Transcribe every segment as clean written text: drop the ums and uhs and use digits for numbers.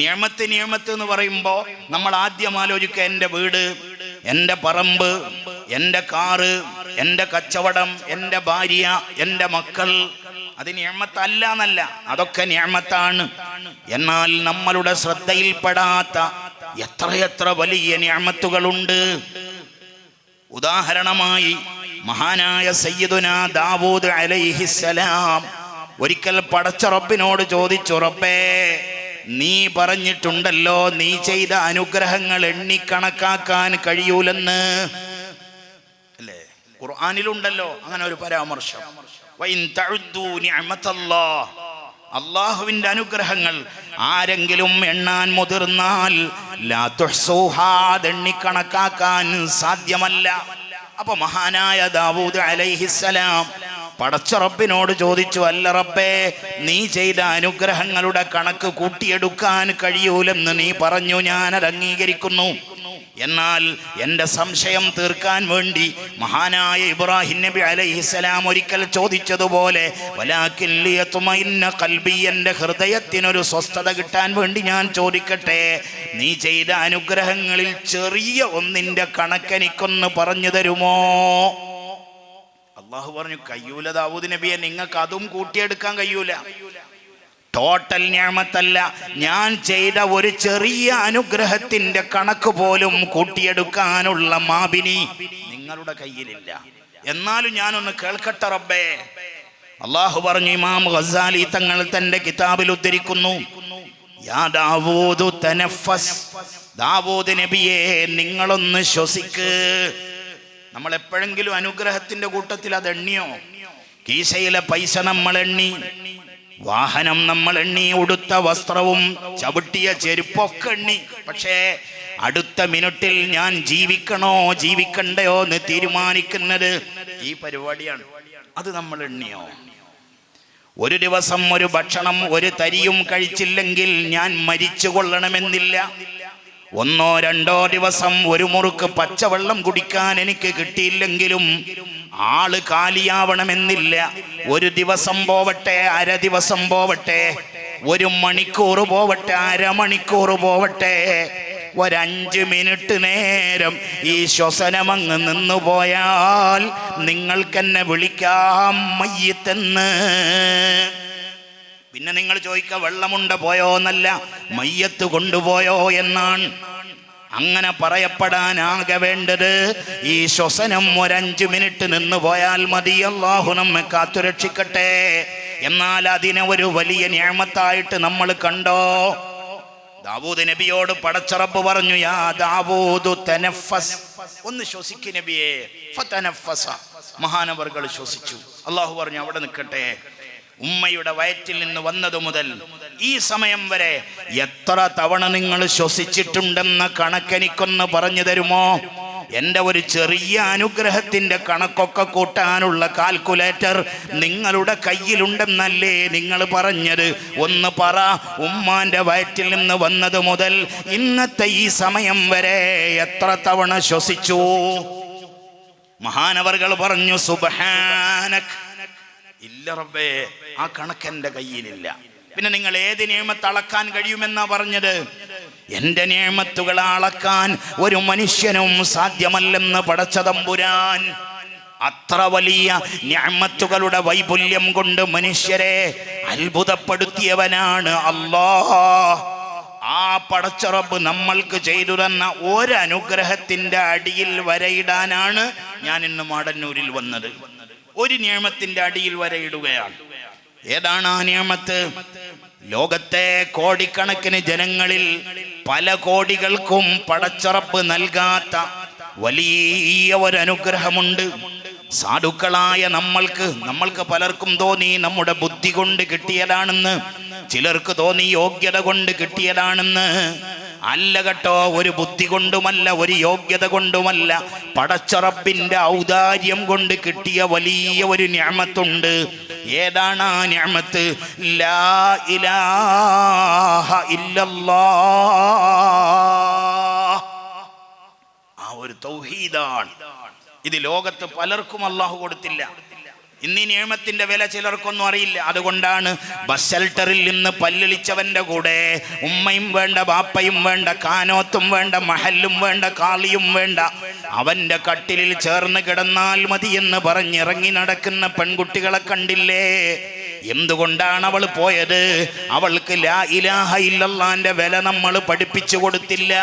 നിഅമത്ത് നിഅമത്ത് എന്ന് പറയുമ്പോൾ നമ്മൾ ആദ്യം ആലോചിക്കുക എൻ്റെ വീട്, എൻ്റെ പറമ്പ്, എൻ്റെ കാറ്, എൻ്റെ കച്ചവടം, എൻ്റെ ഭാര്യ, എൻ്റെ മക്കൾ. അത് നിഅമത്തല്ല എന്നല്ല, അതൊക്കെ നിഅമത്താണ്. എന്നാൽ നമ്മളുടെ ശ്രദ്ധയിൽപ്പെടാത്ത എത്രയെത്ര വലിയ നിഅമത്തുകളുണ്ട്. ഉദാഹരണമായി മഹാനായ സയ്യിദുനാ ദാവൂദ് അലൈഹിസ്സലാം ഒരിക്കൽ പടച്ച റബ്ബിനോട് ചോദിച്ചു, റബ്ബേ, നീ പറഞ്ഞിട്ടുണ്ടല്ലോ നീ ചെയ്ത അനുഗ്രഹങ്ങൾ എണ്ണിക്കണക്കാക്കാൻ കഴിയൂലെന്ന്. അല്ലേ? ഖുർആനിലുണ്ടല്ലോ അങ്ങനെ ഒരു പരാമർശം. വഇൻ തഉദ്ദൂ നിഅമതല്ലാഹ്, അല്ലാഹുവിന്റെ അനുഗ്രഹങ്ങൾ ആരെങ്കിലും എണ്ണാൻ മുതിർന്നാൽ ലാ തുഹ്സൂഹാ, എണ്ണിക്കണക്കാക്കാൻ സാധ്യമല്ല. അപ്പൊ മഹാനായ ദാവൂദ് അലൈഹിസ്സലാം പടച്ച റബ്ബിനോട് ചോദിച്ചു, അല്ല റബ്ബേ, നീ ചെയ്ത അനുഗ്രഹങ്ങളുടെ കണക്ക് കൂട്ടിയെടുക്കാൻ കഴിയൂലെന്ന് നീ പറഞ്ഞു, ഞാനത് അംഗീകരിക്കുന്നു. എന്നാൽ എൻ്റെ സംശയം തീർക്കാൻ വേണ്ടി മഹാനായ ഇബ്രാഹിം നബി അലൈഹിസ്സലാം ഒരിക്കൽ ചോദിച്ചതുപോലെ, വലാകിൻ ലിയത്മഇന്ന ഖൽബി, എൻ്റെ ഹൃദയത്തിനൊരു സ്വസ്ഥത കിട്ടാൻ വേണ്ടി ഞാൻ ചോദിക്കട്ടെ, നീ ചെയ്ത അനുഗ്രഹങ്ങളിൽ ചെറിയ ഒന്നിൻ്റെ കണക്കെനിക്കൊന്ന് പറഞ്ഞു തരുമോ? അള്ളാഹു പറഞ്ഞു, കഴിയൂല ദാവൂദ് നബിയെ, നിങ്ങൾക്ക് അതും കൂട്ടിയെടുക്കാൻ കഴിയൂല. ടോട്ടൽ നിഅമത്തല്ല, ഞാൻ ചെയ്ത ഒരു ചെറിയ അനുഗ്രഹത്തിന്റെ കണക്ക് പോലും കൂട്ടിയെടുക്കാനുള്ള മാബിനി നിങ്ങളുടെ കയ്യിലില്ല. എന്നാലും ഞാനൊന്ന് കേൾക്കട്ടെ റബ്ബേ. അള്ളാഹു പറഞ്ഞു, ഇമാം ഗസാലി തങ്ങൾ തന്റെ കിതാബിൽ ഉദ്ധരിക്കുന്നു, യാ ദാവൂദു തനഫസ്, ദാവൂദ് നബിയെ നിങ്ങളൊന്ന് ശ്വസിക്ക്. നമ്മൾ എപ്പോഴെങ്കിലും അനുഗ്രഹത്തിന്റെ കൂട്ടത്തിൽ അത് എണ്ണിയോ? കീശയിലെ പൈസ നമ്മൾ എണ്ണി, വാഹനം നമ്മൾ എണ്ണി, ഉടുത്ത വസ്ത്രവും ചവിട്ടിയ ചെരുപ്പൊക്കെ എണ്ണി. പക്ഷേ അടുത്ത മിനിറ്റിൽ ഞാൻ ജീവിക്കണോ ജീവിക്കണ്ടയോ എന്ന് തീരുമാനിക്കുന്നത് ഈ പരിപാടിയാണ്. അത് നമ്മൾ എണ്ണിയോ? ഒരു ദിവസം ഒരു ഭക്ഷണം ഒരു തരിയും കഴിച്ചില്ലെങ്കിൽ ഞാൻ മരിച്ചു കൊള്ളണമെന്നില്ല. ഒന്നോ രണ്ടോ ദിവസം ഒരു മുറുക്ക് പച്ചവെള്ളം കുടിക്കാൻ എനിക്ക് കിട്ടിയില്ലെങ്കിലും ആള് കാലിയാവണമെന്നില്ല. ഒരു ദിവസം പോവട്ടെ, അര ദിവസം പോവട്ടെ, ഒരു മണിക്കൂർ പോവട്ടെ, അരമണിക്കൂർ പോവട്ടെ, 5 മിനിറ്റ് നേരം ഈ ശ്വസനമങ്ങ് നിന്നുപോയാൽ നിങ്ങൾക്കെന്നെ വിളിക്കാം മയ്യത്തെന്ന്. പിന്നെ നിങ്ങൾ ചോദിക്കുക, വെള്ളമുണ്ട പോയോ എന്നല്ല, മയ്യത്ത് കൊണ്ടുപോയോ എന്നാണ്. അങ്ങനെ പറയപ്പെടാനാകെ വേണ്ടത് ഈ ശ്വസനം 5 മിനിറ്റ് നിന്ന് പോയാൽ മതി. അല്ലാഹു നമ്മെ കാത്തുരക്ഷിക്കട്ടെ. എന്നാൽ അതിനെ ഒരു വലിയ നിഅമത്തായിട്ട് നമ്മൾ കണ്ടോ? ദാവൂദ് നബിയോട് പടച്ച റബ്ബ് പറഞ്ഞു, യാ ദാവൂദു തനഫസ്, ഒന്ന് ശ്വസിക്ക് നബിയെ. ഫതനഫസ, മഹാനവർകൾ ശ്വസിച്ചു. അല്ലാഹു പറഞ്ഞു, അവിടെ നിൽക്കട്ടെ. ഉമ്മയുടെ വയറ്റിൽ നിന്ന് വന്നതു മുതൽ ഈ സമയം വരെ എത്ര തവണ നിങ്ങൾ ശ്വസിച്ചിട്ടുണ്ടെന്ന കണക്കെനിക്കൊന്ന് പറഞ്ഞു തരുമോ? എൻ്റെ ഒരു ചെറിയ അനുഗ്രഹത്തിൻ്റെ കണക്കൊക്കെ കൂട്ടാനുള്ള കാൽക്കുലേറ്റർ നിങ്ങളുടെ കയ്യിലുണ്ടെന്നല്ലേ നിങ്ങൾ പറഞ്ഞത്? ഒന്ന് പറ, ഉമ്മാന്റെ വയറ്റിൽ നിന്ന് വന്നത് മുതൽ ഇന്നത്തെ ഈ സമയം വരെ എത്ര തവണ ശ്വസിച്ചു? മഹാനവർകൾ പറഞ്ഞു, സുബ്ഹാനക്, ഇല്ല റബ്ബേ, ആ കണക്കെൻ്റെ കയ്യിലില്ല. പിന്നെ നിങ്ങൾ ഏത് നിഅമത്ത് അളക്കാൻ കഴിയുമെന്നാ പറഞ്ഞത്? എൻ്റെ നിഅമത്തുകൾ അളക്കാൻ ഒരു മനുഷ്യനും സാധ്യമല്ലെന്ന് പടച്ച തമ്പുരാൻ. അത്ര വലിയ നിഅമത്തുകളുടെ വൈപുല്യം കൊണ്ട് മനുഷ്യരെ അത്ഭുതപ്പെടുത്തിയവനാണ് അല്ലാഹ്. ആ പടച്ച റബ്ബ് നമ്മൾക്ക് ചെയ്തു തന്ന ഒരു അനുഗ്രഹത്തിൻ്റെ അടിയിൽ വരയിടാനാണ് ഞാൻ ഇന്ന് മാടന്നൂരിൽ വന്നത്. ഒരു നിഅമത്തിന്റെ അടിയിൽ വരയിടുകയാണ്. ഏതാണ് ആ നിഅമത്ത്? ലോകത്തെ കോടിക്കണക്കിന് ജനങ്ങളിൽ പല കോടികൾക്കും പടച്ച റബ്ബ് നൽകാത്ത വലിയ ഒരു അനുഗ്രഹമുണ്ട്. സാധുക്കളായ നമ്മൾക്ക് പലർക്കും തോന്നി നമ്മുടെ ബുദ്ധി കൊണ്ട് കിട്ടിയതാണെന്ന്, ചിലർക്ക് തോന്നി യോഗ്യത കൊണ്ട് കിട്ടിയതാണെന്ന്. അല്ല കേട്ടോ, ഒരു ബുദ്ധി കൊണ്ടുമല്ല, ഒരു യോഗ്യത കൊണ്ടുമല്ല, പടച്ച റബ്ബിന്റെ ഔദാര്യം കൊണ്ട് കിട്ടിയ വലിയ ഒരു നിഅമത്തുണ്ട്. ഏതാണ് ആ നിഅമത്ത്? ലാ ഇലാഹ ഇല്ലല്ലാഹ്. ആ ഒരു തൗഹീദാണ്. ഇത് ലോകത്ത് പലർക്കും അല്ലാഹു കൊടുത്തില്ല. ഇന്ന് ഈ നിയമത്തിന്റെ വില ചിലർക്കൊന്നും അറിയില്ല. അതുകൊണ്ടാണ് ബസ് ഷെൽട്ടറിൽ നിന്ന് പല്ലിളിച്ചവന്റെ കൂടെ ഉമ്മയും വേണ്ട, ബാപ്പയും വേണ്ട, കാനോത്തും വേണ്ട, മഹല്ലും വേണ്ട, കാളിയും വേണ്ട, അവന്റെ കട്ടിലിൽ ചേർന്ന് കിടന്നാൽ മതി എന്ന് പറഞ്ഞിറങ്ങി നടക്കുന്ന പെൺകുട്ടികളെ കണ്ടില്ലേ? എന്തുകൊണ്ടാണ് അവൾ പോയത്? അവൾക്ക് ലാ ഇലാഹ ഇല്ലല്ലാഹ്ന്റെ വില നമ്മൾ പഠിപ്പിച്ചു കൊടുത്തില്ല.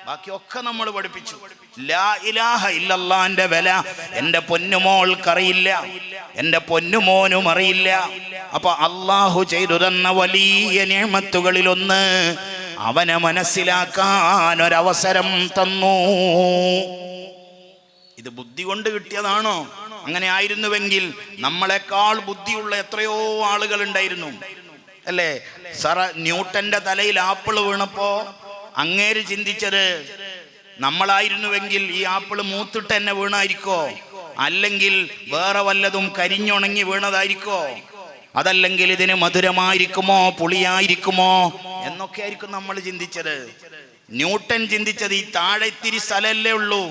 ബാക്കിയൊക്കെ നമ്മൾ പഠിപ്പിച്ചു. ലാ ഇലാഹ ഇല്ലല്ലാഹ്ന്റെ വില എൻ്റെ പൊന്നുമോൾക്കറിയില്ല, എൻ്റെ പൊന്നുമോനും അറിയില്ല. അപ്പൊ അള്ളാഹു ചെയ്തു തന്ന വലിയ നിഅമത്തുകളിലൊന്ന് അവനെ മനസ്സിലാക്കാൻ ഒരവസരം തന്നു. ഇത് ബുദ്ധി കൊണ്ട് കിട്ടിയതാണോ? അങ്ങനെ ആയിരുന്നുവെങ്കിൽ നമ്മളെക്കാൾ ബുദ്ധിയുള്ള എത്രയോ ആളുകൾ ഉണ്ടായിരുന്നു, അല്ലേ? ന്യൂട്ടന്റെ തലയിൽ ആപ്പിൾ വീണപ്പോ അങ്ങേര് ചിന്തിച്ചത് നമ്മളായിരുന്നുവെങ്കിൽ ഈ ആപ്പിൾ മൂത്തിട്ട് തന്നെ വീണായിരിക്കോ, അല്ലെങ്കിൽ വേറെ വല്ലതും കരിഞ്ഞുണങ്ങി വീണതായിരിക്കോ, അതല്ലെങ്കിൽ ഇതിന് മധുരമായിരിക്കുമോ പുളിയായിരിക്കുമോ എന്നൊക്കെ ആയിരിക്കും നമ്മൾ ചിന്തിച്ചത്. ന്യൂട്ടൻ ചിന്തിച്ചത് ഈ താഴെ ഇത്തിരി സ്ഥലമല്ലേ ഉള്ളൂ,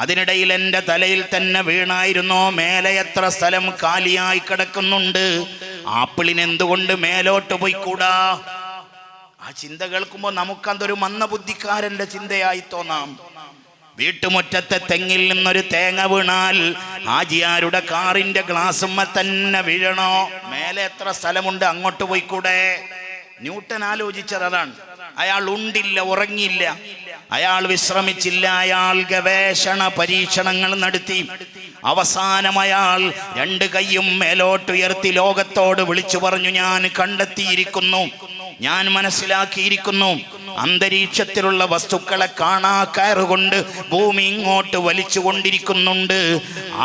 അതിനിടയിൽ എൻ്റെ തലയിൽ തന്നെ വീണായിരുന്നോ, മേലെ എത്ര സ്ഥലം കാലിയായി കിടക്കുന്നുണ്ട്, ആപ്പിളിന് എന്തുകൊണ്ട് മേലോട്ട് പോയിക്കൂടാ? ആ ചിന്ത കേൾക്കുമ്പോൾ നമുക്കതൊരു മന്ദബുദ്ധിക്കാരന്റെ ചിന്തയായി തോന്നാം. വീട്ടുമുറ്റത്തെ തെങ്ങിൽ നിന്നൊരു തേങ്ങ വീണാൽ ഹാജിയാരുടെ കാറിന്റെ ഗ്ലാസുമ്മ തന്നെ വീഴണോ? മേലെ എത്ര സ്ഥലമുണ്ട്, അങ്ങോട്ട് പോയിക്കൂടെ? ന്യൂട്ടൻ ആലോചിച്ചത് അതാണ്. അയാൾ ഉണ്ടില്ല, ഉറങ്ങിയില്ല, അയാൾ വിശ്രമിച്ചില്ല, അയാൾ ഗവേഷണ പരീക്ഷണങ്ങൾ നടത്തി. അവസാനം അയാൾ രണ്ട് കൈയും മേലോട്ടുയർത്തി ലോകത്തോട് വിളിച്ചു പറഞ്ഞു, ഞാൻ കണ്ടെത്തിയിരിക്കുന്നു, ഞാൻ മനസ്സിലാക്കിയിരിക്കുന്നു, അന്തരീക്ഷത്തിലുള്ള വസ്തുക്കളെ കാണാ കയറുകൊണ്ട് ഭൂമി ഇങ്ങോട്ട് വലിച്ചു കൊണ്ടിരിക്കുന്നുണ്ട്.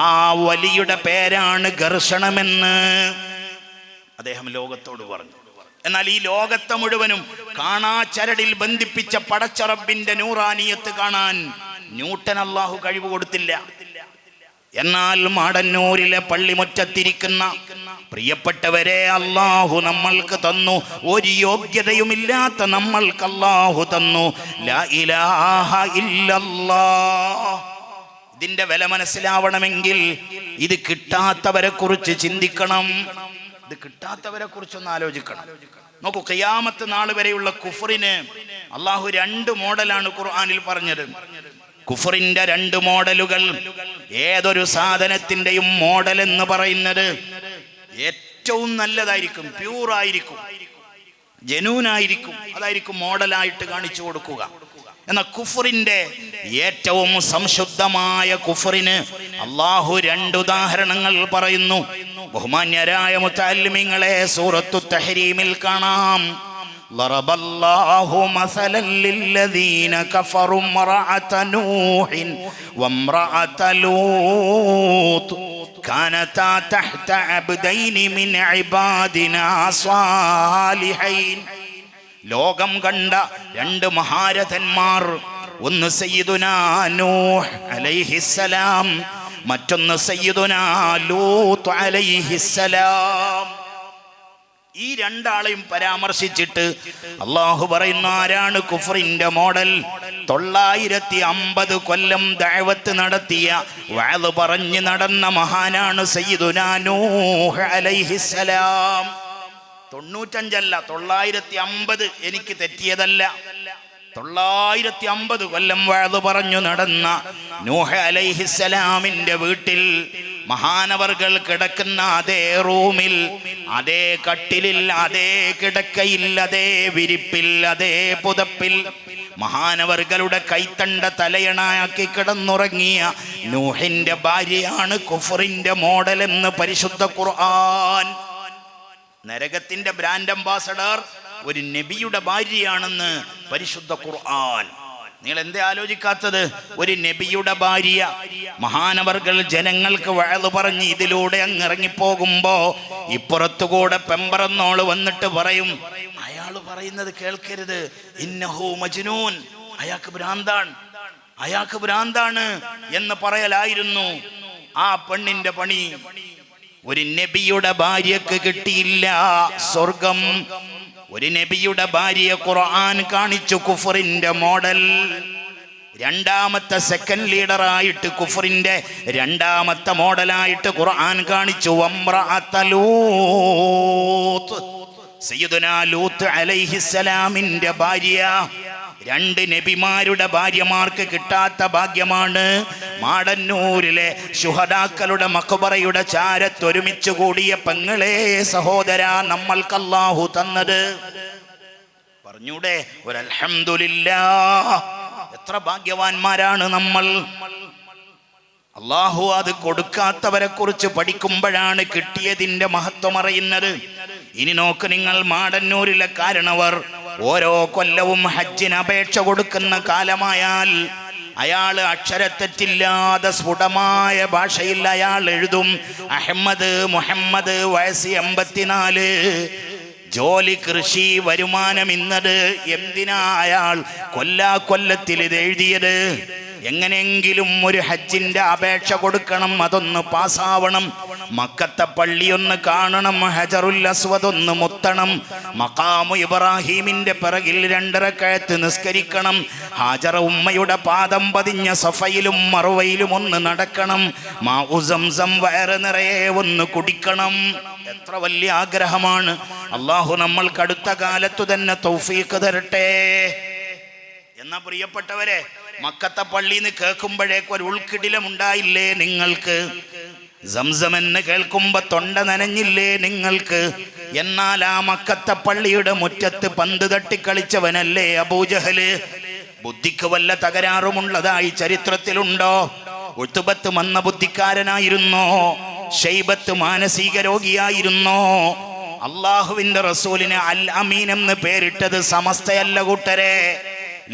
ആ വലിയുടെ പേരാണ് ഘർഷണമെന്ന് അദ്ദേഹം ലോകത്തോട് പറഞ്ഞു. എന്നാൽ ഈ ലോകത്തെ മുഴുവനും കാണാ ചരടിൽ ബന്ധിപ്പിച്ച പടച്ച റബ്ബിന്റെ നൂറാനിയത്ത് കാണാൻ ന്യൂട്ടൻ അല്ലാഹു കഴിവ് കൊടുത്തില്ല. എന്നാൽ മാടന്നൂരിലെ പള്ളിമുറ്റത്തിരിക്കുന്ന പ്രിയപ്പെട്ടവരെ, അല്ലാഹു നമ്മൾക്ക് തന്നു, ഒരു യോഗ്യതയുമില്ലാത്ത നമ്മൾക്ക് അല്ലാഹു തന്നു ലാ ഇലാഹ ഇല്ലല്ലാഹ്. ഇതിന്റെ വില മനസ്സിലാവണമെങ്കിൽ ഇത് കിട്ടാത്തവരെ കുറിച്ച് ചിന്തിക്കണം, ഇത് കിട്ടാത്തവരെ കുറിച്ചൊന്ന് ആലോചിക്കണം. നോക്കൂ, ഖിയാമത്ത് നാൾ വരെയുള്ള കുഫറിന് അല്ലാഹു രണ്ട് മോഡലാണ് ഖുർആനിൽ പറഞ്ഞത്. കുഫറിന്റെ രണ്ട് മോഡലുകൾ. ഏതൊരു സാധനത്തിന്റെയും മോഡൽ എന്ന് പറയുന്നത് ഏറ്റവും നല്ലതായിരിക്കും, പ്യൂറായിരിക്കും, ജനൂനായിരിക്കും, അതായിരിക്കും മോഡലായിട്ട് കാണിച്ചു കൊടുക്കുക. എന്നാൽ കുഫറിന്റെ ഏറ്റവും സംശുദ്ധമായ കുഫറിന് അല്ലാഹു രണ്ട് ഉദാഹരണങ്ങൾ പറയുന്നു. ബഹുമാന്യരായ മുതഅല്ലിമീങ്ങളെ, സൂറത്തു തഹ്രീമിൽ കാണാം, ضرب الله مثلا للذين كفروا امرأة نوح وامرأة لوط كانتا تحت عبدين من عبادنا صالحين. ലോകം കണ്ട രണ്ട് മഹാരഥന്മാർ, ഒന്ന് സയ്യിദുനാ നൂഹ് അലൈഹിസ്സലാം, മറ്റൊന്ന് സയ്യിദുനാ ലൂത്ത് അലൈഹിസ്സലാം. ഈ രണ്ടാളെയും പരാമർശിച്ചിട്ട് അല്ലാഹു പറയുന്നു, ആരാണ് കുഫറിന്റെ മോഡൽ? 950 കൊല്ലം ദഅവത്ത് നടത്തിയ, വഅദ് പറഞ്ഞു നടന്ന മഹാനാണ് സയ്യിദുനാ നൂഹ് അലൈഹിസ്സലാം. 95 അല്ല, 950, എനിക്ക് തെറ്റിയതല്ല. 950 കൊല്ലം വഅദ് പറഞ്ഞു നടന്ന നൂഹ് അലൈഹിസ്സലാമിന്റെ വീട്ടിൽ മഹാനവർകൾ കിടക്കുന്ന അതേ റൂമിൽ, അതേ കട്ടിലിൽ, അതേ കിടക്കയിൽ, അതേ വിരിപ്പിൽ, അതേ പുതപ്പിൽ മഹാനവർകളുടെ കൈത്തണ്ട തലയണയാക്കി കിടന്നുറങ്ങിയ നൂഹിന്റെ ഭാര്യയാണ് കുഫറിന്റെ മോഡൽ എന്ന് പരിശുദ്ധ ഖുർആൻ. നരകത്തിന്റെ ബ്രാൻഡ് അംബാസഡർ ഒരു നബിയുടെ ഭാര്യയാണെന്ന് പരിശുദ്ധ ഖുർആൻ. നിങ്ങൾ എന്തേ ആലോചിക്കാത്തത്? ഒരു നബിയുടെ ഭാര്യ. മഹാനവർകൾ ജനങ്ങൾക്ക് വഅദ് പറഞ്ഞ് ഇതിലൂടെ അങ്ങ് ഇറങ്ങിപ്പോകുമ്പോ ഇപ്പുറത്തുകൂടെ പെമ്പറന്നോള് വന്നിട്ട് പറയും, അയാള് പറയുന്നത് കേൾക്കരുത്, ഇന്നഹു മജ്നൂൻ, അയാൾക്ക് ഭ്രാന്താണ്, അയാൾക്ക് ഭ്രാന്താണ് എന്ന് പറയലായിരുന്നു ആ പെണ്ണിന്റെ പണി. ഒരു നബിയുടെ ഭാര്യക്ക് കിട്ടിയില്ല സ്വർഗം. ഒരു നബിയുടെ ഭാര്യ ഖുർആൻ കാണിച്ചു കുഫറിന്റെ മോഡൽ. രണ്ടാമത്തെ സെക്കൻഡ് ലീഡറായിട്ട് കുഫറിന്റെ രണ്ടാമത്തെ മോഡലായിട്ട് ഖുർആൻ കാണിച്ചു ലൂത്ത്. സയ്യിദുനാ ലൂത്ത് അലൈഹിസ്സലാമിന്റെ ഭാര്യ. രണ്ട് നബിമാരുടെ ഭാര്യമാർക്ക് കിട്ടാത്ത ഭാഗ്യമാണ് മാടന്നൂരിലെ ശുഹദാക്കളുടെ മഖ്ബറയുടെ ചാരത്തൊരുമിച്ച് കൂടിയ പെങ്ങളെ സഹോദര നമ്മൾക്ക് അല്ലാഹു തന്നത്. പറഞ്ഞൂടെ ഒരു അൽഹംദുലില്ലാഹ്. എത്ര ഭാഗ്യവാന്മാരാണ് നമ്മൾ. അല്ലാഹു അത് കൊടുക്കാത്തവരെ കുറിച്ച് പഠിക്കുമ്പോഴാണ് കിട്ടിയതിന്റെ മഹത്വം അറിയുന്നത്. ഇനി നോക്ക് നിങ്ങൾ, മാടന്നൂരിലെ കാരണവർ ഓരോ കൊല്ലവും ഹജ്ജിന് അപേക്ഷ കൊടുക്കുന്ന കാലമായാൽ അയാൾ അക്ഷരത്തെറ്റില്ലാതെ സ്ഫുടമായ ഭാഷയിൽ അയാൾ എഴുതും അഹമ്മദ് മുഹമ്മദ്, വയസ്സ് 84, ജോലി കൃഷി വരുമാനം ഇന്നത്. എന്തിനാ അയാൾ കൊല്ലത്തിൽ ഇത് എഴുതിയത്? എങ്ങനെയെങ്കിലും ഒരു ഹജ്ജിന്റെ അപേക്ഷ കൊടുക്കണം, അതൊന്ന് പാസ്സാവണം. മക്കത്തെ പള്ളി ഒന്ന് കാണണം, ഹജറുൽ അസ്വദ് ഒന്ന് മുത്തണം, മഖാമു ഇബ്രാഹീമിന്റെ പിറകിൽ 2 റക്അത്ത് നിസ്കരിക്കണം, ഹാജറ ഉമ്മയുടെ പാദം പതിഞ്ഞ സഫയിലും മറുവയിലും ഒന്ന് നടക്കണം, മാഉ സംസം വയറ് നിറയെ ഒന്ന് കുടിക്കണം. എത്ര വലിയ ആഗ്രഹമാണ്. അല്ലാഹു നമ്മൾക്ക് അടുത്ത കാലത്തു തന്നെ തൗഫീഖ് തരട്ടെ. എന്നാ പ്രിയപ്പെട്ടവരെ, മക്കത്തെ പള്ളിന്ന് കേൾക്കുമ്പോഴേക്കും ഒരു ഉൾക്കിടിലം ഉണ്ടായില്ലേ നിങ്ങൾക്ക്? സംസം എന്ന് കേൾക്കുമ്പോ തൊണ്ട നനഞ്ഞില്ലേ നിങ്ങൾക്ക്? എന്നാൽ ആ മക്കത്തെ പള്ളിയുടെ മുറ്റത്ത് പന്ത് തട്ടിക്കളിച്ചവനല്ലേ അബൂജഹല്? ബുദ്ധിക്ക് വല്ല തകരാറുമുള്ളതായി ചരിത്രത്തിലുണ്ടോ? ഉത്ബത്ത് മന്ദബുദ്ധിക്കാരനായിരുന്നോ? ഷൈബത്ത് മാനസിക രോഗിയായിരുന്നോ? അള്ളാഹുവിന്റെ റസൂലിന് അൽ അമീൻ എന്ന് പേരിട്ടത് സമസ്തയല്ല കൂട്ടരെ,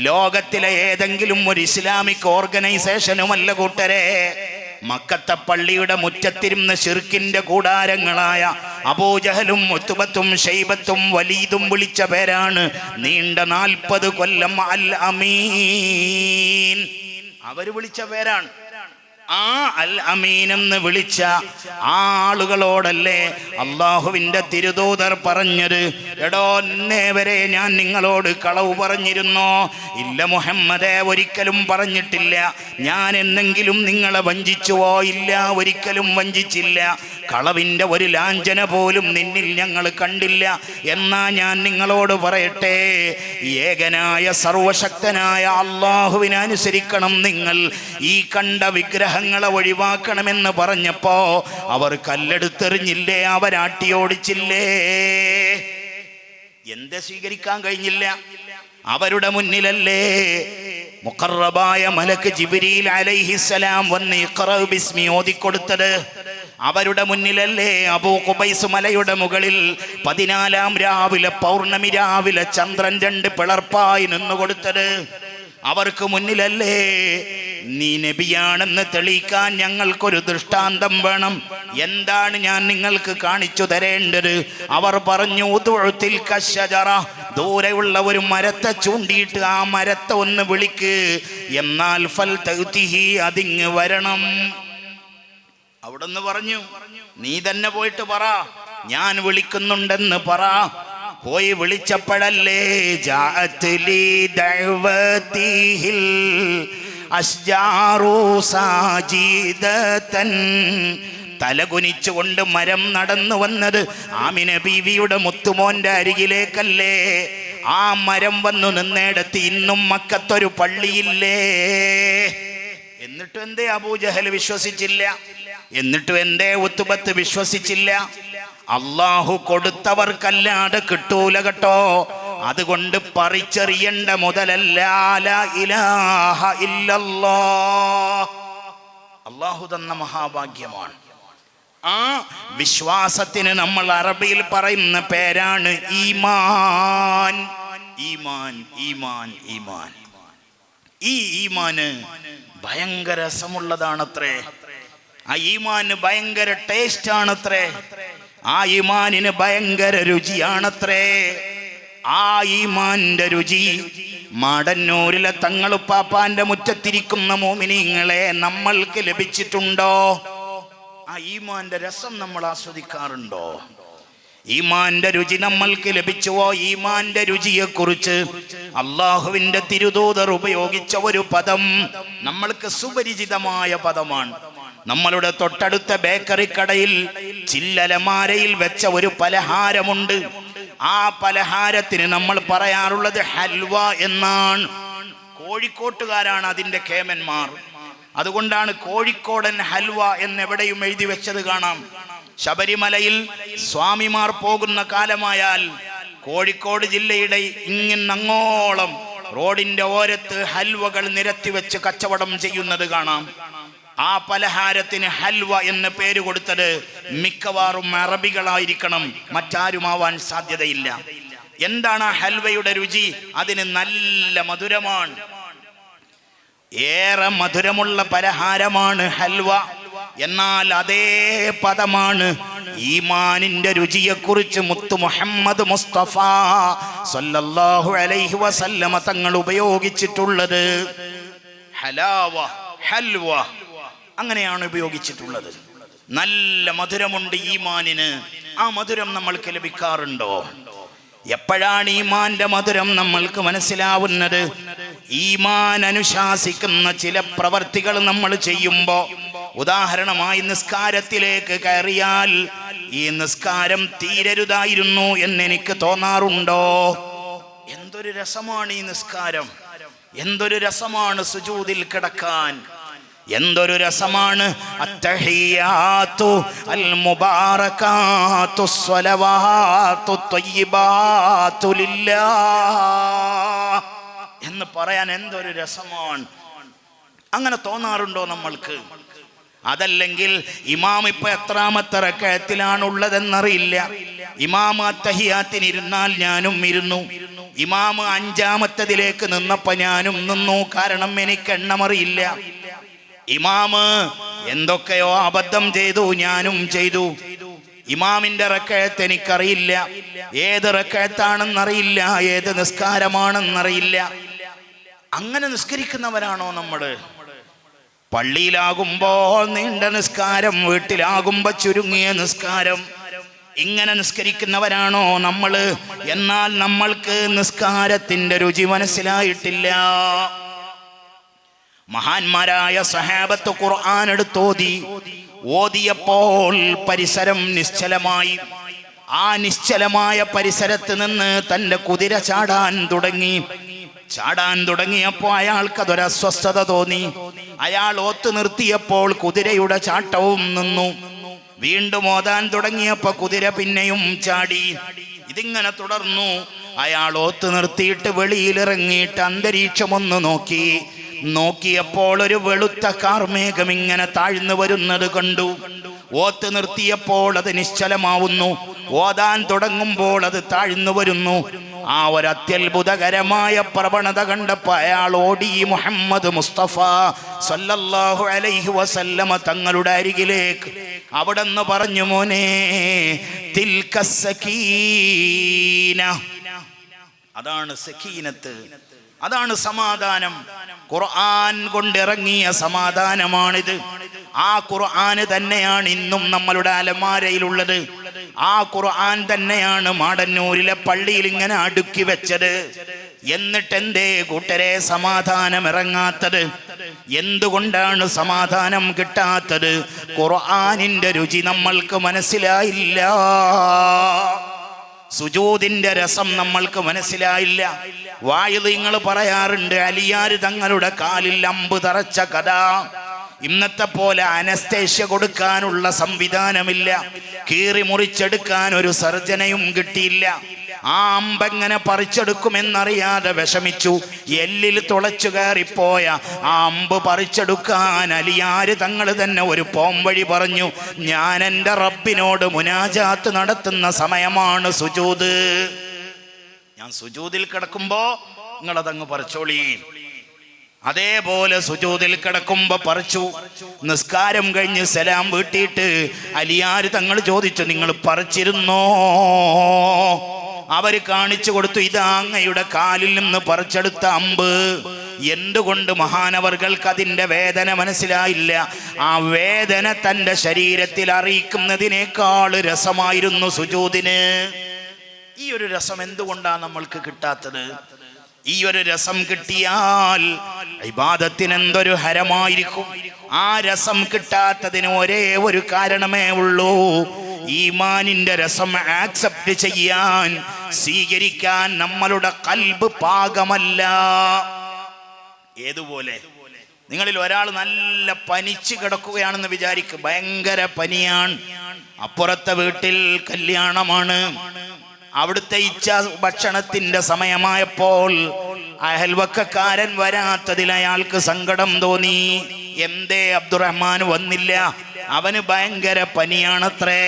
ലോകത്തിലെ ഏതെങ്കിലും ഒരു ഇസ്ലാമിക് ഓർഗനൈസേഷനുമല്ല കൂട്ടരെ. മക്കത്തെ പള്ളിയുടെ മുറ്റത്തിരുന്ന് ശിർക്കിന്റെ കൂടാരങ്ങളായ അബൂജഹലും ഉത്ബത്തും ഷൈബത്തും വലീദും വിളിച്ച പേരാണ് നീണ്ട 40 കൊല്ലം അൽ അമീൻ. അവര് വിളിച്ച പേരാണ്. ആ അൽ അമീൻ എന്ന് വിളിച്ച ആ ആളുകളോടല്ലേ അള്ളാഹുവിന്റെ തിരുദൂതർ പറഞ്ഞത്, എടോ ഇന്നേവരെ ഞാൻ നിങ്ങളോട് കളവ് പറഞ്ഞിരുന്നോ? ഇല്ല മുഹമ്മദേ, ഒരിക്കലും പറഞ്ഞിട്ടില്ല. ഞാൻ എന്നെങ്കിലും നിങ്ങളെ വഞ്ചിച്ചുവോ? ഇല്ല, ഒരിക്കലും വഞ്ചിച്ചില്ല. കളവിന്റെ ഒരു ലാഞ്ചന പോലും നിന്നിൽ ഞങ്ങൾ കണ്ടില്ല. എന്നാ ഞാൻ നിങ്ങളോട് പറയട്ടെ, ഏകനായ സർവശക്തനായ അള്ളാഹുവിനെ അനുസരിക്കണം നിങ്ങൾ. ഈ കണ്ട വിഗ്രഹങ്ങളെ ഒഴിവാക്കണമെന്ന് പറഞ്ഞപ്പോ അവർ കല്ലെടുത്തെറിഞ്ഞില്ലേ? അവരാട്ടിയോടിച്ചില്ലേ? എന്ത് സ്വീകരിക്കാൻ കഴിഞ്ഞില്ല? അവരുടെ മുന്നിലല്ലേ മുഖറബായ മലക്ക് ജിബ്രീൽ അലൈഹിസ്സലാം വന്ന് ഇഖ്റ ബിസ്മി ഓതിക്കൊടുത്തത്? അവരുടെ മുന്നിലല്ലേ അബൂ ഖുബൈസ് മലയുടെ മുകളിൽ 14-ാം രാവിലെ പൗർണമി രാവിലെ ചന്ദ്രൻ 2 പിളർപ്പായി നിന്നു കൊടുത്തത്? അവർക്ക് മുന്നിലല്ലേ നീ നബിയാണെന്ന് തെളിയിക്കാൻ ഞങ്ങൾക്കൊരു ദൃഷ്ടാന്തം വേണം. എന്താണ് ഞാൻ നിങ്ങൾക്ക് കാണിച്ചു തരേണ്ടത്? അവർ പറഞ്ഞു, ഉദ്ഉത്തിൽ കശ്ശജറ, ദൂരെയുള്ള ഒരു മരത്തെ ചൂണ്ടിയിട്ട് ആ മരത്തെ ഒന്ന് വിളിക്ക്, എന്നാൽ ഫൽ തഅ്തിഹി, അതിങ്ങ് വരണം. അവിടുന്ന് പറഞ്ഞു, നീ തന്നെ പോയിട്ട് പറ, ഞാൻ വിളിക്കുന്നുണ്ടെന്ന് പറ. പോയി വിളിച്ചപ്പോഴല്ലേ ജാഅത് ലി ദഅവതിഹിൽ അശ്ജാറു സാജിദതൻ, തലകുനിച്ചുകൊണ്ട് മരം നടന്നു വന്നത് ആമിന ബീവിയുടെ മുത്തുമോന്റെ അരികിലേക്കല്ലേ? ആ മരം വന്നു നിന്നേടത്ത് ഇന്നും മക്കത്തൊരു പള്ളിയില്ലേ? എന്നിട്ടും എന്തേ അബൂജഹൽ വിശ്വസിച്ചില്ല? എന്നിട്ടും എന്തേ ഉത്ബത്ത് വിശ്വസിച്ചില്ല? അള്ളാഹു കൊടുത്തവർക്കല്ലാതെ കിട്ടൂല കേട്ടോ. അതുകൊണ്ട് പറിച്ചെറിയേണ്ട മുതലല്ല ലാ ഇലാഹ ഇല്ലല്ലാഹ്. അള്ളാഹു തന്ന മഹാഭാഗ്യമാണ്. ആ വിശ്വാസത്തിന് നമ്മൾ അറബിയിൽ പറയുന്ന പേരാണ് ഈമാൻ. ഈമാൻ, ഈമാൻ, ഈമാൻ. ഈ ഈമാന് ഭയങ്കര രസമുള്ളതാണത്രേ. ആ ഈമാന് ഭയങ്കര ടേസ്റ്റ് ആണത്രേ. ആ ഈമാനിന് ഭയങ്കര രുചിയാണത്രേ. ആ ഈമാന്റെ രുചി മാടന്നൂരിലെ തങ്ങളുപ്പാപ്പാന്റെ മുറ്റത്തിരിക്കുന്ന മോമിനീങ്ങളെ നമ്മൾക്ക് ലഭിച്ചിട്ടുണ്ടോ? ആ ഈമാന്റെ രസം നമ്മൾ ആസ്വദിക്കാറുണ്ടോ? ഈമാന്റെ രുചി നമ്മൾക്ക് ലഭിച്ചുവോ? ഈമാന്റെ രുചിയെക്കുറിച്ച് അള്ളാഹുവിന്റെ തിരുദൂതർ ഉപയോഗിച്ച ഒരു പദം നമ്മൾക്ക് സുപരിചിതമായ പദമാണ്. നമ്മളുടെ തൊട്ടടുത്ത ബേക്കറി കടയിൽ ചില്ലലമാരയിൽ വെച്ച ഒരു പലഹാരമുണ്ട്. ആ പലഹാരത്തിന് നമ്മൾ പറയാറുള്ളത് ഹൽവ എന്നാണ്. കോഴിക്കോട്ടുകാരാണ് അതിന്റെ കേമന്മാർ. അതുകൊണ്ടാണ് കോഴിക്കോടൻ ഹൽവ എന്നെവിടെയും എഴുതി വെച്ചത് കാണാം. ശബരിമലയിൽ സ്വാമിമാർ പോകുന്ന കാലമായാൽ കോഴിക്കോട് ജില്ലയുടെ ഇങ്ങോളം റോഡിന്റെ ഓരത്ത് ഹൽവകൾ നിരത്തി വെച്ച് കച്ചവടം ചെയ്യുന്നത് കാണാം. ആ പലഹാരത്തിന് ഹൽവ എന്ന് പേര് കൊടുത്തത് മിക്കവാറും അറബികളായിരിക്കണം, മറ്റാരുമാവാൻ സാധ്യതയില്ല. എന്താണ് ആ ഹൽവയുടെ രുചി? അതിന് നല്ല മധുരമാണ്. ഏറെ മധുരമുള്ള പലഹാരമാണ് ഹൽവ. എന്നാൽ അതേ പദമാണ് ഈമാനിന്റെ രുചിയെക്കുറിച്ച് മുത്തു മുഹമ്മദ് മുസ്തഫ സല്ലല്ലാഹു അലൈഹി വസല്ലമ തങ്ങൾ ഉപയോഗിച്ചിട്ടുള്ളത്. ഹലാവ, ഹൽവ, അങ്ങനെയാണ് ഉപയോഗിച്ചിട്ടുള്ളത്. നല്ല മധുരമുണ്ട് ഈമാനിന്. ആ മധുരം നമ്മൾക്ക് ലഭിക്കാറുണ്ടോ? എപ്പോഴാണ് ഈമാന്റെ മധുരം നമ്മൾക്ക് മനസ്സിലാവുന്നത്? ഈമാൻ അനുശാസിക്കുന്ന ചില പ്രവർത്തികൾ നമ്മൾ ചെയ്യുമ്പോ, ഉദാഹരണമായി നിസ്കാരത്തിലേക്ക് കയറിയാൽ ഈ നിസ്കാരം തീരരുതായിരുന്നു എന്നെനിക്ക് തോന്നാറുണ്ടോ? എന്തൊരു രസമാണ് ഈ നിസ്കാരം, എന്തൊരു രസമാണ് സുജൂദിൽ കിടക്കാൻ, എന്തൊരു രസമാണ് അത്തഹിയാത്തു അൽ മുബാറകാത്തു സ്വലവാത്തു ത്വയ്യിബാത്തു ലില്ലാഹ് എന്ന് പറയാൻ എന്തൊരു രസമാണ്. അങ്ങനെ തോന്നാറുണ്ടോ നമ്മൾക്ക്? അതല്ലെങ്കിൽ ഇമാം ഇപ്പൊ എത്രാമത്തെ റക്അത്തിലാണുള്ളതെന്നറിയില്ല. ഇമാം അത്തഹിയാത്തിന് ഇരുന്നാൽ ഞാനും ഇരുന്നു. ഇമാം അഞ്ചാമത്തതിലേക്ക് നിന്നപ്പോ ഞാനും നിന്നു. കാരണം എനിക്ക് എണ്ണമറിയില്ല. ഇമാമ് എന്തൊക്കെയോ അബദ്ധം ചെയ്തു, ഞാനും ചെയ്തു. ഇമാമിന്റെ റക്അത്ത് എനിക്കറിയില്ല, ഏത് റക്അത്താണെന്നറിയില്ല, ഏത് നിസ്കാരമാണെന്നറിയില്ല. അങ്ങനെ നിസ്കരിക്കുന്നവരാണോ നമ്മള്? പള്ളിയിലാകുമ്പോൾ നീണ്ട നിസ്കാരം, വീട്ടിലാകുമ്പോ ചുരുങ്ങിയ നിസ്കാരം, ഇങ്ങനെ നിസ്കരിക്കുന്നവരാണോ നമ്മള്? എന്നാൽ നമ്മൾക്ക് നിസ്കാരത്തിന്റെ രുചി മനസ്സിലായിട്ടില്ല. മഹാന്മാരായ സഹാബത്ത് ഖുർആൻ എടുത്തോതി. ഓതിയപ്പോൾ പരിസരം നിശ്ചലമായി. ആ നിശ്ചലമായ പരിസരത്ത് നിന്ന് തന്റെ കുതിര ചാടാൻ തുടങ്ങിയപ്പോൾ അയാൾക്കതൊരു അസ്വസ്ഥത തോന്നി. അയാൾ ഓത്തു നിർത്തിയപ്പോൾ കുതിരയുടെ ചാട്ടവും നിന്നു. വീണ്ടും ഓതാൻ തുടങ്ങിയപ്പോ കുതിര പിന്നെയും ചാടി. ഇതിങ്ങനെ തുടർന്നു. അയാൾ ഓത്തു നിർത്തിയിട്ട് വെളിയിലിറങ്ങിയിട്ട് അന്തരീക്ഷമൊന്ന് നോക്കിയപ്പോൾ ഒരു വെളുത്ത കാർമേഘം ഇങ്ങനെ താഴ്ന്നു വരുന്നത് കണ്ടു. ഓത്ത് നിർത്തിയപ്പോൾ അത് നിശ്ചലമാവുന്നു. ഓതാൻ തുടങ്ങുമ്പോൾ അത് താഴ്ന്നു വരുന്നു. ആ ഒരു അത്യത്ഭുതകരമായ പ്രവണത കണ്ടപ്പോ അയാൾ ഓടി മുഹമ്മദ് മുസ്തഫ സല്ലല്ലാഹു അലൈഹി വസല്ലമ തങ്ങളുടെ അരികിലേക്ക്. അവിടെന്ന് പറഞ്ഞു, മോനെ, തിൽക സകീന, അതാണ് സകീനത്ത്, അതാണ് സമാധാനം. ഖുർആൻ കൊണ്ടിറങ്ങിയ സമാധാനമാണിത്. ആ ഖുർആൻ തന്നെയാണ് ഇന്നും നമ്മളുടെ അലമാരയിലുള്ളത്. ആ ഖുർആൻ തന്നെയാണ് മാടന്നൂരിലെ പള്ളിയിൽ ഇങ്ങനെ അടുക്കി വെച്ചത്. എന്നിട്ട് എന്തേ കൂട്ടരെ സമാധാനം ഇറങ്ങാത്തത്? എന്തുകൊണ്ടാണ് സമാധാനം കിട്ടാത്തത്? ഖുർആനിന്റെ രുചി നമ്മൾക്ക് മനസ്സിലായില്ല. സുജൂദിന്റെ രസം നമ്മൾക്ക് മനസ്സിലായില്ല. വായിദീങ്ങൾ പറയാറുണ്ട്, അലിയാര് തങ്ങളുടെ കാലിൽ അമ്പ് തറച്ച കഥ. ഇന്നത്തെ പോലെ അനസ്തേഷ്യ കൊടുക്കാനുള്ള സംവിധാനമില്ല. കീറി മുറിച്ചെടുക്കാൻ ഒരു സർജനയും കിട്ടിയില്ല. ആ അമ്പെങ്ങനെ പറിച്ചെടുക്കുമെന്നറിയാതെ വിഷമിച്ചു. എല്ലിൽ തുളച്ചു കയറിപ്പോയ ആ അമ്പ് പറിച്ചെടുക്കാൻ അലിയാര് തങ്ങൾ തന്നെ ഒരു പോംവഴി പറഞ്ഞു. ഞാൻ എൻ്റെ റബ്ബിനോട് മുനാജാത്ത് നടത്തുന്ന സമയമാണ് സുജൂദ്. ഞാൻ സുജൂദിൽ കിടക്കുമ്പോ നിങ്ങളതങ്ങ് പറിച്ചോളി. അതേപോലെ സുജൂദിൽ കിടക്കുമ്പോ പറിച്ചു. നിസ്കാരം കഴിഞ്ഞ് സലാം വീട്ടിയിട്ട് അലിയാര് തങ്ങൾ ചോദിച്ചു, നിങ്ങൾ പറിച്ചിരുന്നോ? അവര് കാണിച്ചു കൊടുത്തു, ഇതാ അങ്ങയുടെ കാലിൽ നിന്ന് പറിച്ചെടുത്ത അമ്പ്. എന്തുകൊണ്ട് മഹാനവർകൾക്ക് അതിൻ്റെ വേദന മനസ്സിലായില്ല? ആ വേദന തൻ്റെ ശരീരത്തിൽ അറിയിക്കുന്നതിനേക്കാൾ രസമായിരുന്നു സുജൂദിന്. ഈ ഒരു രസം എന്തുകൊണ്ടാണ് നമ്മൾക്ക് കിട്ടാത്തത്? ഈ ഒരു രസം കിട്ടിയാൽ ഇബാദത്തിന് എന്തൊരു ഹരമായിരിക്കും. ആ രസം കിട്ടാത്തതിന് ഒരേ ഒരു കാരണമേ ഉള്ളൂ, ഈമാനിന്റെ രസം ആക്സെപ്റ്റ് ചെയ്യാൻ, സ്വീകരിക്കാൻ നമ്മളുടെ ഖൽബ് പാകമല്ല. ഏതുപോലെ നിങ്ങളിൽ ഒരാൾ നല്ല പനിച്ച് കിടക്കുകയാണെന്ന് വിചാരിക്കും, ഭയങ്കര പനിയാണ്, അപ്പുറത്തെ വീട്ടിൽ കല്യാണമാണ്, അവിടുത്തെ ഇച്ഛ ഭക്ഷണത്തിന്റെ സമയമായപ്പോൾ അയൽവക്കക്കാരൻ വരാത്തതിൽ അയാൾക്ക് സങ്കടം തോന്നി. എന്തേ അബ്ദുറഹ്മാൻ വന്നില്ല? അവന് ഭയങ്കര പനിയാണത്രേ.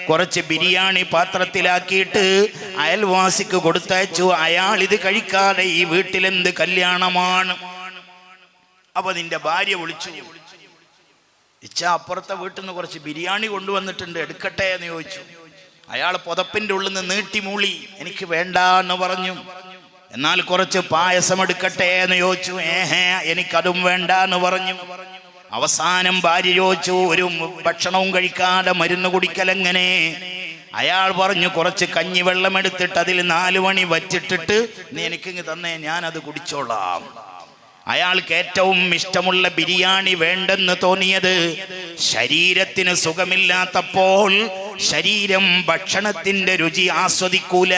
കുറച്ച് ബിരിയാണി പാത്രത്തിലാക്കിയിട്ട് അയൽവാസിക്ക് കൊടുത്തയച്ചു. അയാൾ ഇത് കഴിക്കാതെ ഈ വീട്ടിലെന്ത് കല്യാണമാണ്? അപ്പൊ നിന്റെ ഭാര്യ വിളിച്ചു, ഇച്ഛ അപ്പുറത്തെ വീട്ടിൽ നിന്ന് കുറച്ച് ബിരിയാണി കൊണ്ടുവന്നിട്ടുണ്ട്, എടുക്കട്ടെ എന്ന് ചോദിച്ചു. അയാൾ പുതപ്പിന്റെ ഉള്ളിൽ നിന്ന് നീട്ടി മൂളി, എനിക്ക് വേണ്ട എന്ന് പറഞ്ഞു. എന്നാൽ കുറച്ച് പായസം എടുക്കട്ടെ എന്ന് ചോദിച്ചു. എനിക്കതും വേണ്ട എന്ന് പറഞ്ഞു. അവസാനം ഭാര്യ ചോദിച്ചു, ഒരു ഭക്ഷണവും കഴിക്കാതെ മരുന്ന് കുടിക്കലെങ്ങനെ? അയാൾ പറഞ്ഞു, കുറച്ച് കഞ്ഞിവെള്ളം എടുത്തിട്ട് അതിൽ 4 മണി വറ്റിട്ടിട്ട് നീ എനിക്കിങ്ങ് തന്നേ, ഞാനത് കുടിച്ചോളാം. അയാൾക്ക് ഏറ്റവും ഇഷ്ടമുള്ള ബിരിയാണി വേണ്ടെന്ന് തോന്നിയത് ശരീരത്തിന് സുഖമില്ലാത്തപ്പോൾ ശരീരം ഭക്ഷണത്തിന്റെ രുചി ആസ്വദിക്കൂല.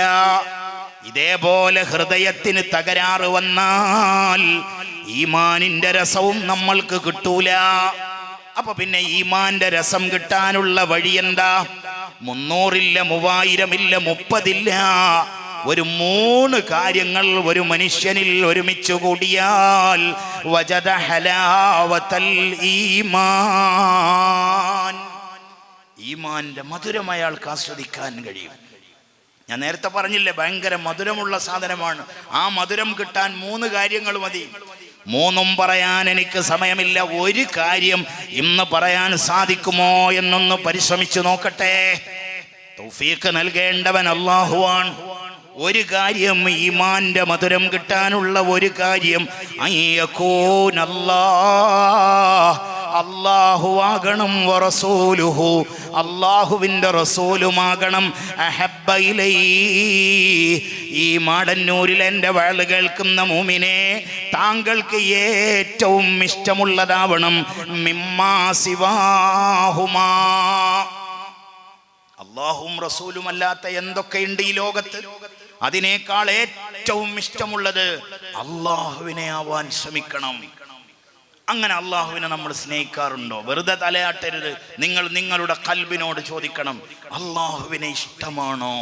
ഇതേപോലെ ഹൃദയത്തിന് തകരാറ് വന്നാൽ ഈമാനിന്റെ രസവും നമ്മൾക്ക് കിട്ടൂല. അപ്പൊ പിന്നെ ഈമാന്റെ രസം കിട്ടാനുള്ള വഴി എന്താ? 300 ഇല്ല, 3000 ഇല്ല, 30 ഇല്ല, ഒരു 3 കാര്യങ്ങൾ ഒരു മനുഷ്യനിൽ ഒരുമിച്ച് കൂടിയാൽ വജദ ഹലാവത്തൽ ഈമാൻ, ഈമാന്റെ മധുരം അയാൾക്ക് ആസ്വദിക്കാൻ കഴിയും. ഞാൻ നേരത്തെ പറഞ്ഞില്ലേ, ഭയങ്കര മധുരമുള്ള സാധനമാണ്. ആ മധുരം കിട്ടാൻ 3 കാര്യങ്ങൾ മതി. 3ഉം പറയാൻ എനിക്ക് സമയമില്ല. ഒരു കാര്യം ഇന്ന് പറയാൻ സാധിക്കുമോ എന്നൊന്ന് പരിശ്രമിച്ചു നോക്കട്ടെ. തൗഫീഖ് നൽകേണ്ടവൻ അല്ലാഹുവാണ്. ഒരു കാര്യം, ഈമാന്റെ മധുരം കിട്ടാനുള്ള ഒരു കാര്യം, അല്ലാഹുവാകണം, വറസൂലുഹു, അല്ലാഹുവിൻ്റെ റസൂലുമാകണം. അഹബ്ബ ഇലൈ, ഈ മാടന്നൂരിൽ എൻ്റെ വഅള് കേൾക്കുന്ന മുഅ്മിനേ, താങ്കൾക്ക് ഏറ്റവും ഇഷ്ടമുള്ളതാവണം മിമ്മാ സിവാഹുമാ, അല്ലാഹുവും റസൂലും അല്ലാത്ത എന്തൊക്കെയുണ്ട് ഈ ലോകത്ത്, അതിനേക്കാൾ ഏറ്റവും ഇഷ്ടമുള്ളത് അല്ലാഹുവിനെ ആവാൻ ശ്രമിക്കണം. അങ്ങനെ അല്ലാഹുവിനെ നമ്മൾ സ്നേഹിക്കാറുണ്ടോ? വെറുതെ തലയാട്ടരുത്. നിങ്ങൾ നിങ്ങളുടെ ഖൽബിനോട് ചോദിക്കണം, അല്ലാഹുവിനെ ഇഷ്ടമാണോ?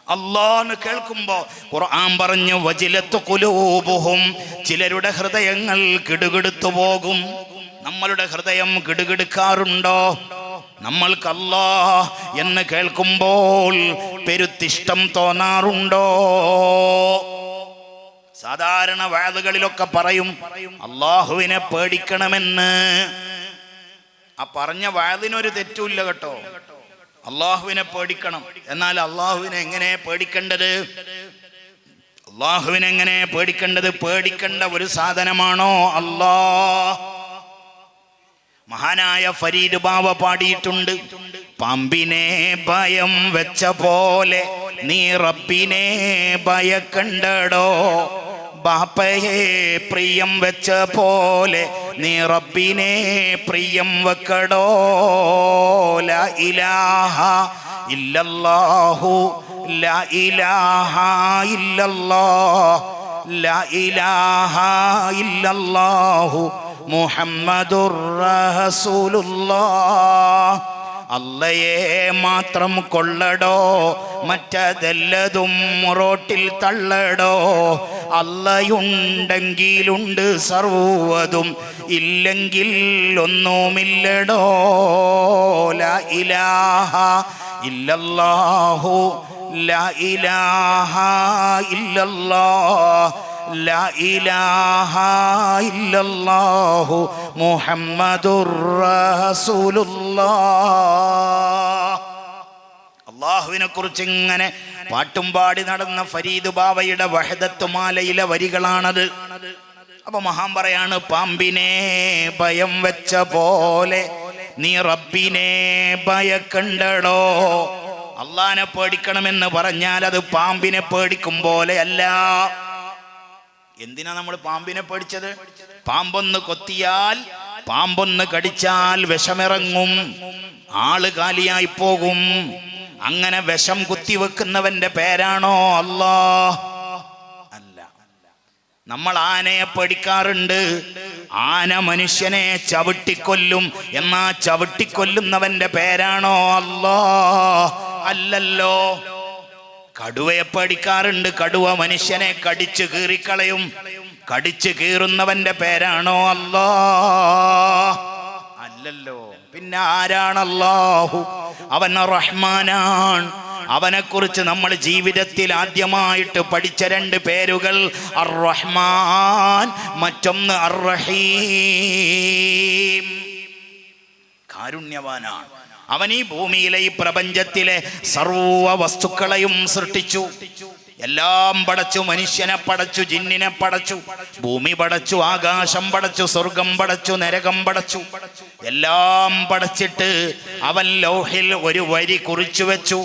അല്ലാഹ് കേൾക്കുമ്പോ ഖുർആൻ പറഞ്ഞു, വജിലത്തു ഖുലൂബുഹും, ചിലരുടെ ഹൃദയങ്ങൾ കിടുകിടുത്തു പോകും. നമ്മളുടെ ഹൃദയം കിടുകിടുക്കാറുണ്ടോ? നമ്മൾക്ക് അല്ലാഹ് എന്ന് കേൾക്കുമ്പോൾ പെരുത്തിഷ്ടം തോന്നാറുണ്ടോ? സാധാരണ വഅദുകളിലൊക്കെ പറയും അല്ലാഹുവിനെ പേടിക്കണമെന്ന്. ആ പറഞ്ഞ വഅദിനൊരു തെറ്റുമില്ല കേട്ടോ, അല്ലാഹുവിനെ പേടിക്കണം. എന്നാൽ അല്ലാഹുവിനെ എങ്ങനെ പേടിക്കേണ്ടത്? അല്ലാഹുവിനെ എങ്ങനെ പേടിക്കേണ്ടത്? പേടിക്കേണ്ട ഒരു സാധനമാണോ അല്ലാഹ്? മഹാനായ ഫരീദ് ബാവ പാടിയിട്ടുണ്ട്, പാമ്പിനെ ഭയം വെച്ച പോലെ നീ റബ്ബിനെ ഭയക്കണ്ടടോ, ബാപ്പയെ പ്രിയം വെച്ച പോലെ നീ റബ്ബിനെ പ്രിയം വെക്കടോ. ലാ ഇലാഹ ഇല്ലല്ലാഹു, ലാ ഇലാഹ ഇല്ലല്ലാഹ്, ലാ ഇലാഹ ഇല്ലല്ലാഹു മുഹമ്മദുർ റസൂലുള്ളാഹ്. അല്ലയെ മാത്രം കൊള്ളടോ, മറ്റതെല്ലതും റോട്ടിൽ തള്ളടോ. അല്ലയുണ്ടെങ്കിലുണ്ട് സർവ്വതും, ഇല്ലെങ്കിൽ ഒന്നുമില്ലടോ. ലാ ഇലാഹ ഇല്ലല്ലാഹു, ലാ ഇലാഹ ഇല്ലല്ലാഹ്, ലാ ഇലാഹ ഇല്ലല്ലാഹു മുഹമ്മദുർ റസൂലുള്ളാഹ്. അല്ലാഹുവിനെ കുറിച്ച് ഇങ്ങനെ പാട്ടും പാടി നടന്ന ഫരീദ് ബാവയുടെ വഹദത്ത് മാലയിലെ വരികളാണത്. അപ്പൊ മഹാൻ പറയാണ്, പാമ്പിനെ ഭയം വെച്ച പോലെ നീ റബ്ബിനെ ഭയക്കണ്ടടോ. അള്ളാനെ പേടിക്കണമെന്ന് പറഞ്ഞാൽ അത് പാമ്പിനെ പേടിക്കും പോലെയല്ല. എന്തിനാ നമ്മൾ പാമ്പിനെ പേടിച്ചത്? പാമ്പൊന്ന് കൊത്തിയാൽ, പാമ്പൊന്ന് കടിച്ചാൽ വിഷമിറങ്ങും, ആള് കാലിയായി പോകും. അങ്ങനെ വിഷം കുത്തിവെക്കുന്നവന്റെ പേരാണോ അല്ലാഹ്? അല്ല. നമ്മൾ ആനയെ പേടിക്കാറുണ്ട്. ആന മനുഷ്യനെ ചവിട്ടിക്കൊല്ലും. എന്നാ ചവിട്ടിക്കൊല്ലുന്നവന്റെ പേരാണോ അല്ലാഹ്? അല്ലല്ലോ. കടുവയെ പേടിക്കാറുണ്ട്. കടുവ മനുഷ്യനെ കടിച്ചു കീറിക്കളയും. കടിച്ചു കീറുന്നവന്റെ പേരാണോ അല്ലാഹ്? അല്ലല്ലോ. പിന്നെ ആരാണ് അല്ലാഹു? അവൻ റഹ്മാനാണ്. അവനെ കുറിച്ച് നമ്മൾ ജീവിതത്തിൽ ആദ്യമായിട്ട് പഠിച്ച രണ്ട് പേരുകൾ അർ റഹ്മാൻ, മറ്റൊന്ന് അർ റഹീം. കാരുണ്യവാനാണ് അവൻ. ഈ ഭൂമിയിലെ, ഈ പ്രപഞ്ചത്തിലെ സർവ വസ്തുക്കളെയും സൃഷ്ടിച്ചു. എല്ലാം പടച്ചു. മനുഷ്യനെ പടച്ചു, ജിന്നിനെ പടച്ചു, ഭൂമി പടച്ചു, ആകാശം പടച്ചു, സ്വർഗം പടച്ചു, നരകം പടച്ചു. എല്ലാം പടച്ചിട്ട് അവൻ ലൗഹിൽ ഒരു വരി കുറിച്ചു വെച്ചു.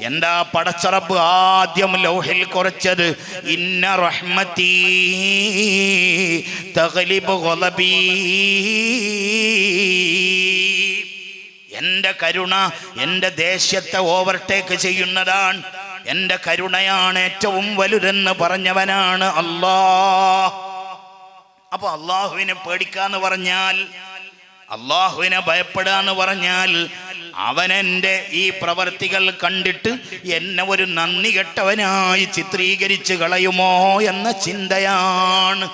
എന്താ പടച്ചറബ് ആദ്യം ലൗഹിൽ കുറിച്ചത്? ഇന്ന റഹ്മതീ തഗ്ലിബു ഗളബീ. എന്റെ കരുണ എന്റെ ദേഷ്യത്തെ ഓവർടേക്ക് ചെയ്യുന്നതാണ്. എന്റെ കരുണയാണ് ഏറ്റവും വലുതെന്ന് പറഞ്ഞവനാണ് അല്ലാഹ്. അപ്പൊ അള്ളാഹുവിനെ പേടിക്കാന്ന് പറഞ്ഞാൽ, അള്ളാഹുവിനെ ഭയപ്പെടാന്ന് പറഞ്ഞാൽ, അവനെന്റെ ഈ പ്രവർത്തികൾ കണ്ടിട്ട് എന്നെ ഒരു നന്ദി കെട്ടവനായി ചിത്രീകരിച്ച് കളയുമോ എന്ന ചിന്തയാണ്.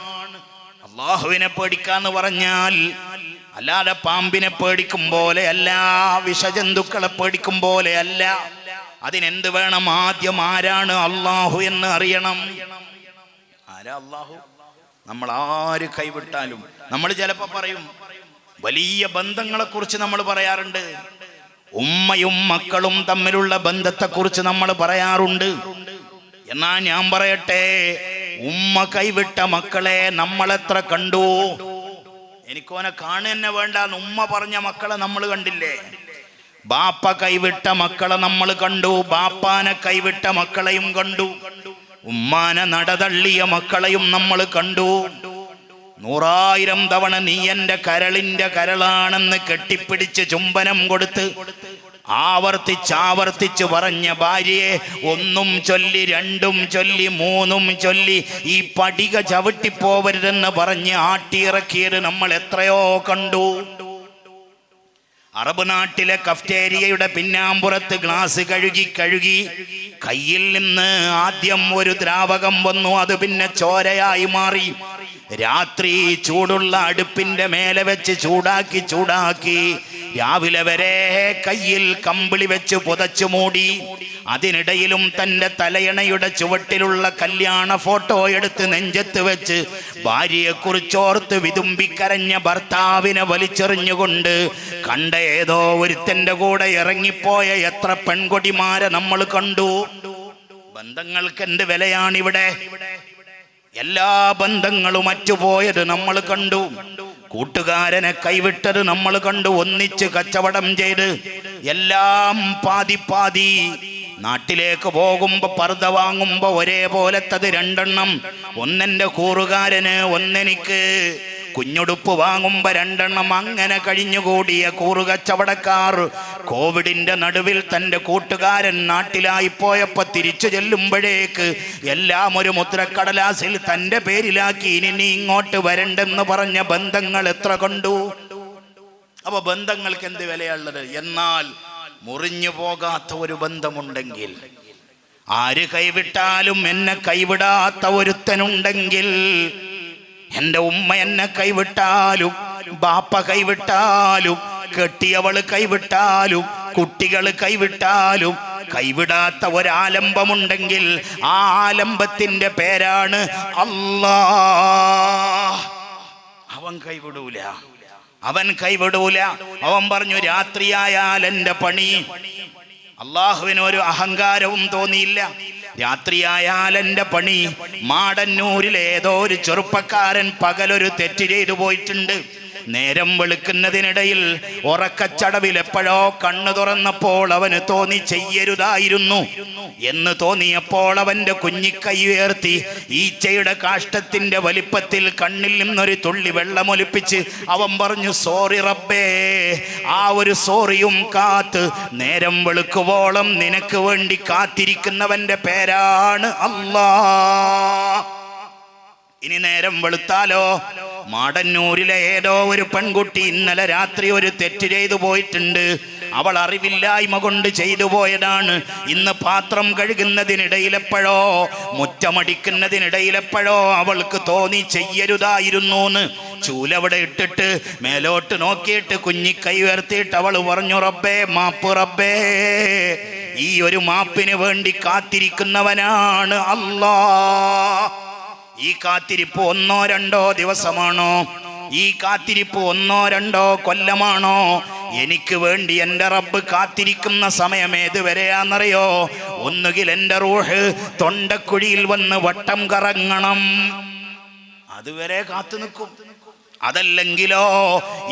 അള്ളാഹുവിനെ പേടിക്കാന്ന് പറഞ്ഞാൽ അല്ലാതെ പാമ്പിനെ പേടിക്കും പോലെ അല്ല, വിഷജന്തുക്കളെ പേടിക്കും പോലെ അല്ല. അതിനെന്ത് വേണം? ആദ്യം ആരാണ് അള്ളാഹു എന്ന് അറിയണം. ആരാ അള്ളാഹു? നമ്മൾ ആര് കൈവിട്ടാലും, നമ്മൾ ചിലപ്പോ പറയും, വലിയ ബന്ധങ്ങളെ കുറിച്ച് നമ്മൾ പറയാറുണ്ട്. ഉമ്മയും മക്കളും തമ്മിലുള്ള ബന്ധത്തെക്കുറിച്ച് നമ്മൾ പറയാറുണ്ട്. എന്നാ ഞാൻ പറയട്ടെ, ഉമ്മ കൈവിട്ട മക്കളെ നമ്മളെത്ര കണ്ടു? എനിക്കോനെ കാണുക തന്നെ വേണ്ട, ഉമ്മ പറഞ്ഞ മക്കളെ നമ്മൾ കണ്ടില്ലേ? ബാപ്പ കൈവിട്ട മക്കളെ നമ്മൾ കണ്ടു, ബാപ്പാനെ കൈവിട്ട മക്കളെയും കണ്ടു, ഉമ്മാനെ നടതള്ളിയ മക്കളെയും നമ്മൾ കണ്ടു. 100,000 തവണ നീ എൻ്റെ കരളിൻ്റെ കരളാണെന്ന് കെട്ടിപ്പിടിച്ച് ചുംബനം കൊടുത്ത് ആവർത്തിച്ച് പറഞ്ഞ ഭാര്യയെ ഒന്നും ചൊല്ലി, രണ്ടും ചൊല്ലി, മൂന്നും ചൊല്ലി ഈ പടിക ചവിട്ടിപ്പോവരുതെന്ന് പറഞ്ഞ് ആട്ടിയിറക്കിയത് നമ്മൾ എത്രയോ കണ്ടു. അറബ് നാട്ടിലെ കഫ്റ്റേരിയയുടെ പിന്നാമ്പുറത്ത് ഗ്ലാസ് കഴുകി കയ്യിൽ നിന്ന് ആദ്യം ഒരു ദ്രാവകം വന്നു, അത് പിന്നെ ചോരയായി മാറി. രാത്രി ചൂടുള്ള അടുപ്പിന്റെ മേലെ വെച്ച് ചൂടാക്കി രാവിലെ വരെ കയ്യിൽ കമ്പിളി വെച്ച് പുതച്ചു മൂടി. അതിനിടയിലും തൻ്റെ തലയണയുടെ ചുവട്ടിലുള്ള കല്യാണ ഫോട്ടോ എടുത്ത് നെഞ്ചത്ത് വെച്ച് ഭാര്യയെക്കുറിച്ചോർത്ത് വിതുമ്പിക്കരഞ്ഞ ഭർത്താവിനെ വലിച്ചെറിഞ്ഞുകൊണ്ട് കണ്ട ഏതോ ഒരുത്തൻ്റെ കൂടെ ഇറങ്ങിപ്പോയ എത്ര പെൺകൊടിമാരെ നമ്മൾ കണ്ടു. ബന്ധങ്ങൾക്ക് എന്ത് വിലയാണിവിടെ? എല്ലാ ബന്ധങ്ങളും അറ്റുപോയത് നമ്മൾ കണ്ടു. കൂട്ടുകാരനെ കൈവിട്ടത് നമ്മൾ കണ്ടു. ഒന്നിച്ച് കച്ചവടം ചെയ്ത് എല്ലാം പാതി. നാട്ടിലേക്ക് പോകുമ്പോ പർദ്ദ വാങ്ങുമ്പോ ഒരേപോലത്തത് 2 എണ്ണം. ഒന്നെൻ്റെ കൂറുകാരന്, ഒന്നെനിക്ക്. കുഞ്ഞുടുപ്പ് വാങ്ങുമ്പോ 2 എണ്ണം. അങ്ങനെ കഴിഞ്ഞുകൂടിയ കൂറുകച്ചവടക്കാർ കോവിഡിന്റെ നടുവിൽ തൻ്റെ കൂട്ടുകാരൻ നാട്ടിലായി പോയപ്പോ തിരിച്ചു ചെല്ലുമ്പോഴേക്ക് എല്ലാം ഒരു മുദ്രക്കടലാസിൽ തൻ്റെ പേരിലാക്കി. ഇനി ഇങ്ങോട്ട് വരണ്ടെന്ന് പറഞ്ഞ ബന്ധങ്ങൾ എത്ര കണ്ടു? അപ്പൊ ബന്ധങ്ങൾക്ക് എന്ത് വിലയുള്ളത്? എന്നാൽ മുറിഞ്ഞു പോകാത്ത ഒരു ബന്ധമുണ്ടെങ്കിൽ, ആര് കൈവിട്ടാലും എന്നെ കൈവിടാത്ത ഒരുത്തനുണ്ടെങ്കിൽ, എൻ്റെ ഉമ്മ എന്നെ കൈവിട്ടാലും, ബാപ്പ കൈവിട്ടാലും, കെട്ടിയവള് കൈവിട്ടാലും, കുട്ടികൾ കൈവിട്ടാലും കൈവിടാത്ത ഒരാലംബമുണ്ടെങ്കിൽ ആ ആലംബത്തിന്റെ പേരാണ് അല്ലാഹ്. അവൻ കൈവിടൂല. അവൻ പറഞ്ഞു, രാത്രിയായാൽ എൻ്റെ പണി. അള്ളാഹുവിന് ഒരു അഹങ്കാരവും തോന്നിയില്ല. രാത്രിയായാൽ എൻ്റെ പണി. മാടന്നൂരിലെ ഏതോ ഒരു ചെറുപ്പക്കാരൻ പകലൊരു തെറ്റ് ചെയ്തു പോയിട്ടുണ്ട്. നേരം വെളുക്കുന്നതിനിടയിൽ ഉറക്കച്ചടവിൽ എപ്പോഴോ കണ്ണു തുറന്നപ്പോൾ അവന് തോന്നി ചെയ്യരുതായിരുന്നു എന്ന് തോന്നിയപ്പോൾ അവന്റെ കുഞ്ഞിക്കൈ ഉയർത്തി ഈച്ചയുടെ കാഷ്ടത്തിന്റെ വലിപ്പത്തിൽ കണ്ണിൽ നിന്നൊരു തുള്ളി വെള്ളമൊലിപ്പിച്ച് അവൻ പറഞ്ഞു, സോറി റബ്ബേ. ആ ഒരു സോറിയും കാത്ത് നേരം വെളുക്കുവോളം നിനക്ക് വേണ്ടി കാത്തിരിക്കുന്നവന്റെ പേരാണ് അല്ലാഹ്. ഇനി നേരം വെളുത്താലോ? മാടന്നൂരിലെ ഏതോ ഒരു പെൺകുട്ടി ഇന്നലെ രാത്രി ഒരു തെറ്റ് ചെയ്തു പോയിട്ടുണ്ട്. അവൾ അറിവില്ലായ്മ കൊണ്ട് ചെയ്തു പോയതാണ്. ഇന്ന് പാത്രം കഴുകുന്നതിനിടയിലെപ്പോഴോ, മുറ്റമടിക്കുന്നതിനിടയിലെപ്പോഴോ അവൾക്ക് തോന്നി ചെയ്യരുതായിരുന്നൂന്ന്. ചൂലവിടെ ഇട്ടിട്ട് മേലോട്ട് നോക്കിയിട്ട് കുഞ്ഞിക്കൈ ഉയർത്തിയിട്ട് അവൾ പറഞ്ഞു, റബ്ബേ മാപ്പ് റബ്ബേ. ഈ ഒരു മാപ്പിന് വേണ്ടി കാത്തിരിക്കുന്നവനാണ് അല്ലാഹ്. ഈ കാത്തിരിപ്പ് 1-2 ദിവസമാണോ? ഈ കാത്തിരിപ്പ് 1-2 കൊല്ലമാണോ? എനിക്ക് വേണ്ടി എൻ്റെ റബ്ബ് കാത്തിരിക്കുന്ന സമയം ഏതുവരെയാണെന്നറിയോ? ഒന്നുകിൽ എൻ്റെ റൂഹ് തൊണ്ടക്കുഴിയിൽ വന്ന് വട്ടം കറങ്ങണം, അതുവരെ കാത്തു നിൽക്കും. അതല്ലെങ്കിലോ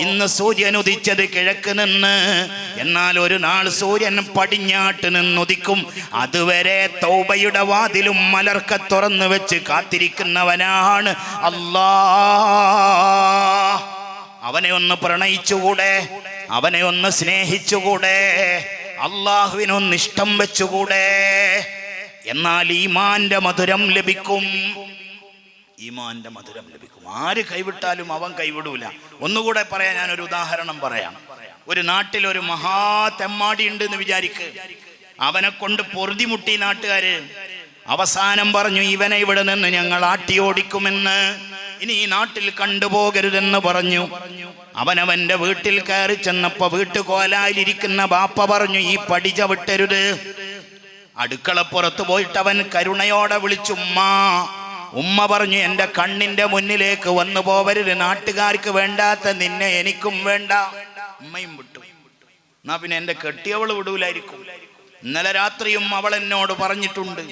ഇന്ന് സൂര്യൻ ഉദിച്ചത് കിഴക്ക് നിന്ന്, എന്നാൽ ഒരു നാൾ സൂര്യൻ പടിഞ്ഞാട്ട് നിന്നുദിക്കും. അതുവരെ തൗബയുടെ വാതിലും മലർക്ക തുറന്നു വെച്ച് കാത്തിരിക്കുന്നവനാണ് അല്ലാഹ്. അവനെ ഒന്ന് പ്രണയിച്ചുകൂടെ? അവനെ ഒന്ന് സ്നേഹിച്ചുകൂടെ? അള്ളാഹുവിനൊന്ന് ഇഷ്ടം വെച്ചുകൂടെ? എന്നാൽ ഈമാന്റെ മധുരം ലഭിക്കും. ഈമാന്റെ മധുരം ലഭിക്കും. ആര് കൈവിട്ടാലും അവൻ കൈവിടൂല. ഒന്നുകൂടെ പറയാൻ ഞാനൊരു ഉദാഹരണം പറയാം. ഒരു നാട്ടിൽ ഒരു മഹാ തെമ്മാടി ഉണ്ട് എന്ന് വിചാരിക്ക്. അവനെ കൊണ്ട് പൊറുതിമുട്ടി നാട്ടുകാര്. അവസാനം പറഞ്ഞു, ഇവനെ ഇവിടെ നിന്ന് ഞങ്ങൾ ആട്ടി ഓടിക്കുമെന്ന്, ഇനി ഈ നാട്ടിൽ കണ്ടുപോകരുതെന്ന് പറഞ്ഞു. അവനവന്റെ വീട്ടിൽ കയറി ചെന്നപ്പോ വീട്ടുകോലായിലിരിക്കുന്ന ബാപ്പ പറഞ്ഞു, ഈ പടി ചവിട്ടരുത്. അടുക്കളപ്പുറത്ത് പോയിട്ട് അവൻ കരുണയോടെ വിളിച്ചു, ഉമ്മ പറഞ്ഞു, എൻ്റെ കണ്ണിന്റെ മുന്നിലേക്ക് വന്നു പോവരുത്. നാട്ടുകാർക്ക് വേണ്ടാത്ത നിന്നെ എനിക്കും വേണ്ട. ഉമ്മയും വിട്ടു. എന്നാ പിന്നെ എൻ്റെ കെട്ടിയവള് വിടൂലായിരിക്കും. ഇന്നലെ രാത്രിയും അവൾ എന്നോട് പറഞ്ഞിട്ടുണ്ട്.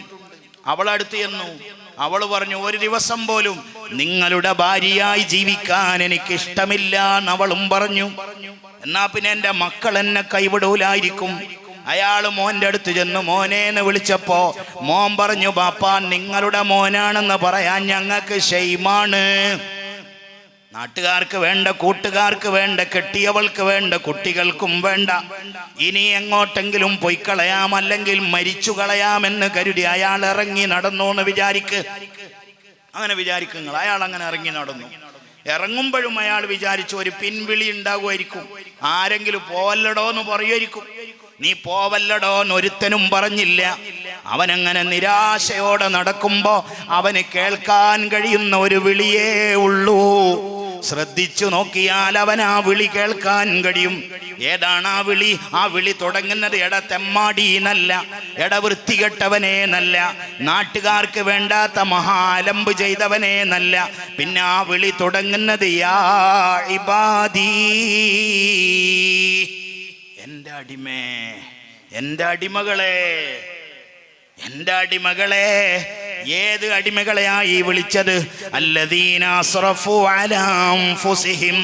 അവളടുത്ത് ചെന്നു. അവൾ പറഞ്ഞു, ഒരു ദിവസം പോലും നിങ്ങളുടെ ഭാര്യയായി ജീവിക്കാൻ എനിക്ക് ഇഷ്ടമില്ല എന്നവളും പറഞ്ഞു. എന്നാ പിന്നെ എൻ്റെ മക്കൾ എന്നെ കൈവിടൂലായിരിക്കും. അയാൾ മോൻ്റെ അടുത്ത് ചെന്ന് മോനേന്ന് വിളിച്ചപ്പോ മോൻ പറഞ്ഞു, ബാപ്പാ നിങ്ങളുടെ മോനാണെന്ന് പറയാൻ ഞങ്ങൾക്ക് ഷെയ്മാണ്. നാട്ടുകാർക്ക് വേണ്ട, കൂട്ടുകാർക്ക് വേണ്ട, കെട്ടിയവൾക്ക് വേണ്ട, കുട്ടികൾക്കും വേണ്ട. ഇനി എങ്ങോട്ടെങ്കിലും പൊയ്ക്കളയാം, അല്ലെങ്കിൽ മരിച്ചു കളയാമെന്ന് കരുതി അയാൾ ഇറങ്ങി നടന്നു എന്ന് വിചാരിക്ക്. അങ്ങനെ വിചാരിക്കുങ്ങൾ. അയാൾ അങ്ങനെ ഇറങ്ങി നടന്നു. ഇറങ്ങുമ്പോഴും അയാൾ വിചാരിച്ചു ഒരു പിൻവിളി ഉണ്ടാകുമായിരിക്കും. ആരെങ്കിലും പോവല്ലടോ എന്ന് പറയുമായിരിക്കും. നീ പോവല്ലടോ എന്നൊരുത്തനും പറഞ്ഞില്ല. അവനങ്ങനെ നിരാശയോടെ നടക്കുമ്പോ അവന് കേൾക്കാൻ കഴിയുന്ന ഒരു വിളിയേ ഉള്ളൂ. ശ്രദ്ധിച്ചു നോക്കിയാൽ അവൻ ആ വിളി കേൾക്കാൻ കഴിയും. ഏതാണ് ആ വിളി? ആ വിളി തുടങ്ങുന്നത് എട തെമ്മാടീന്നല്ല, എട വൃത്തികെട്ടവനേന്നല്ല, നാട്ടുകാർക്ക് വേണ്ടാത്ത മഹാലമ്പ് ചെയ്തവനേന്നല്ല. പിന്നെ ആ വിളി തുടങ്ങുന്നത് യാ ഇബാദീ, എൻ്റെ അടിമേ, എൻ്റെ അടിമകളെ, എൻ്റെ അടിമകളെ. ഏത് അടിമകളെയായി വിളിച്ചത്? അല്ലദീന അസ്റഫു അലാ അൻഫുസിഹിം,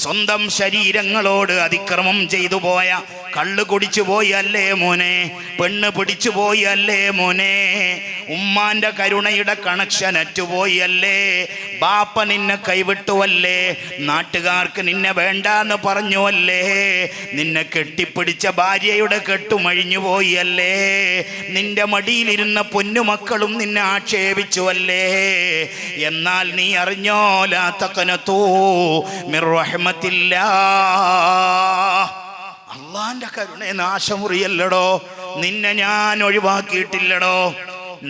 സ്വന്തം ശരീരങ്ങളോട് അതിക്രമം ചെയ്തു പോയ, കള്ളു കുടിച്ചു പോയി അല്ലേ മോനെ, പെണ്ണ് പിടിച്ചു പോയി അല്ലേ മോനെ, ഉമ്മാന്റെ കരുണയുടെ കണക്ഷൻ അറ്റുപോയി അല്ലേ, ബാപ്പ നിന്നെ കൈവിട്ടുവല്ലേ, നാട്ടുകാർക്ക് നിന്നെ വേണ്ടാന്ന് പറഞ്ഞു അല്ലേ, നിന്നെ കെട്ടിപ്പിടിച്ച ഭാര്യയുടെ കെട്ടുമഴിഞ്ഞു പോയി അല്ലേ, നിന്റെ മടിയിലിരുന്ന പൊന്നുമക്കളും നിന്നെ ആക്ഷേപിച്ചു അല്ലേ. എന്നാൽ നീ അറിഞ്ഞോ, ലാ തഖനതൂ മിർ റഹ്മത്തില്ലാഹ്, അള്ളാന്റെ കരുണയെ നാശമുറിയല്ലടോ. നിന്നെ ഞാൻ ഒഴിവാക്കിയിട്ടില്ലടോ.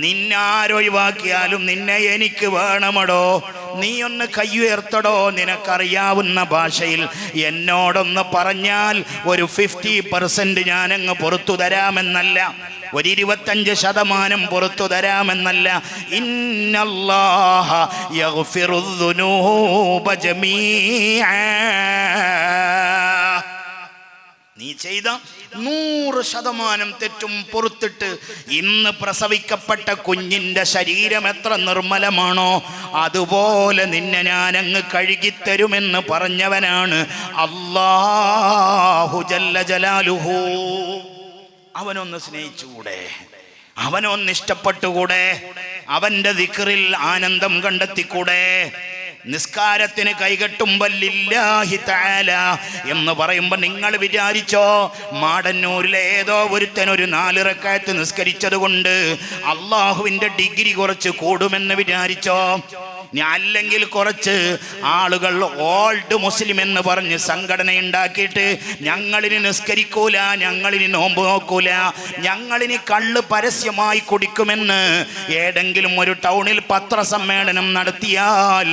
നിന്നാരൊഴിവാക്കിയാലും നിന്നെ എനിക്ക് വേണമടോ. നീ ഒന്ന് കയ്യുയർത്തടോ. നിനക്കറിയാവുന്ന ഭാഷയിൽ എന്നോടൊന്ന് പറഞ്ഞാൽ ഒരു 50% ഞാനങ്ങ് പുറത്തു തരാമെന്നല്ല, ഒരു 25% പുറത്തു തരാമെന്നല്ല. ഇന്നല്ലാഹ യഗ്ഫിറുദ്ദുനൂബ ജമീഅ. നീ ചെയ്ത 100% തെറ്റും പൊറുത്തിട്ട് ഇന്ന് പ്രസവിക്കപ്പെട്ട കുഞ്ഞിന്റെ ശരീരം എത്ര നിർമ്മലമാണോ അതുപോലെ നിന്നെ ഞാൻ അങ്ങ് കഴുകിത്തരുമെന്ന് പറഞ്ഞവനാണ് അല്ലാഹു ജല്ല ജലാലുഹു. അവനൊന്ന് സ്നേഹിച്ചുകൂടെ? അവനൊന്ന് ഇഷ്ടപ്പെട്ടുകൂടെ? അവന്റെ ദിക്റിൽ ആനന്ദം കണ്ടെത്തിക്കൂടെ? നിസ്കാരത്തിന് കൈകെട്ടുമ്പോൾ ലില്ലാഹി തആല എന്ന് പറയുമ്പോൾ നിങ്ങൾ വിചാരിച്ചോ മാടന്നൂരിലെ ഏതോ ഒരുത്തൻ ഒരു 4 റക്അത്ത് നിസ്കരിച്ചത് കൊണ്ട് അള്ളാഹുവിൻ്റെ ഡിഗ്രി കുറച്ച് കൂടുമെന്ന് വിചാരിച്ചോ? അല്ലെങ്കിൽ കുറച്ച് ആളുകൾ ഓൾഡ് മുസ്ലിം എന്ന് പറഞ്ഞ് സംഘടന ഉണ്ടാക്കിയിട്ട് ഞങ്ങളിനി നിസ്കരിക്കൂല, ഞങ്ങളിനി നോമ്പ് നോക്കൂല, ഞങ്ങളിനി കള്ള് പരസ്യമായി കുടിക്കുമെന്ന് ഏതെങ്കിലും ഒരു ടൗണിൽ പത്രസമ്മേളനം നടത്തിയാൽ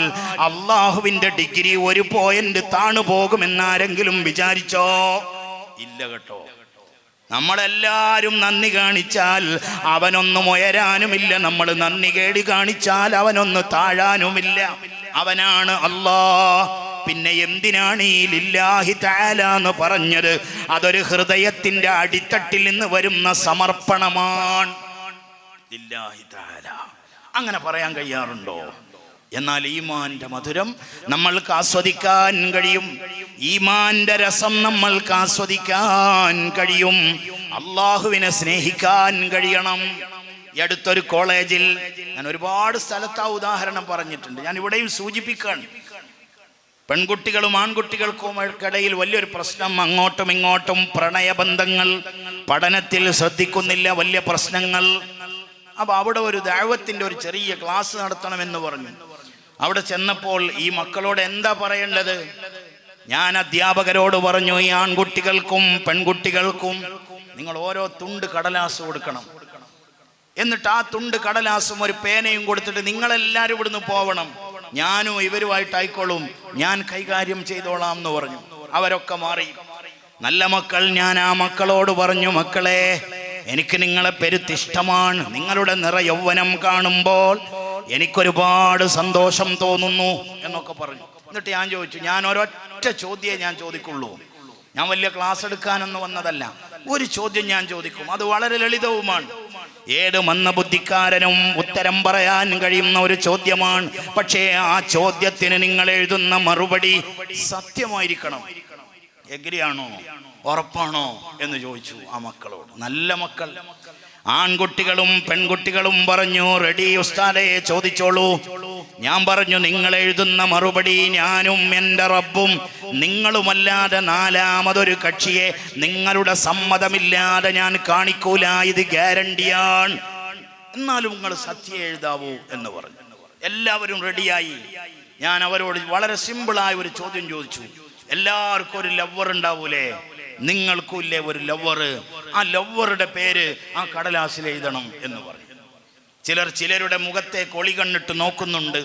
അള്ളാഹുവിൻ്റെ ഡിഗ്രി 1 പോയിന്റ് താണു പോകുമെന്നാരെങ്കിലും വിചാരിച്ചോ? ഇല്ല കേട്ടോ. നമ്മളെല്ലാവരും നന്ദി കാണിച്ചാൽ അവനൊന്നും ഉയരാനുമില്ല, നമ്മൾ നന്ദി കേടി കാണിച്ചാൽ അവനൊന്ന് താഴാനുമില്ല. അവനാണ് അല്ലാഹ്. പിന്നെ എന്തിനാണ് ഈ ലില്ലാഹി തആല എന്ന് പറഞ്ഞത്? അതൊരു ഹൃദയത്തിന്റെ അടിത്തട്ടിൽ നിന്ന് വരുന്ന സമർപ്പണമാണ്. ലില്ലാഹി തആല അങ്ങനെ പറയാൻ കഴിയാറുണ്ടോ? എന്നാൽ ഈമാന്റെ മധുരം നമ്മൾക്ക് ആസ്വദിക്കാൻ കഴിയും, ഈമാന്റെ രസം നമ്മൾക്ക് ആസ്വദിക്കാൻ കഴിയും, അള്ളാഹുവിനെ സ്നേഹിക്കാൻ കഴിയണം. ഈ അടുത്തൊരു കോളേജിൽ ഞാൻ ഒരുപാട് സ്ഥലത്ത് ആ ഉദാഹരണം പറഞ്ഞിട്ടുണ്ട്, ഞാൻ ഇവിടെയും സൂചിപ്പിക്കാൻ. പെൺകുട്ടികളും ആൺകുട്ടികൾക്കും ഇടയിൽ വലിയൊരു പ്രശ്നം, അങ്ങോട്ടും ഇങ്ങോട്ടും പ്രണയബന്ധങ്ങൾ, പഠനത്തിൽ ശ്രദ്ധിക്കുന്നില്ല, വലിയ പ്രശ്നങ്ങൾ. അപ്പൊ അവിടെ ഒരു ദഅവത്തിന്റെ ഒരു ചെറിയ ക്ലാസ് നടത്തണമെന്ന് പറഞ്ഞു. അവിടെ ചെന്നപ്പോൾ ഈ മക്കളോട് എന്താ പറയേണ്ടത്? ഞാൻ അധ്യാപകരോട് പറഞ്ഞു, ഈ ആൺകുട്ടികൾക്കും പെൺകുട്ടികൾക്കും നിങ്ങൾ ഓരോ തുണ്ട് കടലാസ് കൊടുക്കണം. എന്നിട്ട് ആ തുണ്ട് കടലാസും ഒരു പേനയും കൊടുത്തിട്ട് നിങ്ങളെല്ലാവരും ഇവിടുന്ന് പോവണം, ഞാനും ഇവരുമായിട്ടായിക്കോളും, ഞാൻ കൈകാര്യം ചെയ്തോളാം എന്ന് പറഞ്ഞു. അവരൊക്കെ മാറി. നല്ല മക്കൾ. ഞാൻ ആ മക്കളോട് പറഞ്ഞു, മക്കളെ എനിക്ക് നിങ്ങളെ പെരുത്തിഷ്ടമാണ്, നിങ്ങളുടെ നിറ യൗവനം കാണുമ്പോൾ എനിക്കൊരുപാട് സന്തോഷം തോന്നുന്നു എന്നൊക്കെ പറഞ്ഞു. എന്നിട്ട് ഞാൻ ചോദിച്ചു, ഞാൻ ഒരൊറ്റ ചോദ്യമേ ഞാൻ ചോദിക്കുള്ളൂ, ഞാൻ വലിയ ക്ലാസ് എടുക്കാനൊന്നും വന്നതല്ല, ഒരു ചോദ്യം ഞാൻ ചോദിക്കും, അത് വളരെ ലളിതവുമാണ്, ഏത് മന്ദബുദ്ധിക്കാരനും ഉത്തരം പറയാൻ കഴിയുന്ന ഒരു ചോദ്യമാണ്. പക്ഷേ ആ ചോദ്യത്തിന് നിങ്ങൾ എഴുതുന്ന മറുപടി സത്യമായിരിക്കണം. എഗ്രിയാണോ, ഉറപ്പാണോ എന്ന് ചോദിച്ചു ആ മക്കളോട്. നല്ല മക്കൾ. ആൺകുട്ടികളും പെൺകുട്ടികളും പറഞ്ഞു, റെഡി ഉസ്താദേ, ചോദിച്ചോളൂ. ഞാൻ പറഞ്ഞു, നിങ്ങൾ എഴുതുന്ന മറുപടി ഞാനും എൻ്റെ റബ്ബും നിങ്ങളുമല്ലാതെ നാലാമതൊരു കക്ഷിയെ നിങ്ങളുടെ സമ്മതമില്ലാതെ ഞാൻ കാണിക്കൂല, ഇത് ഗ്യാരണ്ടിയാണ്. എന്നാലും നിങ്ങൾ സത്യം എഴുതാവൂ എന്ന് പറഞ്ഞു. എല്ലാവരും റെഡിയായി. ഞാൻ അവരോട് വളരെ സിമ്പിളായ ഒരു ചോദ്യം ചോദിച്ചു. എല്ലാവർക്കും ഒരു ലവർ ഉണ്ടാവൂലേ? നിങ്ങൾക്കും ഇല്ലേ ഒരു ലവർ? ആ ലവറുടെ പേര് ആ കടലാസിൽ എഴുതണം എന്ന് പറഞ്ഞു. ചിലരുടെ മുഖത്തെ കൊളി കണ്ടിട്ട് നോക്കുന്നുണ്ട്,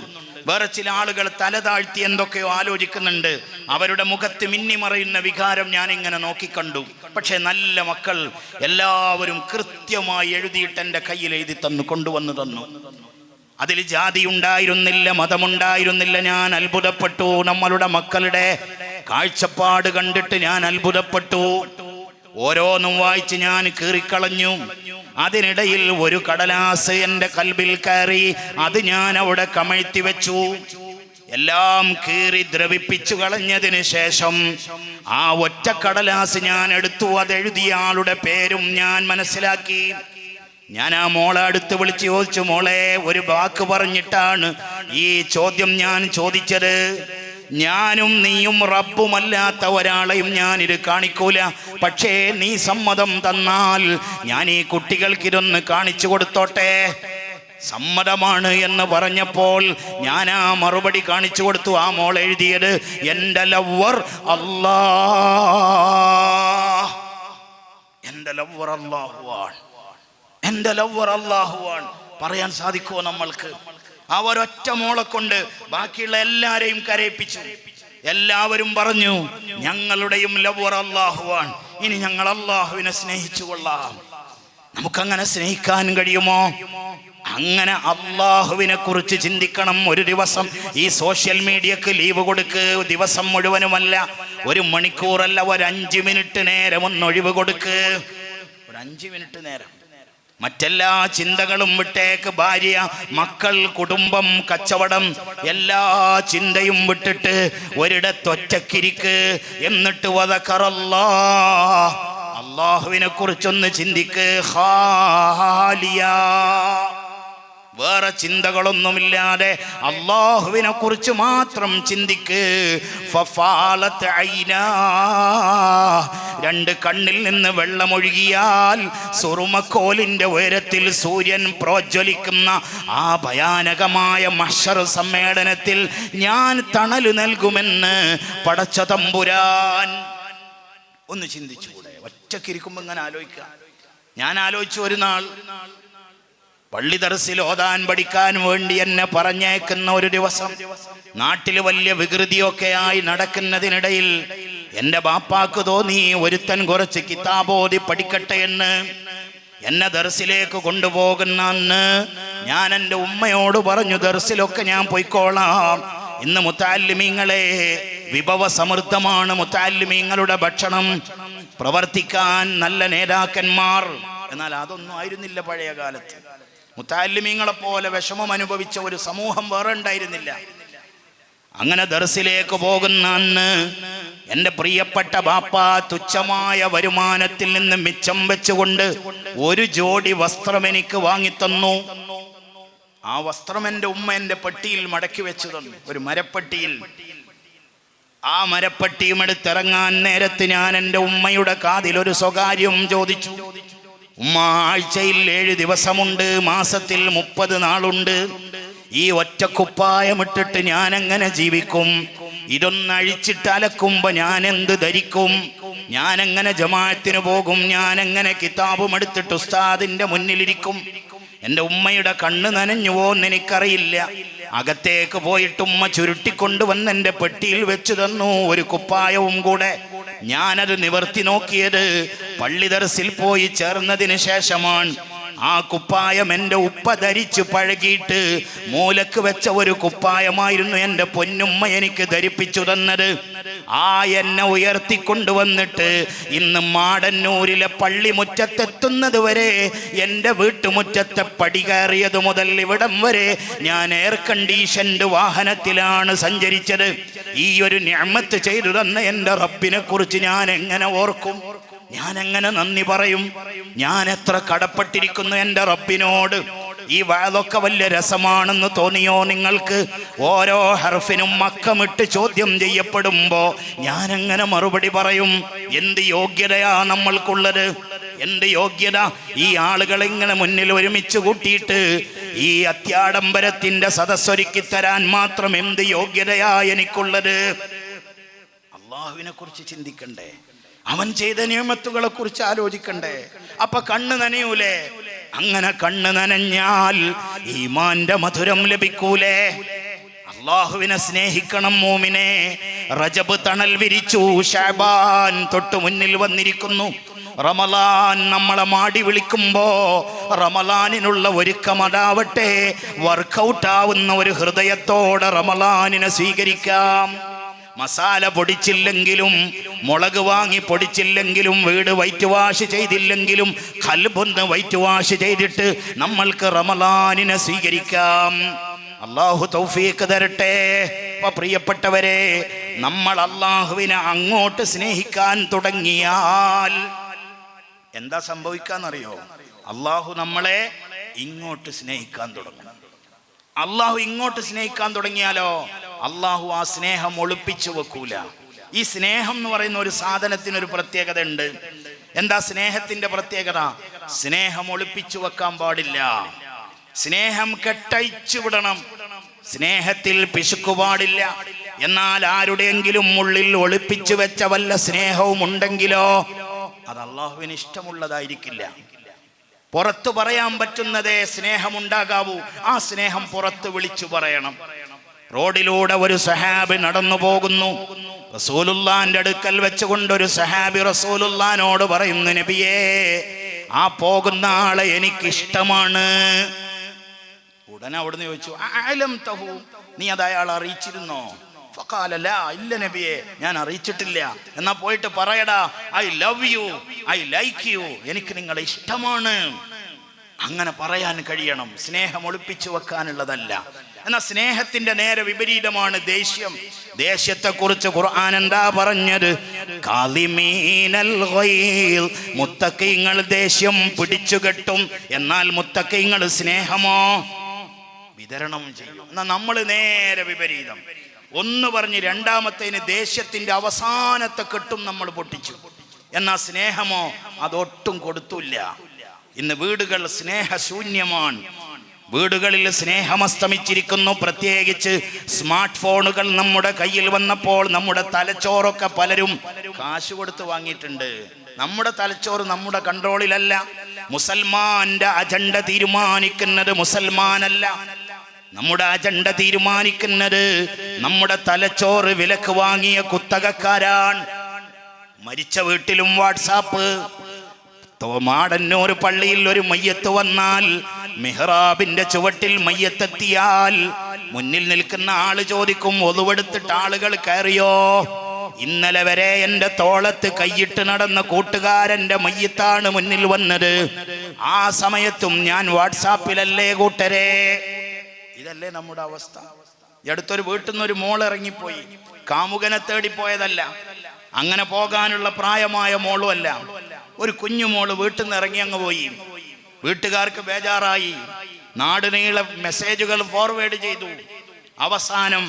വേറെ ചില ആളുകൾ തല താഴ്ത്തി എന്തൊക്കെയോ ആലോചിക്കുന്നുണ്ട്. അവരുടെ മുഖത്ത് മിന്നിമറയുന്ന വികാരം ഞാൻ ഇങ്ങനെ നോക്കിക്കണ്ടു. പക്ഷെ നല്ല മക്കൾ എല്ലാവരും കൃത്യമായി എഴുതിയിട്ട് എൻ്റെ കയ്യിൽ എഴുതി തന്നു, കൊണ്ടുവന്നു തന്നു. അതിൽ ജാതി ഉണ്ടായിരുന്നില്ല, മതമുണ്ടായിരുന്നില്ല. ഞാൻ അത്ഭുതപ്പെട്ടു. നമ്മളുടെ മക്കളുടെ കാഴ്ചപ്പാട് കണ്ടിട്ട് ഞാൻ അത്ഭുതപ്പെട്ടു. ഓരോന്നും വായിച്ച് ഞാൻ കീറിക്കളഞ്ഞു. അതിനിടയിൽ ഒരു കടലാസ് എൻ്റെ കൽബിൽ കയറി. അത് ഞാൻ അവിടെ കമഴ്ത്തി വെച്ചു. എല്ലാം കീറി ദ്രവിപ്പിച്ചു കളഞ്ഞതിന് ശേഷം ആ ഒറ്റ കടലാസ് ഞാൻ എടുത്തു. അതെഴുതിയ ആളുടെ പേരും ഞാൻ മനസ്സിലാക്കി. ഞാൻ ആ മോളെ അടുത്ത് വിളിച്ച് ചോദിച്ചു, മോളെ, ഒരു വാക്ക് പറഞ്ഞിട്ടാണ് ഈ ചോദ്യം ഞാൻ ചോദിച്ചത്. ഞാനും നീയും റബ്ബുമല്ലാത്ത ഒരാളെയും ഞാനിത് കാണിക്കൂല. പക്ഷേ നീ സമ്മതം തന്നാൽ ഞാൻ ഈ കുട്ടികൾക്കിതൊന്ന് കാണിച്ചു കൊടുത്തോട്ടെ. സമ്മതമാണ് എന്ന് പറഞ്ഞപ്പോൾ ഞാൻ ആ മറുപടി കാണിച്ചു കൊടുത്തു. ആ മോൾ എഴുതിയത് എൻ്റെ ലവർ അല്ലാഹ്, എൻ്റെ ലവർ അല്ലാഹുവാണ്, എൻ്റെ ലവർ അല്ലാഹുവാണ്. പറയാൻ സാധിക്കുമോ നമ്മൾക്ക്? ആ ഒരൊറ്റ മോളെ കൊണ്ട് ബാക്കിയുള്ള എല്ലാരെയും കരയിപ്പിച്ചു. എല്ലാവരും പറഞ്ഞു, ഞങ്ങളുടെയും ലവർ അല്ലാഹുവാണ്, ഇനി ഞങ്ങൾ അല്ലാഹുവിനെ സ്നേഹിച്ചു കൊള്ളാം. നമുക്കങ്ങനെ സ്നേഹിക്കാൻ കഴിയുമോ? അങ്ങനെ അള്ളാഹുവിനെ കുറിച്ച് ചിന്തിക്കണം. ഒരു ദിവസം ഈ സോഷ്യൽ മീഡിയക്ക് ലീവ് കൊടുക്ക്. ദിവസം മുഴുവനുമല്ല, ഒരു മണിക്കൂറല്ല, ഒരു 5 മിനിറ്റ് നേരം ഒന്ന് ഒഴിവ് കൊടുക്ക്. ഒരു 5 മിനിറ്റ് നേരം മറ്റെല്ലാ ചിന്തകളും വിട്ടേക്ക്. ഭാര്യ, മക്കൾ, കുടുംബം, കച്ചവടം, എല്ലാ ചിന്തയും വിട്ടിട്ട് ഒരിടത്തൊറ്റക്കിരിക്ക്. എന്നിട്ട് അള്ളാഹുവിനെ കുറിച്ചൊന്ന് ചിന്തിക്ക്. ഖാലിയാ, വേറെ ചിന്തകളൊന്നുമില്ലാതെ അള്ളാഹുവിനെ കുറിച്ച് മാത്രം ചിന്തിക്ക്. ഫഫാലത്ത് ഐനാ, 2 കണ്ണിൽ നിന്ന് വെള്ളമൊഴുകിയാൽ സുറുമക്കോലിന്റെ ഉയരത്തിൽ സൂര്യൻ പ്രോജ്വലിക്കുന്ന ആ ഭയാനകമായ മഹ്ശർ സമ്മേളനത്തിൽ ഞാൻ തണല് നൽകുമെന്ന് പടച്ച തമ്പുരാൻ. ഒന്ന് ചിന്തിച്ചുകൂടെ? ഒറ്റക്കിരിക്കുമ്പോ ഇങ്ങനെ ആലോചിക്കുക. ഞാൻ ആലോചിച്ചു, ഒരു നാൾ പള്ളി ദർസിൽ ഓതാൻ പഠിക്കാൻ വേണ്ടി എന്നെ പറഞ്ഞേക്കുന്ന ഒരു ദിവസം, നാട്ടിൽ വലിയ വികൃതിയൊക്കെ ആയി നടക്കുന്നതിനിടയിൽ എൻ്റെ ബാപ്പാക്ക് തോന്നി ഒരുത്തൻ കുറച്ച് കിതാബോധി പഠിക്കട്ടെ എന്ന്. എന്നെ ദർസിലേക്ക് കൊണ്ടുപോകുന്ന അന്ന് ഞാൻ എൻ്റെ ഉമ്മയോട് പറഞ്ഞു, ദർസിലൊക്കെ ഞാൻ പോയിക്കോളാം. ഇന്ന് മുത്തഅല്ലിമീങ്ങളെ വിഭവ സമൃദ്ധമാണ് മുത്തഅല്ലിമീങ്ങളുടെ ഭക്ഷണം, പ്രവർത്തിക്കാൻ നല്ല നേതാക്കന്മാർ. എന്നാൽ അതൊന്നും ആയിരുന്നില്ല പഴയ കാലത്ത്. മുത്തഅല്ലിമീങ്ങളെ പോലെ വിഷമം അനുഭവിച്ച ഒരു സമൂഹം വേറെ ഉണ്ടായിരുന്നില്ല. അങ്ങനെ ദർസിലേക്ക് പോകുന്ന അന്ന് എൻ്റെ പ്രിയപ്പെട്ട ബാപ്പ തുച്ഛമായ വരുമാനത്തിൽ നിന്ന് മിച്ചം വെച്ചുകൊണ്ട് ഒരു ജോഡി വസ്ത്രം എനിക്ക് വാങ്ങിത്തന്നു. ആ വസ്ത്രം എൻ്റെ ഉമ്മ എൻ്റെ പെട്ടിയിൽ മടക്കി വെച്ചു തന്നു, ഒരു മരപ്പെട്ടിയിൽ. ആ മരപ്പെട്ടിയും എടുത്തിറങ്ങാൻ നേരത്ത് ഞാൻ എൻ്റെ ഉമ്മയുടെ കാതിൽ ഒരു സ്വകാര്യം ചോദിച്ചു. ഉമ്മ, ആഴ്ചയിൽ 7 ദിവസമുണ്ട്, മാസത്തിൽ 30 നാളുണ്ട്. ഈ ഒറ്റ കുപ്പായമിട്ടിട്ട് ഞാൻ എങ്ങനെ ജീവിക്കും? ഇതൊന്നഴിച്ചിട്ട് അലക്കുമ്പോ ഞാൻ എന്ത് ധരിക്കും? ഞാൻ എങ്ങനെ ജമാഅത്തിന് പോകും? ഞാൻ എങ്ങനെ കിതാബും എടുത്തിട്ട് ഉസ്താദിന്റെ മുന്നിലിരിക്കും? എൻ്റെ ഉമ്മയുടെ കണ്ണ് നനഞ്ഞുവോ എന്ന് എനിക്കറിയില്ല. അകത്തേക്ക് പോയിട്ട് ഉമ്മ ചുരുട്ടിക്കൊണ്ടുവന്ന് എൻ്റെ പെട്ടിയിൽ വെച്ചു തന്നു ഒരു കുപ്പായവും കൂടെ. ഞാനത് നിവർത്തി നോക്കിയത് പള്ളി ദർസിൽ പോയി ചേർന്നതിന് ശേഷമാണ്. ആ കുപ്പായം എൻ്റെ ഉപ്പ ധരിച്ച് പഴകിയിട്ട് മൂലക്ക് വെച്ച ഒരു കുപ്പായമായിരുന്നു എൻ്റെ പൊന്നുമ്മ എനിക്ക് ധരിപ്പിച്ചു തന്നത്. ആ എന്നെ ഉയർത്തിക്കൊണ്ടുവന്നിട്ട് ഇന്ന് മാടന്നൂരിലെ പള്ളി മുറ്റത്തെത്തുന്നത് വരെ, എൻ്റെ വീട്ടുമുറ്റത്തെ പടി കയറിയത് മുതൽ ഇവിടം വരെ ഞാൻ എയർ കണ്ടീഷൻഡ് വാഹനത്തിലാണ് സഞ്ചരിച്ചത്. ഈ ഒരു നിഅമത്ത് ചെയ്തു തന്ന എൻ്റെ റബ്ബിനെ കുറിച്ച് ഞാൻ എങ്ങനെ ഓർക്കും? ഞാൻ എങ്ങനെ നന്ദി പറയും? ഞാൻ എത്ര കടപ്പെട്ടിരിക്കുന്നു എൻ്റെ റബ്ബിനോട്. ഈ വഅദൊക്കെ വലിയ രസമാണെന്ന് തോന്നിയോ നിങ്ങൾക്ക്? ഓരോ ഹർഫിനും മക്കമിട്ട് ചോദ്യം ചെയ്യപ്പെടുമ്പോ ഞാൻ എങ്ങനെ മറുപടി പറയും? എന്ത് യോഗ്യതയാ നമ്മൾക്കുള്ളത്? എന്ത് യോഗ്യത? ഈ ആളുകളെ ഇങ്ങനെ മുന്നിൽ ഒരുമിച്ച് കൂട്ടിയിട്ട് ഈ അത്യാഡംബരത്തിന്റെ സദസ്സൊരുക്കി തരാൻ മാത്രം എന്ത് യോഗ്യതയാ എനിക്കുള്ളത്? അള്ളാഹുവിനെ കുറിച്ച് ചിന്തിക്കണ്ടേ? അവൻ ചെയ്ത നിയമത്തുകളെ കുറിച്ച് ആലോചിക്കണ്ടേ? അപ്പൊ കണ്ണ് നനയൂലേ? അങ്ങനെ കണ്ണ് നനഞ്ഞാൽ ഈമാന്റെ മധുരം ലഭിക്കൂലേ? അള്ളാഹുവിനെ സ്നേഹിക്കണം മോമിനെ. റജബ് തണൽ വിരിച്ചു, ശഅബാൻ തൊട്ട് മുന്നിൽ വന്നിരിക്കുന്നു. റമളാൻ നമ്മളെ മാടി വിളിക്കുമ്പോ റമളാനിനുള്ള ഒരുക്കമതാവട്ടെ. വർക്കൗട്ട് ആവുന്ന ഒരു ഹൃദയത്തോടെ റമളാനിനെ സ്വീകരിക്കാം. മസാല പൊടിച്ചില്ലെങ്കിലും, മുളക് വാങ്ങി പൊടിച്ചില്ലെങ്കിലും, വീട് വൈറ്റ് വാഷ് ചെയ്തില്ലെങ്കിലും ഖൽബൊന്ന് വൈറ്റ് വാഷ് ചെയ്തിട്ട് നമ്മൾക്ക് റമളാനിനെ സ്വീകരിക്കാം. അല്ലാഹു തൗഫീഖ് തരട്ടെ. പ്രിയപ്പെട്ടവരെ, നമ്മൾ അല്ലാഹുവിനെ അങ്ങോട്ട് സ്നേഹിക്കാൻ തുടങ്ങിയാൽ എന്താ സംഭവിക്കാന്നറിയോ? അല്ലാഹു നമ്മളെ ഇങ്ങോട്ട് സ്നേഹിക്കാൻ തുടങ്ങും. അല്ലാഹു ഇങ്ങോട്ട് സ്നേഹിക്കാൻ തുടങ്ങിയാലോ അല്ലാഹു ആ സ്നേഹം ഒളിപ്പിച്ചു വെക്കൂല. ഈ സ്നേഹം എന്ന് പറയുന്ന ഒരു സാധനത്തിനൊരു പ്രത്യേകത ഉണ്ട്. എന്താ സ്നേഹത്തിന്റെ പ്രത്യേകത? സ്നേഹം ഒളിപ്പിച്ചു വെക്കാൻ പാടില്ല. സ്നേഹം കെട്ടഴിച്ചു വിടണം. സ്നേഹത്തിൽ പിശുക്കു പാടില്ല. എന്നാൽ ആരുടെയെങ്കിലും ഉള്ളിൽ ഒളിപ്പിച്ചു വെച്ച വല്ല സ്നേഹവും ഉണ്ടെങ്കിലോ അത് അല്ലാഹുവിന് ഇഷ്ടമുള്ളതായിരിക്കില്ല. പുറത്തു പറയാൻ പറ്റുന്നതേ സ്നേഹമുണ്ടാകാവൂ. ആ സ്നേഹം പുറത്ത് വിളിച്ചു പറയണം. റോഡിലൂടെ ഒരു സഹാബി നടന്നു പോകുന്നു. റസൂലുള്ളാന്റെ അടുക്കൽ വെച്ചുകൊണ്ട് ഒരു സഹാബി റസൂലുള്ളാനോട് പറയുന്നു, നബിയേ, ആ പോകുന്ന ആളെ എനിക്കിഷ്ടമാണ്. ഉടനെ അവിടുന്ന് ചോദിച്ചു, അലം തഹു, നീ അത് അയാൾ അറിയിച്ചിരുന്നോ? ഫഖാല ലാ, ഇല്ല നബിയെ, ഞാൻ അറിയിച്ചിട്ടില്ല. എന്നാ പോയിട്ട് പറയടാ, I love you, I like you, എനിക്ക് നിങ്ങളെ ഇഷ്ടമാണ്. അങ്ങനെ പറയാൻ കഴിയണം. സ്നേഹം ഒളിപ്പിച്ചു വെക്കാനുള്ളതല്ല. എന്നാൽ സ്നേഹത്തിന്റെ നേരെ വിപരീതമാണ് ദേഷ്യം. ദേഷ്യത്തെ കുറിച്ച് ഖുർആൻ എന്താ പറഞ്ഞത്? കാളിമീനൽ ഗൈൽ, മുത്തഖീങ്ങൾ ദേഷ്യം പിടിച്ചു കെട്ടും. എന്നാൽ മുത്തഖീങ്ങൾ സ്നേഹമോ വിതരണം ചെയ്യും. എന്നാൽ നമ്മൾ നേരെ വിപരീതം. ഒന്ന് പറഞ്ഞ് രണ്ടാമത്തേന് ദേഷ്യത്തിന്റെ അവസാനത്തെ കെട്ടും നമ്മൾ പൊട്ടിച്ചു. എന്നാൽ സ്നേഹമോ അതൊട്ടും കൊടുത്തില്ല. ഇന്ന് വീടുകൾ സ്നേഹശൂന്യമാണ്. വീടുകളിൽ സ്നേഹമസ്തമിച്ചിരിക്കുന്നു. പ്രത്യേകിച്ച് സ്മാർട്ട് ഫോണുകൾ നമ്മുടെ കയ്യിൽ വന്നപ്പോൾ നമ്മുടെ തലച്ചോറൊക്കെ പലരും കാശ് കൊടുത്ത് വാങ്ങിയിട്ടുണ്ട്. നമ്മുടെ തലച്ചോറ് നമ്മുടെ കൺട്രോളിലല്ല. മുസൽമാന്റെ അജണ്ട തീരുമാനിക്കുന്നത് മുസൽമാനല്ല. നമ്മുടെ അജണ്ട തീരുമാനിക്കുന്നത് നമ്മുടെ തലച്ചോറ് വിലക്ക് വാങ്ങിയ കുത്തകക്കാരാണ്. മരിച്ച വീട്ടിലും വാട്സാപ്പ്. മാടന്നൂർ പള്ളിയിൽ ഒരു മയ്യത്ത് വന്നാൽ, മിഹ്റാബിന്റെ ചുവട്ടിൽ മയ്യത്തെത്തിയാൽ മുന്നിൽ നിൽക്കുന്ന ആള് ചോദിക്കും, ഒതുവെടുത്തിട്ട് ആളുകൾ കയറിയോ? ഇന്നലെ വരെ എന്റെ തോളത്ത് കൈയിട്ട് നടന്ന കൂട്ടുകാരന്റെ മയ്യത്താണ് മുന്നിൽ വന്നത്. ആ സമയത്തും ഞാൻ വാട്സാപ്പിലല്ലേ കൂട്ടരെ. ഇതല്ലേ നമ്മുടെ അവസ്ഥ. അടുത്തൊരു വീട്ടിൽ നിന്നൊരു മോൾ ഇറങ്ങിപ്പോയി. കാമുകനെ തേടിപ്പോയതല്ല, അങ്ങനെ പോകാനുള്ള പ്രായമായ മോളും അല്ല. ഒരു കുഞ്ഞുമോള് വീട്ടിൽ നിന്ന് ഇറങ്ങി അങ്ങ് പോയി. വീട്ടുകാർക്ക് ബേജാറായി. നാടുനീളെ മെസ്സേജുകൾ ഫോർവേഡ് ചെയ്തു. അവസാനം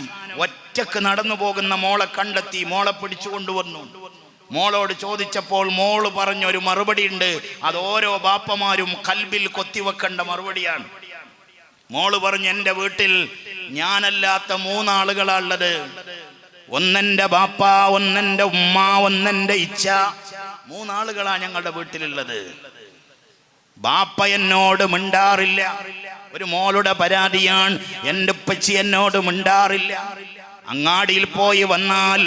ഒറ്റക്ക് നടന്നു പോകുന്ന മോളെ കണ്ടെത്തി. മോളെ പിടിച്ചു കൊണ്ടുവന്നു. മോളോട് ചോദിച്ചപ്പോൾ മോള് പറഞ്ഞൊരു മറുപടി ഉണ്ട്. അത് ഓരോ ബാപ്പമാരും കൽബിൽ കൊത്തിവെക്കേണ്ട മറുപടിയാണ്. മോള് പറഞ്ഞു, എൻ്റെ വീട്ടിൽ ഞാനല്ലാത്ത 3 ആളുകളാണുള്ളത്. ഒന്നെൻ്റെ ബാപ്പ, ഒന്നെൻ്റെ ഉമ്മ, ഒന്നെൻ്റെ ഇച്ച. 3 ആളുകളാണ് ഞങ്ങളുടെ വീട്ടിലുള്ളത്. ബാപ്പ എന്നോട് മിണ്ടാറില്ല. ഒരു മോളുടെ പരാതിയാണ്, എൻ്റെ ഉപ്പച്ചി എന്നോട് മിണ്ടാറില്ല. അങ്ങാടിയിൽ പോയി വന്നാൽ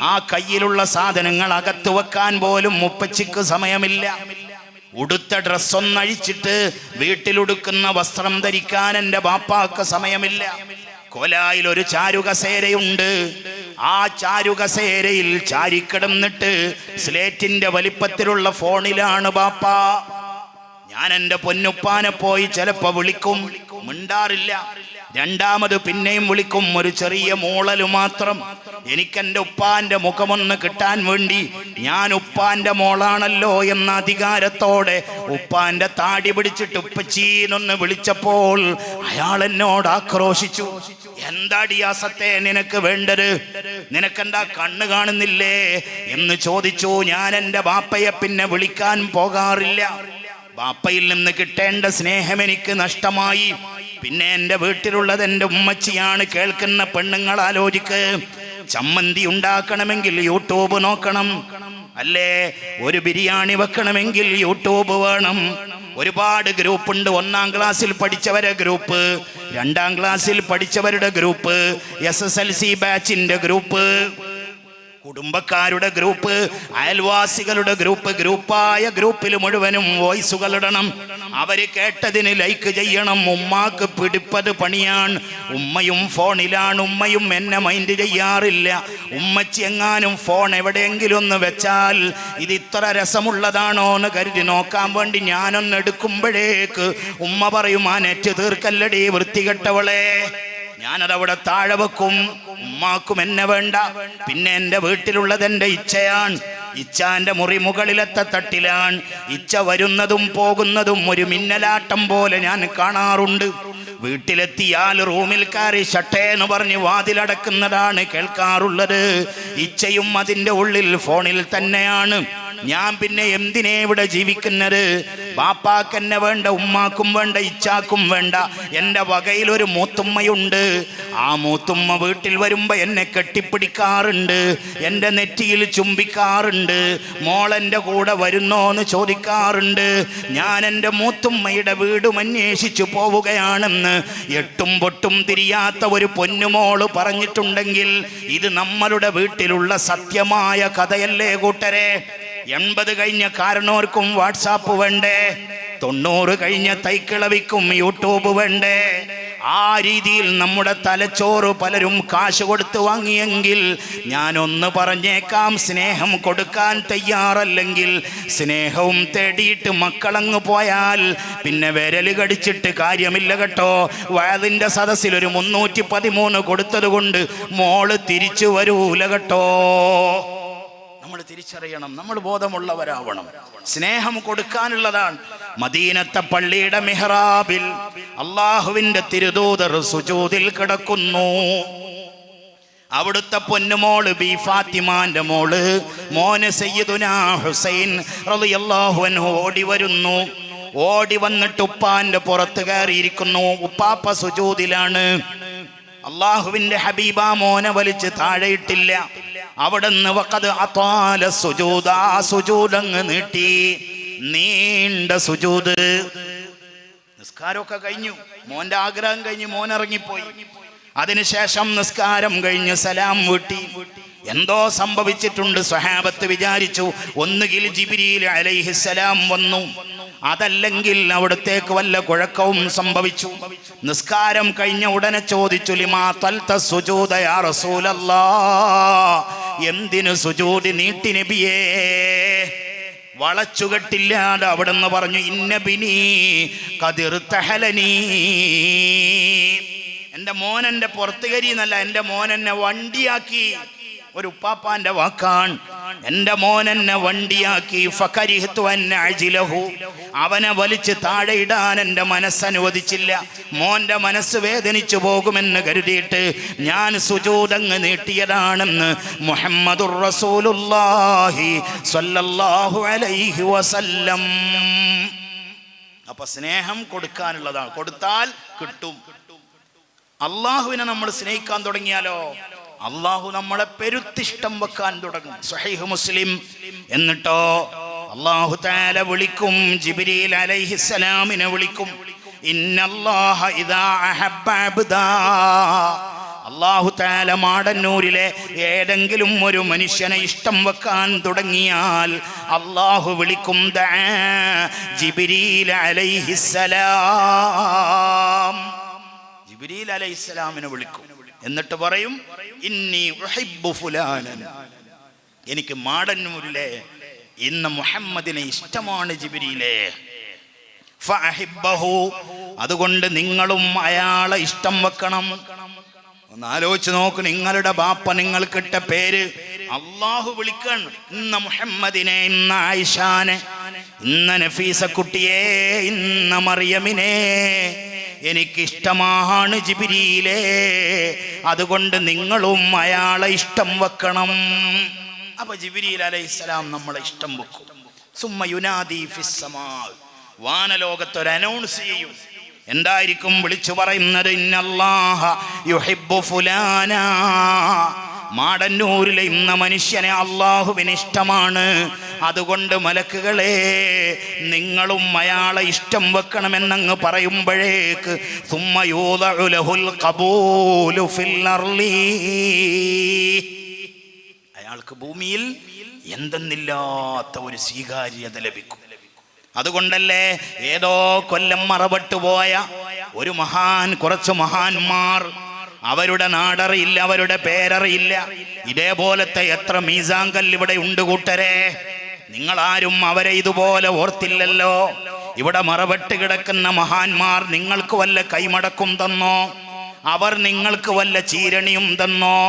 ആ കയ്യിലുള്ള സാധനങ്ങൾ അകത്ത് വെക്കാൻ പോലും ഉപ്പച്ചിക്ക് സമയമില്ല. ഉടുത്ത ഡ്രസ്സൊന്നഴിച്ചിട്ട് വീട്ടിലുടുക്കുന്ന വസ്ത്രം ധരിക്കാൻ എൻ്റെ ബാപ്പാക്ക് സമയമില്ല. കോലായിൽ ഒരു ചാരുകസേരയുണ്ട്. ആ ചാരുകസേരയിൽ ചാരിക്കിടന്നിട്ട് സ്ലേറ്റിന്റെ വലിപ്പത്തിലുള്ള ഫോണിലാണ് ബാപ്പ. ഞാൻ എൻ്റെ പൊന്നുപ്പാനെ പോയി ചിലപ്പോ വിളിക്കും, മിണ്ടാറില്ല. രണ്ടാമത് പിന്നെയും വിളിക്കും, ഒരു ചെറിയ മൂളല് മാത്രം. എനിക്കെൻ്റെ ഉപ്പാന്റെ മുഖമൊന്ന് കിട്ടാൻ വേണ്ടി, ഞാൻ ഉപ്പാന്റെ മോളാണല്ലോ എന്ന അധികാരത്തോടെ ഉപ്പാന്റെ താടി പിടിച്ചിട്ട് ഉപ്പച്ചീന്നൊന്ന് വിളിച്ചപ്പോൾ അയാൾ എന്നോട് ആക്രോശിച്ചു. എന്താടി ആസത്തെ നിനക്ക് വേണ്ടത്? നിനക്കെന്താ കണ്ണ് കാണുന്നില്ലേ എന്ന് ചോദിച്ചു. ഞാൻ എൻ്റെ ബാപ്പയെ പിന്നെ വിളിക്കാൻ പോകാറില്ല. ബാപ്പയിൽ നിന്ന് കിട്ടേണ്ട സ്നേഹം എനിക്ക് നഷ്ടമായി. പിന്നെ എൻ്റെ വീട്ടിലുള്ളത് എൻ്റെ ഉമ്മച്ചിയാണ്. കേൾക്കുന്ന പെണ്ണുങ്ങൾ ആലോചിക്ക്. ചമ്മന്തി ഉണ്ടാക്കണമെങ്കിൽ യൂട്യൂബ് നോക്കണം, അല്ലേ? ഒരു ബിരിയാണി വെക്കണമെങ്കിൽ യൂട്യൂബ് വേണം. ഒരുപാട് ഗ്രൂപ്പുണ്ട്. 1-ാം ക്ലാസ്സിൽ പഠിച്ചവരെ ഗ്രൂപ്പ്, 2-ാം ക്ലാസ്സിൽ പഠിച്ചവരുടെ ഗ്രൂപ്പ്, SSLC ബാച്ചിന്റെ ഗ്രൂപ്പ്, കുടുംബക്കാരുടെ ഗ്രൂപ്പ്, അയൽവാസികളുടെ ഗ്രൂപ്പ്. ഗ്രൂപ്പായ ഗ്രൂപ്പിൽ മുഴുവനും വോയിസുകൾ ഇടണം. അവര് കേട്ടതിന് ലൈക്ക് ചെയ്യണം. ഉമ്മാക്ക് പിടിപ്പത് പണിയാണ്. ഉമ്മയും ഫോണിലാണ്. ഉമ്മയും എന്നെ മൈൻഡ് ചെയ്യാറില്ല. ഉമ്മച്ചി എങ്ങാനും ഫോൺ എവിടെയെങ്കിലും ഒന്ന് വെച്ചാൽ ഇത് ഇത്ര രസമുള്ളതാണോ എന്ന് കരുതി നോക്കാൻ വേണ്ടി ഞാനൊന്ന് എടുക്കുമ്പോഴേക്ക് ഉമ്മ പറയും, ആ നെറ്റ് തീർക്കല്ലടി വൃത്തികെട്ടവളെ. ഞാനതവിടെ താഴെ വെക്കും. ഉമ്മാക്കും എന്നെ വേണ്ട. പിന്നെ എൻ്റെ വീട്ടിലുള്ളത് എൻ്റെ ഇച്ഛയാണ്. ഇച്ഛാന്റെ മുറി മുകളിലത്തെ തട്ടിലാണ്. ഇച്ഛ വരുന്നതും പോകുന്നതും ഒരു മിന്നലാട്ടം പോലെ ഞാൻ കാണാറുണ്ട്. വീട്ടിലെത്തിയാൽ റൂമിൽ കയറി ഷട്ടേന്ന് പറഞ്ഞ് വാതിലടക്കുന്നതാണ് കേൾക്കാറുള്ളത്. ഇച്ഛയും അതിൻ്റെ ഉള്ളിൽ ഫോണിൽ തന്നെയാണ്. ഞാൻ പിന്നെ എന്തിനെ ഇവിടെ ജീവിക്കുന്നത്? ബാപ്പാക്ക് എന്നെ വേണ്ട, ഉമ്മാക്കും വേണ്ട, ഇച്ചാക്കും വേണ്ട. എൻ്റെ വകയിൽ ഒരു മൂത്തുമ്മയുണ്ട്. ആ മൂത്തുമ്മ വീട്ടിൽ വരുമ്പോൾ എന്നെ കെട്ടിപ്പിടിക്കാറുണ്ട്, എൻ്റെ നെറ്റിയിൽ ചുംബിക്കാറുണ്ട്. മോളെൻ്റെ കൂടെ വരുന്നോ എന്ന് ചോദിക്കാറുണ്ട്. ഞാൻ എൻ്റെ മൂത്തുമ്മയുടെ വീടും അന്വേഷിച്ചു പോവുകയാണെന്ന് എട്ടും പൊട്ടും തിരിയാത്ത ഒരു പൊന്നുമോള് പറഞ്ഞിട്ടുണ്ടെങ്കിൽ ഇത് നമ്മളുടെ വീട്ടിലുള്ള സത്യമായ കഥയല്ലേ കൂട്ടരെ? 80 കഴിഞ്ഞ കാരണവർക്കും വാട്സാപ്പ് വേണ്ടേ? 90 കഴിഞ്ഞ തൈക്കിളവിക്കും യൂട്യൂബ് വേണ്ടേ? ആ രീതിയിൽ നമ്മുടെ തലച്ചോറ് പലരും കാശ് കൊടുത്ത് വാങ്ങിയെങ്കിൽ ഞാനൊന്ന് പറഞ്ഞേക്കാം, സ്നേഹം കൊടുക്കാൻ തയ്യാറല്ലെങ്കിൽ സ്നേഹവും തേടിയിട്ട് മക്കളങ്ങ് പോയാൽ പിന്നെ വിരല് കടിച്ചിട്ട് കാര്യമില്ല കേട്ടോ. വയലിൻ്റെ സദസ്സിൽ ഒരു 313 കൊടുത്തത് കൊണ്ട് മോള് തിരിച്ചു വരൂല കേട്ടോ. നമ്മൾ തിരിച്ചറിയണം, നമ്മൾ ബോധമുള്ളവരാവണം. സ്നേഹം കൊടുക്കാനുള്ളതാണ്. മദീനത്തെ പള്ളിയുടെ മിഹ്റാബിൽ അള്ളാഹുവിന്റെ തിരുദൂതർ സുജൂദിൽ കിടക്കുന്നു. അവിടുത്തെ പൊന്നുമോള് ബി ഫാത്തിമാന്റെ മോള് മോന് സയ്യിദുനാ ഹുസൈൻ റളിയല്ലാഹു അൻഹു ഓടി വരുന്നു. ഓടി വന്നിട്ട് ഉപ്പാന്റെ പുറത്ത് കയറിയിരിക്കുന്നു. ഉപ്പാപ്പ സുജൂദിലാണ്. അള്ളാഹുവിന്റെ ഹബീബ മോനെ വലിച്ച് താഴെയിട്ടില്ല. അവിടുന്ന് വഖദ് അതാല സുജൂദ, സുജൂദങ്ങ് നീട്ടി, നീണ്ട സുജൂദ്. നിസ്കാരമൊക്കെ കഴിഞ്ഞു, മോന്റെ ആഗ്രഹം കഴിഞ്ഞ് മോൻ ഇറങ്ങിപ്പോയി. അതിനുശേഷം നിസ്കാരം കഴിഞ്ഞ് സലാം വീട്ടി. എന്തോ സംഭവിച്ചിട്ടുണ്ട്. സ്വഹാബത്ത് വിചാരിച്ചു ഒന്നുകിൽ ജിബ്രീൽ അലൈഹിസ്സലാം വന്നു, അതല്ലെങ്കിൽ അവിടത്തേക്ക് വല്ല കുഴക്കവും സംഭവിച്ചു. നിസ്കാരം കഴിഞ്ഞ ഉടനെ ചോദിച്ചു, ലിമാ തൽത സുജൂദ യാ റസൂലല്ലാഹ്, എന്തിനു സുജൂദ് നീട്ടി നബിയേ? വളച്ചുകെട്ടില്ലാതെ അവിടെന്ന് പറഞ്ഞു, ഇന്നബിനി ഖദിർതഹലനി, എൻ്റെ മോൻ എൻ്റെ പുറത്തുകരി എന്നല്ല, എൻ്റെ മോൻ എന്നെ വണ്ടിയാക്കി. ഒരു ഉപ്പാപ്പാന്റെ വാക്കാണ്. എൻ്റെ മോൻ എന്നെ വണ്ടിയാക്കി. ഫകരിഹ്തു അൻ അജ്ലഹു, അവനെ വലിച്ച് താഴെയിടാൻ എൻ്റെ മനസ്സനുവദിച്ചില്ല. മോന്റെ മനസ്സ് വേദനിച്ചു പോകുമെന്ന് കരുതിയിട്ട് ഞാൻ സുജൂദങ്ങ് നീട്ടിയതാണെന്ന് മുഹമ്മദുർ റസൂലുള്ളാഹി സ്വല്ലല്ലാഹു അലൈഹി വസല്ലം. അപ്പൊ സ്നേഹം കൊടുക്കാനുള്ളതാണ്. കൊടുത്താൽ കിട്ടും. അള്ളാഹുവിനെ നമ്മൾ സ്നേഹിക്കാൻ തുടങ്ങിയാലോ അള്ളാഹു നമ്മളെ പെരുത്തിഷ്ടം വെക്കാൻ തുടങ്ങും. സ്വഹീഹ് മുസ്ലിം. എന്നിട്ടോ അള്ളാഹു തആല വിളിക്കും, ജിബ്രീൽ അലൈഹിസ്സലാമിനെ വിളിക്കും. ഇന്നല്ലാഹ ഇദാ അഹബ്ബ അബ്ദാ, അള്ളാഹു തആല മാടന്നൂരിലെ ഏതെങ്കിലും ഒരു മനുഷ്യനെ ഇഷ്ടം വെക്കാൻ തുടങ്ങിയാൽ അള്ളാഹു വിളിക്കും, ദഅ ജിബ്രീൽ അലൈഹിസ്സലാം. ജിബ്രീൽ അലൈഹിസ്സലാമിനെ വിളിക്കും. എന്നിട്ട് പറയും, ഇന്നി ഉഹിബ്ബു ഫുലാനൻ, എനിക്ക് മാടന്നൂരിലെ ഇന്ന് മുഹമ്മദിനെ ഇഷ്ടമാണ് ജിബ്രീലേ. ഫഅഹിബ്ബഹു, അതുകൊണ്ട് നിങ്ങളും അയാളെ ഇഷ്ടം വെക്കണം. ഒന്ന് ആലോചിച്ച് നോക്ക്, നിങ്ങളുടെ ബാപ്പ നിങ്ങൾക്കിട്ട പേര് അള്ളാഹു വിളിക്കണം. ഇന്ന മുഹമ്മദിനെ, ഇന്ന ആയിഷാനെ, ഇന്ന നഫീസ കുട്ടിയെ, ഇന്ന മറിയമിനെ എനിക്കിഷ്ടമാണ് ജിബ്രീലേ, അതുകൊണ്ട് നിങ്ങളും അയാളെ ഇഷ്ടം വെക്കണം. അപ്പൊ ജിബ്രീൽ അലൈഹിസ്സലാം നമ്മളെ ഇഷ്ടം വെക്കും. സുമ്മ യുനാദി ഫിസ്സമാ, വാനലോകത്ത് ഒരു അനൗൺസ് ചെയ്യും. എന്തായിരിക്കും വിളിച്ചു പറയുന്നത്? ഇന്നല്ലാഹ യുഹിബ്ബു ഫുലാനാ, മാടന്നൂരിലെ ഇന്ന മനുഷ്യനെ അള്ളാഹുവിന് ഇഷ്ടമാണ്, അതുകൊണ്ട് മലക്കുകളെ നിങ്ങളും അയാളെ ഇഷ്ടം വെക്കണമെന്നങ്ങ് പറയുമ്പോഴേക്ക് സുമ്മ യൂദഉ ലഹുൽ ഖബൂലു ഫിൽ അർളി, അയാൾക്ക് ഭൂമിയിൽ എന്തെന്നില്ലാത്ത ഒരു സ്വീകാര്യത ലഭിക്കും. അതുകൊണ്ടല്ലേ ഏതോ കൊല്ലം മറവിട്ടു പോയ ഒരു കുറച്ച് മഹാന്മാർ, അവരുടെ നാടറിയില്ല, അവരുടെ പേരറിയില്ല. ഇതേപോലത്തെ എത്ര മീസാങ്കൽ ഇവിടെ ഉണ്ട് കൂട്ടരെ. നിങ്ങളാരും അവരെ ഇതുപോലെ ഓർത്തില്ലല്ലോ. ഇവിടെ മറവിട്ട് കിടക്കുന്ന മഹാന്മാർ നിങ്ങൾക്ക് വല്ല കൈമടക്കും തന്നോ? അവർ നിങ്ങൾക്ക് വല്ല ചീരണിയും തന്നോ?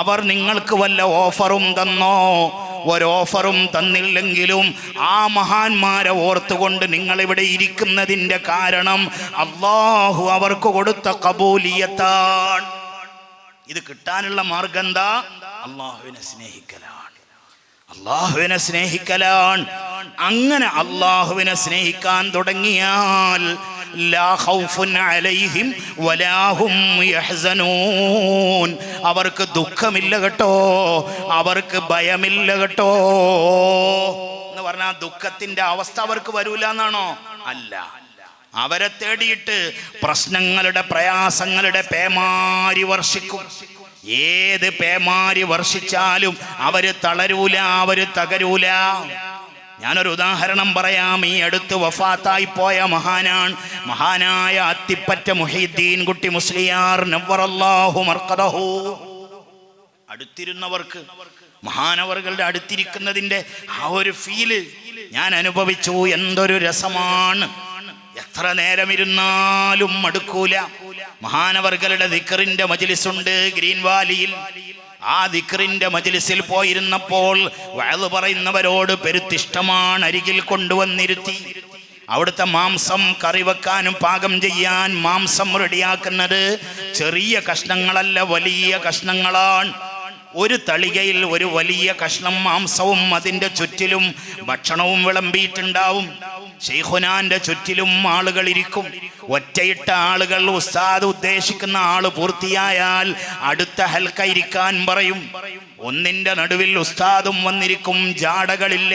അവർ നിങ്ങൾക്ക് വല്ല ഓഫറും തന്നോ? ഒരോഫറും തന്നില്ലെങ്കിലും ആ മഹാന്മാരെ ഓർത്തുകൊണ്ട് നിങ്ങളിവിടെ ഇരിക്കുന്നതിൻ്റെ കാരണം അള്ളാഹു അവർക്ക് കൊടുത്ത ഖബൂലിയത്താണ്. ഇത് കിട്ടാനുള്ള മാർഗം എന്താ? അള്ളാഹുവിനെ സ്നേഹിക്കലാണ്, അള്ളാഹുവിനെ സ്നേഹിക്കലാണ്. അങ്ങനെ അള്ളാഹുവിനെ സ്നേഹിക്കാൻ തുടങ്ങിയാൽ ലാ ഖൗഫുൻ അലൈഹിം വലാ ഹും യഹ്സനൂൻ, അവർക്ക് ദുഃഖമില്ല കേട്ടോ, അവർക്ക് ഭയമില്ല കേട്ടോ. എന്ന് പറഞ്ഞാൽ ദുഃഖത്തിന്റെ അവസ്ഥ അവർക്ക് വരൂല എന്നാണോ? അല്ല, അവരെ തേടിയിട്ട് പ്രശ്നങ്ങളുടെ പ്രയാസങ്ങളുടെ പേമാരി വർഷിക്കും. ഏത് പേമാരി വർഷിച്ചാലും അവര് തളരൂല, അവര് തകരൂല. ഞാനൊരു ഉദാഹരണം പറയാം. ഈ അടുത്ത് വഫാത്തായി പോയ മഹാനായ അത്തിപ്പറ്റ മുഹീദ്ദീൻ കുട്ടി മുസ്ലിയാർ നവ്വറല്ലാഹു മർഖദഹു. അടുത്തിരുന്നവർക്ക് മഹാനവറുകളുടെ അടുത്തിരിക്കുന്നതിൻ്റെ ആ ഒരു ഫീല് ഞാൻ അനുഭവിച്ചു. എന്തൊരു രസമാണ്! എത്ര നേരം ഇരുന്നാലും മടുക്കൂല. മഹാനവറുകളുടെ ദിക്റിന്റെ മജ്ലിസുണ്ട് ഗ്രീൻ വാലിയിൽ. ആ ദിക്റിന്റെ മജ്ലിസിൽ പോയിരുന്നപ്പോൾ വഅദ് പറയുന്നവരോട് പെരുത്തിഷ്ടമാണ്. അരികിൽ കൊണ്ടുവന്നിരുത്തി അവിടുത്തെ മാംസം കറി വെക്കാനും പാകം ചെയ്യാൻ മാംസം റെഡിയാക്കുന്നത് ചെറിയ കഷ്ണങ്ങളല്ല, വലിയ കഷ്ണങ്ങളാണ്. ഒരു തളികയിൽ ഒരു വലിയ കഷ്ണം മാംസവും അതിൻ്റെ ചുറ്റിലും ഭക്ഷണവും വിളമ്പിയിട്ടുണ്ടാവും. ശൈഖുനാന്റെ ചുറ്റിലും ആളുകൾ ഇരിക്കും. ഒറ്റയിട്ട ആളുകൾ. ഉസ്താദ് ഉദ്ദേശിക്കുന്ന ആള് പൂർത്തിയായാൽ അടുത്ത ഹൽക്ക ഇരിക്കാൻ പറയും. ഒന്നിന്റെ നടുവിൽ ഉസ്താദും വന്നിരിക്കും. ജാടകളില്ല.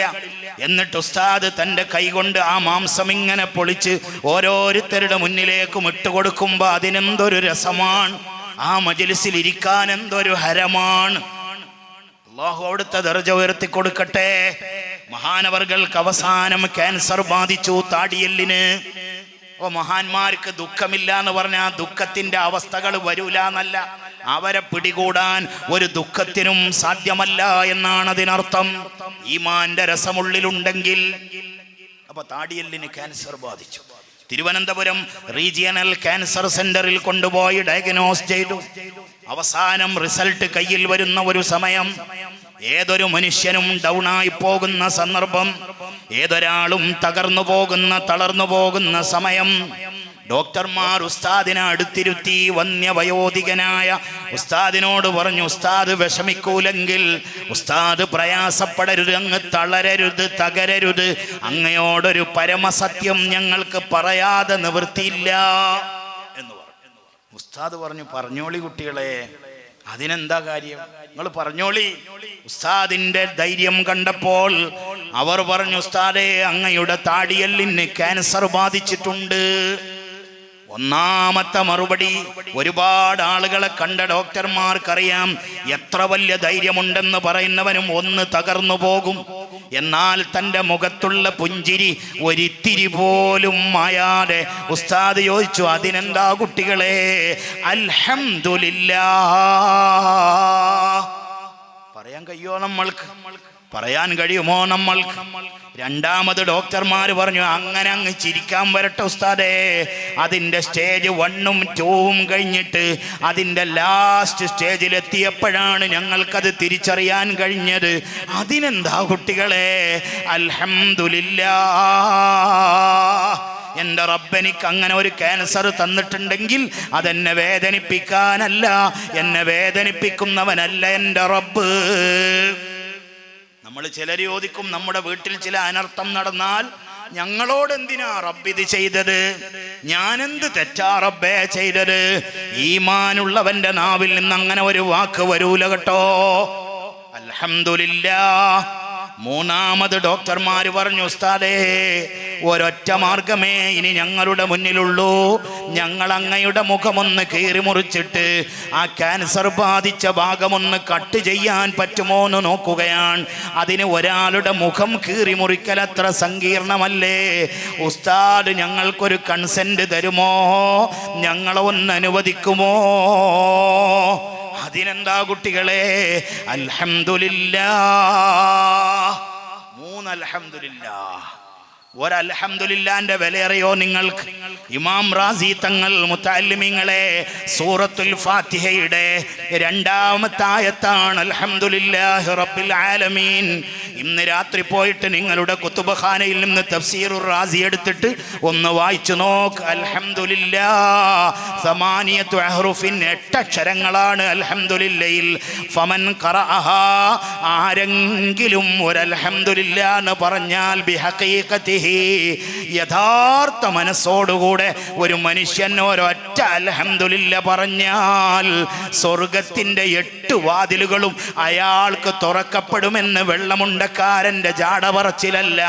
എന്നിട്ട് ഉസ്താദ് തൻ്റെ കൈകൊണ്ട് ആ മാംസം ഇങ്ങനെ പൊളിച്ച് ഓരോരുത്തരുടെ മുന്നിലേക്കും ഇട്ടുകൊടുക്കുമ്പോൾ അതിനെന്തൊരു രസമാണ്! ആ മജ്ലിസിൽ ഇരിക്കാൻ എന്തൊരു ഹരമാണ്! അല്ലാഹു അവിടുത്തെ ദർജ ഉയർത്തി കൊടുക്കട്ടെ. മഹാനവർകൾക്ക് അവസാനം ക്യാൻസർ ബാധിച്ചു താടിയെല്ലിന്. മഹാന്മാർക്ക് ദുഃഖമില്ല എന്ന് പറഞ്ഞാൽ ദുഃഖത്തിന്റെ അവസ്ഥകൾ വരൂല എന്നല്ല, അവരെ പിടികൂടാൻ ഒരു ദുഃഖത്തിനും സാധ്യമല്ല എന്നാണ് അതിനർത്ഥം. ഈമാന്റെ രസമുള്ളിലുണ്ടെങ്കിൽ. അപ്പൊ താടിയെല്ലിന് ക്യാൻസർ ബാധിച്ചു. തിരുവനന്തപുരം റീജിയണൽ ക്യാൻസർ സെന്ററിൽ കൊണ്ടുപോയി ഡയഗ്നോസ് ചെയ്തു. അവസാനം റിസൾട്ട് കയ്യിൽ വരുന്ന ഒരു സമയം, ഏതൊരു മനുഷ്യനും ഡൗണായി പോകുന്ന സന്ദർഭം, ഏതൊരാളും തളർന്നു പോകുന്ന സമയം, ഡോക്ടർമാർ ഉസ്താദിനെ അടുത്തിരുത്തി. വന്യവയോധികനായ ഉസ്താദിനോട് പറഞ്ഞു, ഉസ്താദ് വിഷമിക്കൂലെങ്കിൽ, ഉസ്താദ് പ്രയാസപ്പെടരുത്, അങ്ങ് തളരരുത്, തകരരുത്, അങ്ങയോടൊരു പരമസത്യം ഞങ്ങൾക്ക് പറയാതെ നിവൃത്തിയില്ല എന്ന് പറഞ്ഞു. ഉസ്താദ് പറഞ്ഞു, പറഞ്ഞോളി കുട്ടികളെ, അതിനെന്താ കാര്യം, നിങ്ങൾ പറഞ്ഞോളി. ഉസ്താദിന്റെ ധൈര്യം കണ്ടപ്പോൾ അവർ പറഞ്ഞു, ഉസ്താദേ, അങ്ങയുടെ താടിയെല്ലിന് ക്യാൻസർ ബാധിച്ചിട്ടുണ്ട്. ഒന്നാമത്തെ മറുപടി, ഒരുപാട് ആളുകളെ കണ്ട ഡോക്ടർമാർക്കറിയാം എത്ര വലിയ ധൈര്യമുണ്ടെന്ന് പറയുന്നവനും ഒന്ന് തകർന്നു പോകും. എന്നാൽ തൻ്റെ മുഖത്തുള്ള പുഞ്ചിരി ഒരിത്തിരി പോലും മായാതെ ഉസ്താദ് ചോദിച്ചു, അതിനെന്താ കുട്ടികളെ? അൽഹംദുലില്ലാഹ് പറയാൻ കഴിയുമോ നമ്മൾക്ക്? പറയാൻ കഴിയുമോ നമ്മൾക്ക്? രണ്ടാമത് ഡോക്ടർമാർ പറഞ്ഞു, അങ്ങനെ അങ്ങ് ചിരിക്കാൻ വരട്ടെ ഉസ്താദേ, അതിൻ്റെ സ്റ്റേജ് 1ഉം 2ഉം കഴിഞ്ഞിട്ട് അതിൻ്റെ ലാസ്റ്റ് സ്റ്റേജിലെത്തിയപ്പോഴാണ് ഞങ്ങൾക്കത് തിരിച്ചറിയാൻ കഴിഞ്ഞത്. അതിനെന്താ കുട്ടികളെ? അൽഹംദുലില്ലാഹ്, എൻ്റെ റബ്ബെനിക്ക് അങ്ങനെ ഒരു ക്യാൻസർ തന്നിട്ടുണ്ടെങ്കിൽ അതെന്നെ വേദനിപ്പിക്കാനല്ല, എന്നെ വേദനിപ്പിക്കുന്നവനല്ല എൻ്റെ റബ്ബ്. നമ്മൾ ചിലർ ചോദിക്കും, നമ്മുടെ വീട്ടിൽ ചില അനർത്ഥം നടന്നാൽ ഞങ്ങളോട് എന്തിനാ റബ്ബ് ഇത് ചെയ്തത്? ഞാനെന്ത് തെറ്റാ റബ്ബേ ചെയ്തത്? ഈമാനുള്ളവന്റെ നാവിൽ നിന്ന് അങ്ങനെ ഒരു വാക്ക് വരൂല കേട്ടോ. അൽഹംദുലില്ലാഹ്. മൂന്നാമത് ഡോക്ടർമാര് പറഞ്ഞു, ഉസ്താദേ, ഒരൊറ്റ മാർഗമേ ഇനി ഞങ്ങളുടെ മുന്നിലുള്ളൂ. ഞങ്ങൾ അങ്ങയുടെ മുഖമൊന്ന് കീറി മുറിച്ചിട്ട് ആ ക്യാൻസർ ബാധിച്ച ഭാഗമൊന്ന് കട്ട് ചെയ്യാൻ പറ്റുമോ എന്ന് നോക്കുകയാണ്. അതിന് ഒരാളുടെ മുഖം കീറി മുറിക്കൽ അത്ര സങ്കീർണമല്ലേ? ഉസ്താദ് ഞങ്ങൾക്കൊരു കൺസെന്റ് തരുമോ? ഞങ്ങളെ ഒന്ന് അനുവദിക്കുമോ? അതിനെന്താ കുട്ടികളെ? അൽഹംദുലില്ലാഹ്. 3 അൽഹംദുലില്ലാഹ്. ഒരൽഹംദുലില്ലാന്റെ വിലയറിയോ നിങ്ങൾക്ക്? ഇമാം റാസി തങ്ങൾ മുത്തഅല്ലിമീങ്ങളെ സൂറത്തുൽ ഫാത്തിഹയുടെ 2ാമത്തെ ആയത്താണ് അൽഹംദുലില്ലാഹി റബ്ബിൽ ആലമീൻ. ഇന്ന് രാത്രി പോയിട്ട് നിങ്ങളുടെ കുത്തുബഖാനയിൽ നിന്ന് തഫ്സീറുർ റാസി എടുത്തിട്ട് ഒന്ന് വായിച്ചു നോക്ക്. അൽഹംദുലില്ലാഹ് സമാനിയത്തു അഹ്റുഫിൻ, 8 അക്ഷരങ്ങളാണ് അൽഹംദുലില്ലയിൽ. ഫമൻ ഖറഅഹാ, ആരെങ്കിലും ഒരു അൽഹംദുലില്ലാ എന്ന് പറഞ്ഞാൽ ബിഹഖീഖതി, യഥാർത്ഥ മനസ്സോടുകൂടെ ഒരു മനുഷ്യൻ ഒരൊറ്റ അൽഹംദുലില്ല പറഞ്ഞാൽ സ്വർഗത്തിന്റെ 8 വാതിലുകളും അയാൾക്ക് തുറക്കപ്പെടുമെന്ന് വെള്ളമുണ്ടക്കാരന്റെ ജാട പറച്ചിലല്ല,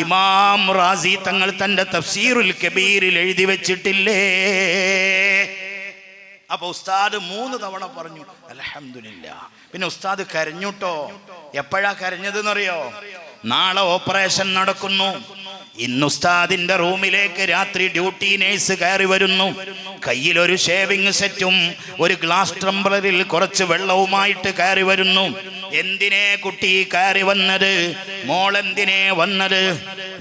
ഇമാം റാസി തങ്ങൾ തന്റെ തഫ്സീറുൽ കബീറിൽ എഴുതി വെച്ചിട്ടില്ലേ? അപ്പൊ ഉസ്താദ് 3 തവണ പറഞ്ഞു അൽഹംദുലില്ലാ. പിന്നെ ഉസ്താദ് കരഞ്ഞുട്ടോ. എപ്പോഴാ കരഞ്ഞതെന്നറിയോ? നാളെ ഓപ്പറേഷൻ നടക്കുന്നു. ഇന്ന് ഉസ്താദിന്റെ റൂമിലേക്ക് രാത്രി ഡ്യൂട്ടി നേഴ്സ് കയറി വരുന്നു. കയ്യിലൊരു ഷേവിങ് സെറ്റും ഒരു ഗ്ലാസ് ടംബ്ലറിൽ കുറച്ച് വെള്ളവുമായിട്ട് കയറി വരുന്നു. എന്തിനേ കുട്ടി കയറി വന്നത്? മോളെന്തിനേ വന്നത്?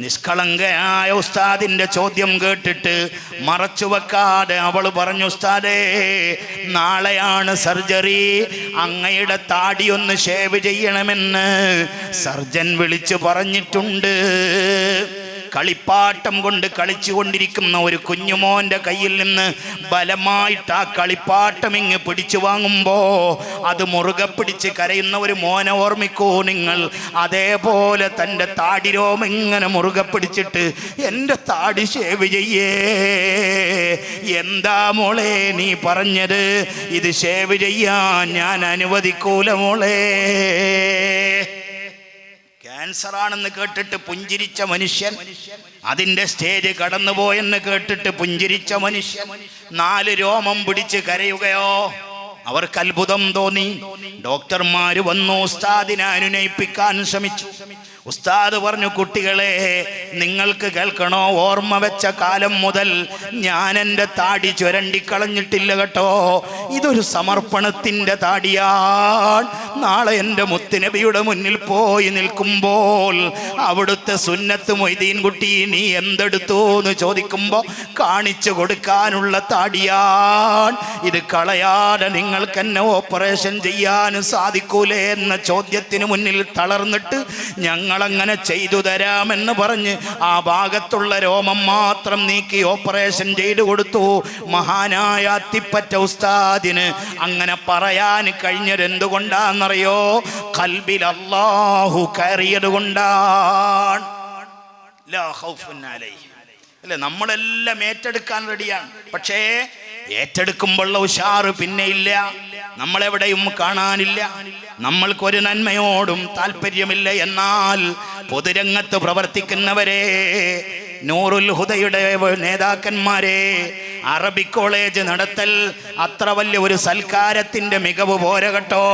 നിഷ്കളങ്കയായ ഉസ്താദിന്റെ ചോദ്യം കേട്ടിട്ട് മറച്ചു വെക്കാതെ അവൾ പറഞ്ഞു, ഉസ്താദേ, നാളെയാണ് സർജറി, അങ്ങയുടെ താടി ഒന്ന് ഷേവ് ചെയ്യണമെന്ന് സർജൻ വിളിച്ചു പറഞ്ഞിട്ടുണ്ട്. കളിപ്പാട്ടം കൊണ്ട് കളിച്ചുകൊണ്ടിരിക്കുന്ന ഒരു കുഞ്ഞുമോന്റെ കയ്യിൽ നിന്ന് ബലമായിട്ട് ആ കളിപ്പാട്ടം ഇങ്ങ് പിടിച്ചു വാങ്ങുമ്പോ അത് മുറുകെ പിടിച്ച് കരയുന്ന ഒരു മോനെ ഓർമ്മിക്കൂ നിങ്ങൾ. അതേപോലെ തൻ്റെ താടിരോം ഇങ്ങനെ മുറുകെ പിടിച്ചിട്ട് എൻ്റെ താടി ഷേവ് ചെയ്യേ. എന്താ മോളെ നീ പറഞ്ഞത്? ഇത് ഷേവ് ചെയ്യാൻ ഞാൻ അനുവദിക്കൂല മോളെ. ക്യാൻസറാണെന്ന് കേട്ടിട്ട് പുഞ്ചിരിച്ച മനുഷ്യൻ, അതിൻ്റെ സ്റ്റേജ് കടന്നുപോയെന്ന് കേട്ടിട്ട് പുഞ്ചിരിച്ച മനുഷ്യൻ 4 രോമം പിടിച്ച് കരയുകയോ? അവർക്ക് അത്ഭുതം തോന്നി. ഡോക്ടർമാര് വന്നു, ഉസ്താദിനെ അനുനയിപ്പിക്കാൻ ശ്രമിച്ചു. ഉസ്താദ് പറഞ്ഞു, കുട്ടികളെ, നിങ്ങൾക്ക് കേൾക്കണോ? ഓർമ്മ വെച്ച കാലം മുതൽ ഞാൻ എൻ്റെ താടി ചുരണ്ടിക്കളഞ്ഞിട്ടില്ല കേട്ടോ. ഇതൊരു സമർപ്പണത്തിൻ്റെ താടിയാണ്. നാളെ എൻ്റെ മുത്തുനബിയുടെ മുന്നിൽ പോയി നിൽക്കുമ്പോൾ അവിടുത്തെ സുന്നത്ത് മൊയ്തീൻ കുട്ടി നീ എന്തെടുത്തു എന്ന് ചോദിക്കുമ്പോൾ കാണിച്ചു കൊടുക്കാനുള്ള താടിയാണ്. ഇത് കളയാതെ നിങ്ങൾക്ക് എന്നെ ഓപ്പറേഷൻ ചെയ്യാനും സാധിക്കൂലേ എന്ന ചോദ്യത്തിന് മുന്നിൽ തളർന്നിട്ട് ഞങ്ങളങ്ങനെ ചെയ്തു തരാമെന്ന് പറഞ്ഞ് ആ ഭാഗത്തുള്ള രോമം മാത്രം നീക്കി ഓപ്പറേഷൻ ചെയ്തു കൊടുത്തു. മഹാനായ അത്തിപ്പറ്റ ഉസ്താദിന് അങ്ങനെ പറയാൻ കഴിഞ്ഞത് എന്തുകൊണ്ടാണെന്നറിയോ? ഖൽബിൽ അല്ലാഹു കയറിയത് കൊണ്ടാണ്. ലാ ഖൗഫുൻ അലൈഹി. അല്ലേ, നമ്മളെല്ലാം ഏറ്റെടുക്കാൻ റെഡിയാണ്. പക്ഷേ ഏറ്റെടുക്കുമ്പോഴുള്ള ഉഷാറ് പിന്നെ ഇല്ല, നമ്മളെവിടെയും കാണാനില്ല. നമ്മൾക്കൊരു നന്മയോടും താല്പര്യമില്ല. എന്നാൽ പൊതുരംഗത്ത് പ്രവർത്തിക്കുന്നവരെ, നൂറുൽ ഹുദയുടെ നേതാക്കന്മാരെ, അറബിക് കോളേജ് നടത്തൽ അത്ര വലിയ ഒരു സൽക്കാരത്തിൻ്റെ മികവ് പോരെ കേട്ടോ.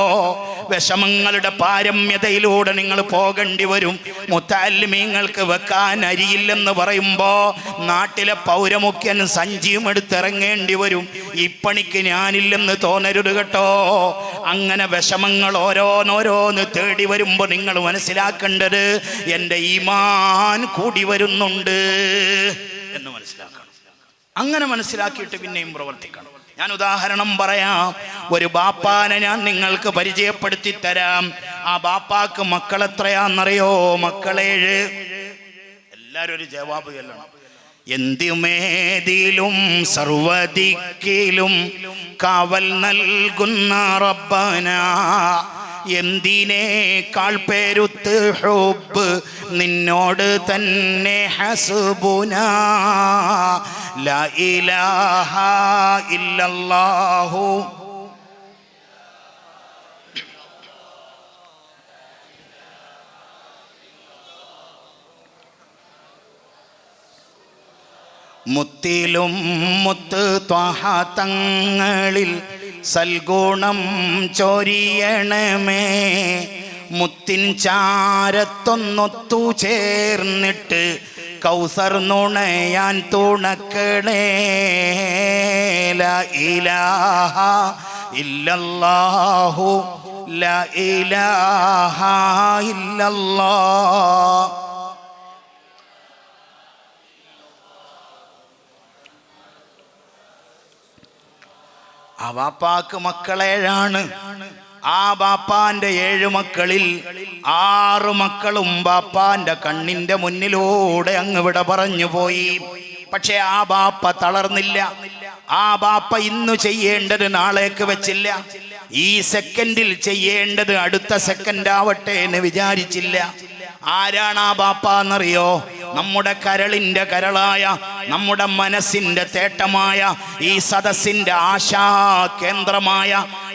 വിഷമങ്ങളുടെ പാരമ്യതയിലൂടെ നിങ്ങൾ പോകേണ്ടി വരും. മുത്തഅല്ലിമീങ്ങൾക്ക് വെക്കാൻ അരിയില്ലെന്ന് പറയുമ്പോൾ നാട്ടിലെ പൗരമുഖ്യൻ സഞ്ചിയും എടുത്തിറങ്ങേണ്ടി വരും. ഈ പണിക്ക് ഞാനില്ലെന്ന് തോന്നരുത് കേട്ടോ. അങ്ങനെ വിഷമങ്ങൾ ഓരോന്നോരോന്ന് തേടി വരുമ്പോൾ നിങ്ങൾ മനസ്സിലാക്കേണ്ടത് എൻ്റെ ഈമാൻ കൂടി വരുന്നുണ്ട് എന്ന് മനസ്സിലാക്കണം. അങ്ങനെ മനസ്സിലാക്കിയിട്ട് പിന്നെയും പ്രവർത്തിക്കണം. ഞാൻ ഉദാഹരണം പറയാം. ഒരു ബാപ്പാനെ ഞാൻ നിങ്ങൾക്ക് പരിചയപ്പെടുത്തി തരാം. ആ ബാപ്പാക്ക് മക്കളെത്രയാന്നറിയോ? മക്കളേഴ്. എല്ലാവരും ഒരു ജവാബ് ചൊല്ലണം. എന്തുമേതിലും സർവദിക്കിലും കാവൽ നൽകുന്ന റബ്ബന, എന്തിനേക്കാൾ പെരുത്ത് ഹുബ്ബ് നിന്നോട് തന്നെ ഹസ്ബുനാ. ലാ ഇലാഹ ഇല്ലല്ലാഹു മുത്തിലും മുത്ത് ത്വഹ തങ്ങളിൽ സൽഗുണം ചൊരിയണമേ. മുത്തിൻ ചാരത്തൊന്നൊത്തു ചേർന്നിട്ട് കൗസർ നുണയാൻ തുണക്കണേ. ലാ ഇലാഹ ഇല്ലല്ലാഹു ലാ ഇലാഹ ഇല്ലല്ലാഹ്. ആ ബാപ്പാക്ക് മക്കളേഴാണ്. ആ ബാപ്പാന്റെ 7 മക്കളിൽ 6 മക്കളും ബാപ്പാന്റെ കണ്ണിന്റെ മുന്നിലൂടെ അങ്ങ് വിട പറഞ്ഞു പോയി. പക്ഷെ ആ ബാപ്പ തളർന്നില്ല. ആ ബാപ്പ ഇന്നു ചെയ്യേണ്ടത് നാളേക്ക് വെച്ചില്ല. ഈ സെക്കൻഡിൽ ചെയ്യേണ്ടത് അടുത്ത സെക്കൻഡ് ആവട്ടെ എന്ന് വിചാരിച്ചില്ല. ആരാണ് ആ ബാപ്പ എന്നറിയോ? നമ്മുടെ കരളിന്റെ കരളായ, നമ്മുടെ മനസ്സിന്റെ തേട്ടമായ, ഈ സദസ്സിന്റെ ആശാ കേന്ദ്രമായ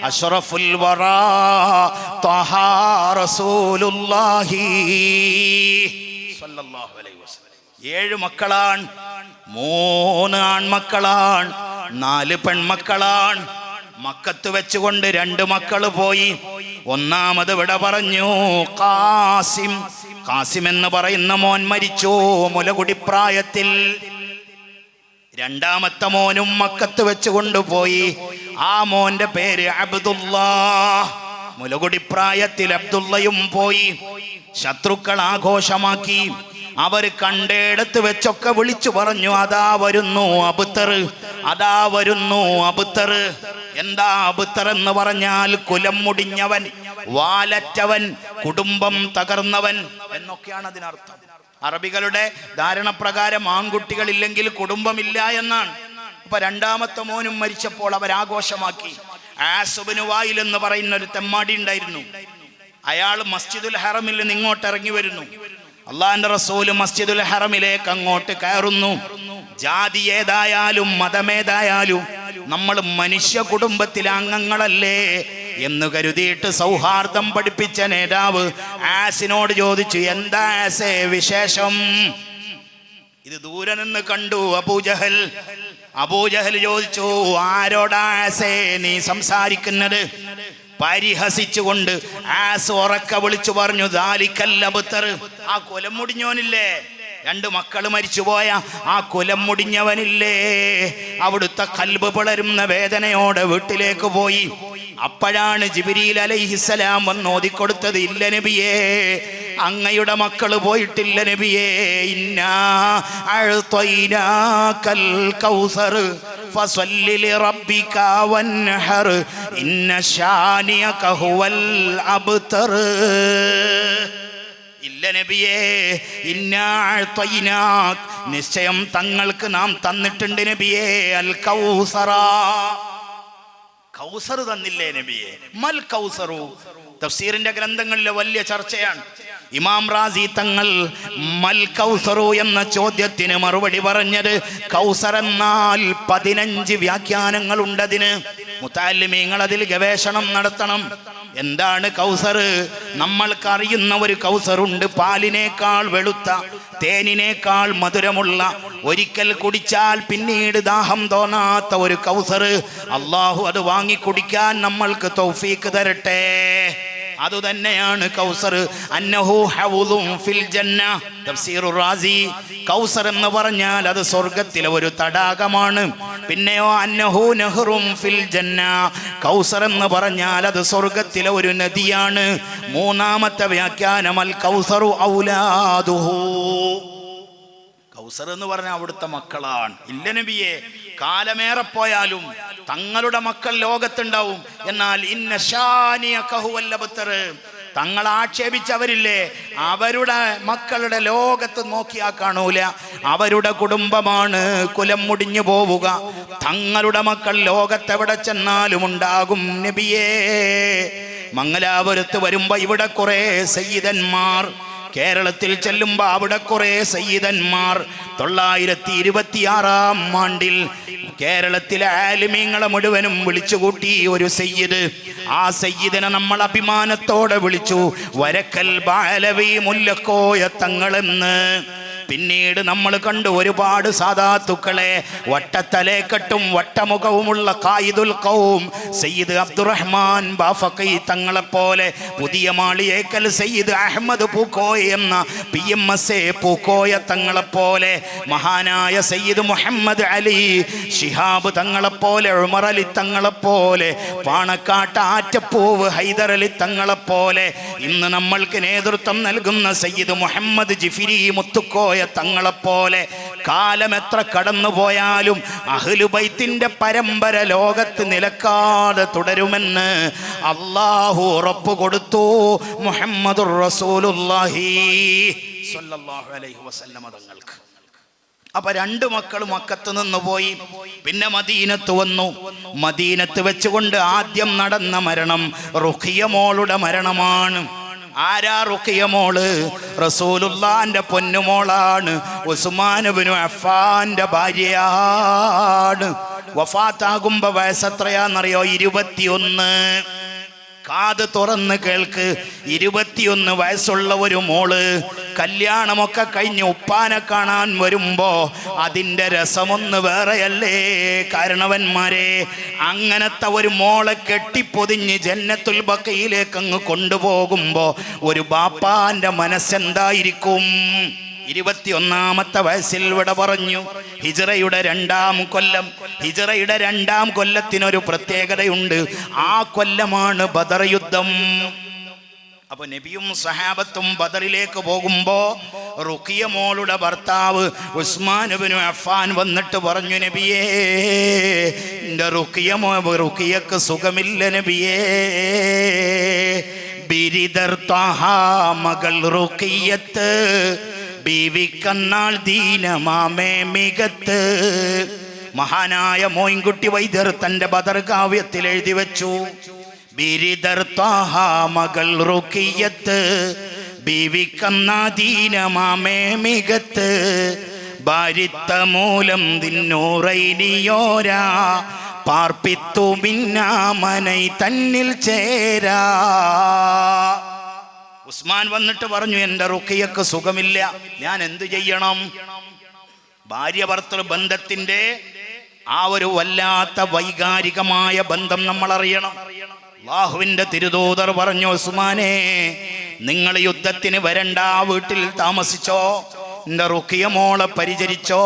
അഷ്റഫുൽ വറാ ത്വഹ റസൂലുള്ളാഹി സ്വല്ലല്ലാഹു അലൈഹി വസല്ലം. 7 മക്കളാണ്. 3 ആൺമക്കളാണ്, 4 പെൺമക്കളാണ്. മക്കത്ത് വെച്ചുകൊണ്ട് 2 മക്കള് പോയി. ഒന്നാമത് വിട പറഞ്ഞു ഖാസിം. ഖാസിം എന്ന് പറയുന്ന മോൻ മരിച്ചു മുലകുടിപ്രായത്തിൽ. രണ്ടാമത്തെ മോനും മക്കത്ത് വെച്ച് കൊണ്ടുപോയി. ആ മോന്റെ പേര് അബ്ദുല്ലാ. മുലകുടിപ്രായത്തിൽ അബ്ദുള്ളയും പോയി. ശത്രുക്കൾ ആഘോഷമാക്കി. അവർ കണ്ടേടത്ത് വെച്ചൊക്കെ വിളിച്ചു പറഞ്ഞു, അതാ വരുന്നു അബ്തർ, അതാ വരുന്നു അബ്തർ. എന്താ അബ്തർ എന്ന് പറഞ്ഞാൽ കുലം മുടിഞ്ഞവൻ, വാലറ്റവൻ, കുടുംബം തകർന്നവൻ എന്നൊക്കെയാണ് അതിനർത്ഥം. അറബികളുടെ ധാരണപ്രകാരം ആൺകുട്ടികളില്ലെങ്കിൽ കുടുംബമില്ല എന്നാണ്. അപ്പൊ രണ്ടാമത്തെ മോനും മരിച്ചപ്പോൾ അവരാഘോഷമാക്കി. ആസുബിന് വായിൽ എന്ന് പറയുന്ന ഒരു തെമ്മാടി ഉണ്ടായിരുന്നു. അയാൾ മസ്ജിദുൽ ഹറമിൽ നിന്ന് ഇങ്ങോട്ട് ഇറങ്ങി വരുന്നു. അള്ളാന്റെ റസൂല് മസ്ജിദുൽ ഹറമിലേക്ക് അങ്ങോട്ട് കയറുന്നു. ജാതി ഏതായാലും മതമേതായാലും നമ്മൾ മനുഷ്യ കുടുംബത്തിലെ അംഗങ്ങളല്ലേ എന്ന് കരുതിയിട്ട് സൗഹാർദ്ദം പഠിപ്പിച്ച നേതാവ് ആസിനോട് ചോദിച്ചു, എന്താ ആസേ വിശേഷം? ഇത് ദൂരെ നിന്ന് കണ്ടു അബൂജഹൽ. അബൂജഹൽ ചോദിച്ചു, ആരോടാ ആസേ നീ സംസാരിക്കുന്നത്? പരിഹസിച്ചുകൊണ്ട് ആസ് ഉറക്ക വിളിച്ചു പറഞ്ഞു, ദാലിക്കൽ അബ്തർ, ആ കൊലം മുടിഞ്ഞോനില്ലേ, രണ്ട് മക്കൾ മരിച്ചുപോയ ആ കൊലം മുടിഞ്ഞവനില്ലേ, അവിടുത്തെ കൽബ് പിളരുന്ന വേദനയോടെ വീട്ടിലേക്ക് പോയി. അപ്പോഴാണ് ജിബ്രീൽ അലൈഹിസ്സലാം വന്ന് ഓതിക്കൊടുത്തത്, ഇല്ല നബിയേ, അങ്ങയുടെ മക്കള് പോയിട്ടില്ല നബിയേ. ഇന്നാ അഅ്തൈനാകൽ കൗസർ ഫസല്ലി ലിറബ്ബിക വൻഹർ ഇന്ന ശാനിയക ഹുവൽ അബ്തർ. ഇല്ല നബിയേ, ഇന്നാ അഅ്തൈനാക്, നിശ്ചയം തങ്ങൾക്ക് നാം തന്നിട്ടുണ്ട് നബിയേ, അൽ കൗസറ, കൗസർ തന്നില്ലേ നബിയെ? മൽ കൗസറു. തഫ്സീറിന്റെ ഗ്രന്ഥങ്ങളിലെ വലിയ ചർച്ചയാണ്. ഇമാം റാസി തങ്ങൾ മൽ കൗസറു എന്ന ചോദ്യത്തിന് മറുപടി പറഞ്ഞത്, കൗസർ എന്നാൽ 15 വ്യാഖ്യാനങ്ങൾ ഉണ്ടതിന്. മുതഅല്ലിമീങ്ങൾ അതിൽ ഗവേഷണം നടത്തണം. എന്താണ് കൗസർ? നമ്മൾക്കറിയുന്ന ഒരു കൗസറുണ്ട്, പാലിനേക്കാൾ വെളുത്ത, തേനിനേക്കാൾ മധുരമുള്ള, ഒരിക്കൽ കുടിച്ചാൽ പിന്നീട് ദാഹം തോന്നാത്ത ഒരു കൗസർ. അള്ളാഹു അത് വാങ്ങി കുടിക്കാൻ നമ്മൾക്ക് തൗഫീക്ക് തരട്ടെ. അതുതന്നെയാണ് കൗസർ. അന്നഹു ഹൗദുൻ ഫിൽ ജന്ന. തഫ്സീറുർ റാസി, കൗസർ എന്ന് പറഞ്ഞാൽ അത് സ്വർഗ്ഗത്തിലെ ഒരു തടാകമാണ്. പിന്നെയോ അന്നഹു നഹ്റുൻ ഫിൽ ജന്ന, കൗസർ എന്ന് പറഞ്ഞാൽ അത് സ്വർഗ്ഗത്തിലെ ഒരു നദിയാണ്. മൂന്നാമത്തെ വ്യാഖ്യാനം അൽ കൗസറു ഔലാദുഹു, കൗസർ എന്ന് പറഞ്ഞാൽ അവിടുത്തെ മക്കളാണ്. ഇല്ല നബിയെ, കാലമേറെ പോയാലും തങ്ങളുടെ മക്കൾ ലോകത്തുണ്ടാവും. എന്നാൽ ഇന്ന ശാനിയക ഹുവൽ അബ്തർ, തങ്ങൾ ആക്ഷേപിച്ചവരില്ലേ, അവരുടെ മക്കളുടെ ലോകത്ത് നോക്കിയാ കാണൂല. അവരുടെ കുടുംബമാണ് കുലം മുടിഞ്ഞു പോവുക. തങ്ങളുടെ മക്കൾ ലോകത്തെവിടെ ചെന്നാലും ഉണ്ടാകും നബിയേ. മംഗലാപുരത്ത് വരുമ്പോ ഇവിടെ കുറെ സയ്യിദന്മാർ, കേരളത്തിൽ ചെല്ലുമ്പോ അവിടെ കുറെ സയ്യിദന്മാർ. 926 ആണ്ടിൽ കേരളത്തിലെ ആലിമീങ്ങളെ മുഴുവനും വിളിച്ചുകൂട്ടി ഒരു സയ്യിദ്. ആ സയ്യിദിനെ നമ്മൾ അഭിമാനത്തോടെ വിളിച്ചു വരക്കൽ ബാലവി മുല്ലക്കോയ തങ്ങളെന്ന്. പിന്നീട് നമ്മൾ കണ്ടു ഒരുപാട് സാദാത്തുക്കളെ, വട്ടത്തലേക്കെട്ടും വട്ടമുഖവുമുള്ള ഖായിദുൽ ഖൗം സയ്യിദ് അബ്ദുറഹ്മാൻ ബാഫഖി തങ്ങളെപ്പോലെ, പുതിയ മാളിയേക്കൽ സയ്യിദ് അഹമ്മദ് പൂക്കോയ എന്ന PMS പൂക്കോയ തങ്ങളെപ്പോലെ, മഹാനായ സയ്യിദ് മുഹമ്മദ് അലി ശിഹാബ് തങ്ങളെപ്പോലെ, ഉമർ അലി തങ്ങളെപ്പോലെ, പാണക്കാട്ട് ആറ്റപ്പൂവ് ഹൈദർ അലി തങ്ങളെപ്പോലെ, ഇന്ന് നമ്മൾക്ക് നേതൃത്വം നൽകുന്ന സയ്യിദ് മുഹമ്മദ് ജിഫിരി മുത്തുക്കോയ തങ്ങളെപ്പോലെ, കാലം എത്ര കടന്നുപോയാലും അഹ്ലുബൈത്തിന്റെ പരമ്പര ലോകത്ത് നിലക്കാതെ തുടരുമെന്ന് അല്ലാഹു ഉറപ്പ് കൊടുത്തു. മുഹമ്മദുർ റസൂലുള്ളാഹി സ്വല്ലല്ലാഹു അലൈഹി വസല്ലം തങ്ങൾക്ക്. അപ്പൊ 2 മക്കൾ മക്കത്ത് നിന്ന് പോയി. പിന്നെ മദീനത്ത് വന്നു. മദീനത്ത് വെച്ചുകൊണ്ട് ആദ്യം നടന്ന മരണം റുഖിയ മോളുടെ മരണമാണ്. ആരാ റുഖിയ മോള്? റസൂലുള്ളാന്റെ പൊന്നുമോളാണ്. ഉസ്മാൻ ഇബ്നു അഫ്ഫാന്റെ ഭാര്യയാണ്. വഫാത്താകുമ്പോ വയസ്സെത്രയാന്നറിയോ? 21. കാത് തുറന്ന് കേൾക്ക്. 21 വയസ്സുള്ള ഒരു മോള് കല്യാണമൊക്കെ കഴിഞ്ഞ് ഉപ്പാനെ കാണാൻ വരുമ്പോ അതിൻ്റെ രസമൊന്ന് വേറെയല്ലേ കാരണവന്മാരെ. അങ്ങനത്തെ ഒരു മോളെ കെട്ടിപ്പൊതിഞ്ഞ് ജന്നത്തുൽ ബഖയിലേക്ക് അങ്ങ് കൊണ്ടുപോകുമ്പോ ഒരു ബാപ്പാന്റെ മനസ്സെന്തായിരിക്കും? 21-ാമത്തെ വയസ്സിൽ വിട പറഞ്ഞു. ഹിജ്റയുടെ 2-ാം കൊല്ലം. ഹിജ്റയുടെ 2-ാം കൊല്ലത്തിനൊരു പ്രത്യേകതയുണ്ട്. ആ കൊല്ലമാണ് ബദർ യുദ്ധം. അപ്പൊ നബിയും സഹാബത്തും ബദറിലേക്ക് പോകുമ്പോ റുഖിയ മോളുടെ ഭർത്താവ് ഉസ്മാൻ ഇബ്നു അഫ്ഫാൻ വന്നിട്ട് പറഞ്ഞു, നബിയേ, എൻ്റെ റുഖിയക്ക് സുഖമില്ല നബിയേ. ബിരിദർ ത്വഹ മകൾ റുഖിയത്ത് ബീവിക്കന്നാൾ ദീനമാമേ മികത്ത്. മഹാനായ മോയിൻകുട്ടി വൈദ്യർ തന്റെ ബദർ കാവ്യത്തിൽ എഴുതി വെച്ചു, ബിരിദർ ത്വഹ മകൾ റുഖിയത്ത് ബീവിക്കന്നാ ദീനമാമേ മികത്ത്. ഭാരിത്ത മൂലം ദിന്നൂറൈനിയോരാ പാർപ്പിത്തു മിന്നാമനൈ തന്നിൽ ചേരാ. ഉസ്മാൻ വന്നിട്ട് പറഞ്ഞു, എൻ്റെ റുഖിയക്ക് സുഖമില്ല, ഞാൻ എന്തു ചെയ്യണം? ഭാര്യ ഭർത്തൃ ബന്ധത്തിന്റെ ആ ഒരു വല്ലാത്ത വൈകാരികമായ ബന്ധം നമ്മൾ അറിയണം. അല്ലാഹുവിന്റെ തിരുദൂതർ പറഞ്ഞു, ഉസ്മാനെ, നിങ്ങൾ യുദ്ധത്തിന് വരണ്ട, വീട്ടിൽ താമസിച്ചോ, എൻ്റെ റുഖിയ മോളെ പരിചരിച്ചോ.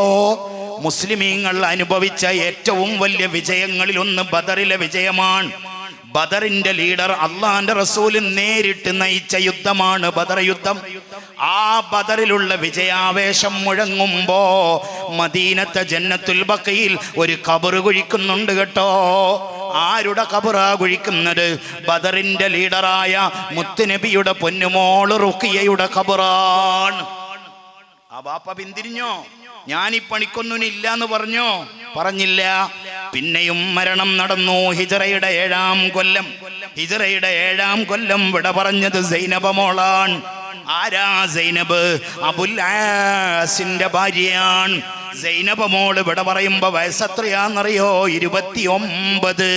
മുസ്ലിമീങ്ങൾ അനുഭവിച്ച ഏറ്റവും വലിയ വിജയങ്ങളിൽ ഒന്ന് ബദറിലെ വിജയമാണ്. ബദറിന്റെ ലീഡർ അള്ളാന്റെ റസൂൽ നേരിട്ട് നയിച്ച യുദ്ധമാണ് ബദർ യുദ്ധം. ആ ബദറിലുള്ള വിജയാവേശം മുഴങ്ങുമ്പോ മദീനത്തെ ജന്നത്തുൽ ബഖയിൽ ഒരു ഖബർ കുഴിക്കുന്നുണ്ട് കേട്ടോ. ആരുടെ ഖബറാ കുഴിക്കുന്നത്? ബദറിന്റെ ലീഡറായ മുത്തുനബിയുടെ പൊന്നുമോള് റുഖിയയുടെ ഖബറാണ്. ആ ബാപ്പ പിന്തിരിഞ്ഞോ? ഞാൻ ഈ പണിക്കൊന്നും ഇല്ല എന്ന് പറഞ്ഞോ? പറഞ്ഞില്ല. പിന്നെയും മരണം നടന്നു. ഹിജ്റയുടെ 7-ാം കൊല്ലം. ഹിജ്റയുടെ 7-ാം കൊല്ലം വിട പറഞ്ഞത് സൈനബ മോളാണ്. ആരാ സൈനബ്? അബുൽ ആസിന്റെ ഭാര്യയാണ്. സൈനബ മോള് വിട പറയുമ്പോ വയസ്സെത്രയാന്നറിയോ? 29.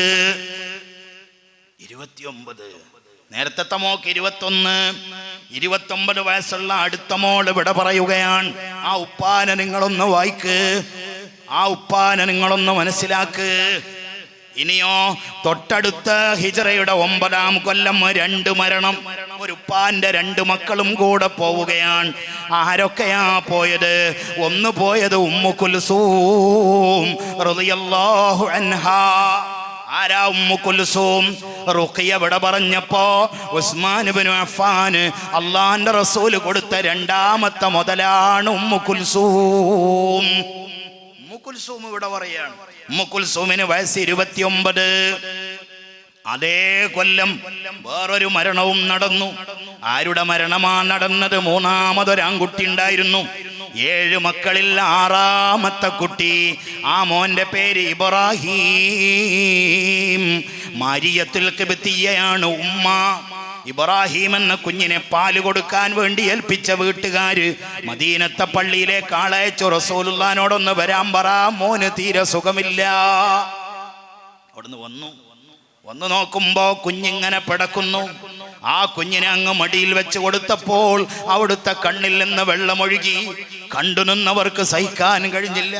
നേരത്തെ മോക്ക് 21. 29 വയസ്സുള്ള അടുത്ത മോള് വിട പറയുകയാണ്. ആ ഉപ്പാനെ നിങ്ങളൊന്ന് വായിക്ക്, ആ ഉപ്പാനെ നിങ്ങളൊന്ന് മനസ്സിലാക്ക്. ഇനിയോ തൊട്ടടുത്ത ഹിജ്റയുടെ 9-ാം കൊല്ലം 2 മരണം. ഒരു ഉപ്പാന്റെ 2 മക്കളും കൂടെ പോവുകയാണ്. ആരൊക്കെയാ പോയത്? ഒന്ന് പോയത് ഉമ്മു കുൽസൂം റളിയല്ലാഹു അൻഹാ. ആരാ ഉമ്മു കുൽസൂം? റുഖിയ വിട പറഞ്ഞപ്പോ ഉസ്മാൻ ഇബ്നു അഫ്ഫാൻ അള്ളാന്റെ റസൂൽ കൊടുത്ത 2-ാമത്തെ മുതലാണ് ഉമ്മു കുൽസൂം. ഉമ്മു കുൽസൂം ഇവിടെ പറയാണ്. ഉമ്മു കുൽസൂമിന് വയസ്സ് 29. അതേ കൊല്ലം വേറൊരു മരണവും നടന്നു. ആരുടെ മരണമാണ് നടന്നത്? 3-മതൊരാൺകുട്ടി ഉണ്ടായിരുന്നു. 7 മക്കളിൽ 6-ാമത്തെ കുട്ടി. ആ മോന്റെ പേര് ഇബ്രാഹീം. മാരിയത്തുൽ ഖിബ്തിയ്യയാണ് ഉമ്മ. ഇബ്രാഹീം എന്ന കുഞ്ഞിനെ പാല് കൊടുക്കാൻ വേണ്ടി ഏൽപ്പിച്ച വീട്ടുകാര് മദീനത്തെ പള്ളിയിലേക്ക് ആളയച്ചു. റസൂലുള്ളാഹിനോടൊന്ന് വരാൻ പറ, മോന് തീരെ സുഖമില്ല. അവിടുന്ന് വന്നു നോക്കുമ്പോ കുഞ്ഞിങ്ങനെ പിടക്കുന്നു. ആ കുഞ്ഞിനെ അങ്ങ് മടിയിൽ വെച്ച് കൊടുത്തപ്പോൾ അവിടുത്തെ കണ്ണിൽ നിന്ന് വെള്ളമൊഴുകി. കണ്ടുനിന്നവർക്ക് സഹിക്കാൻ കഴിഞ്ഞില്ല.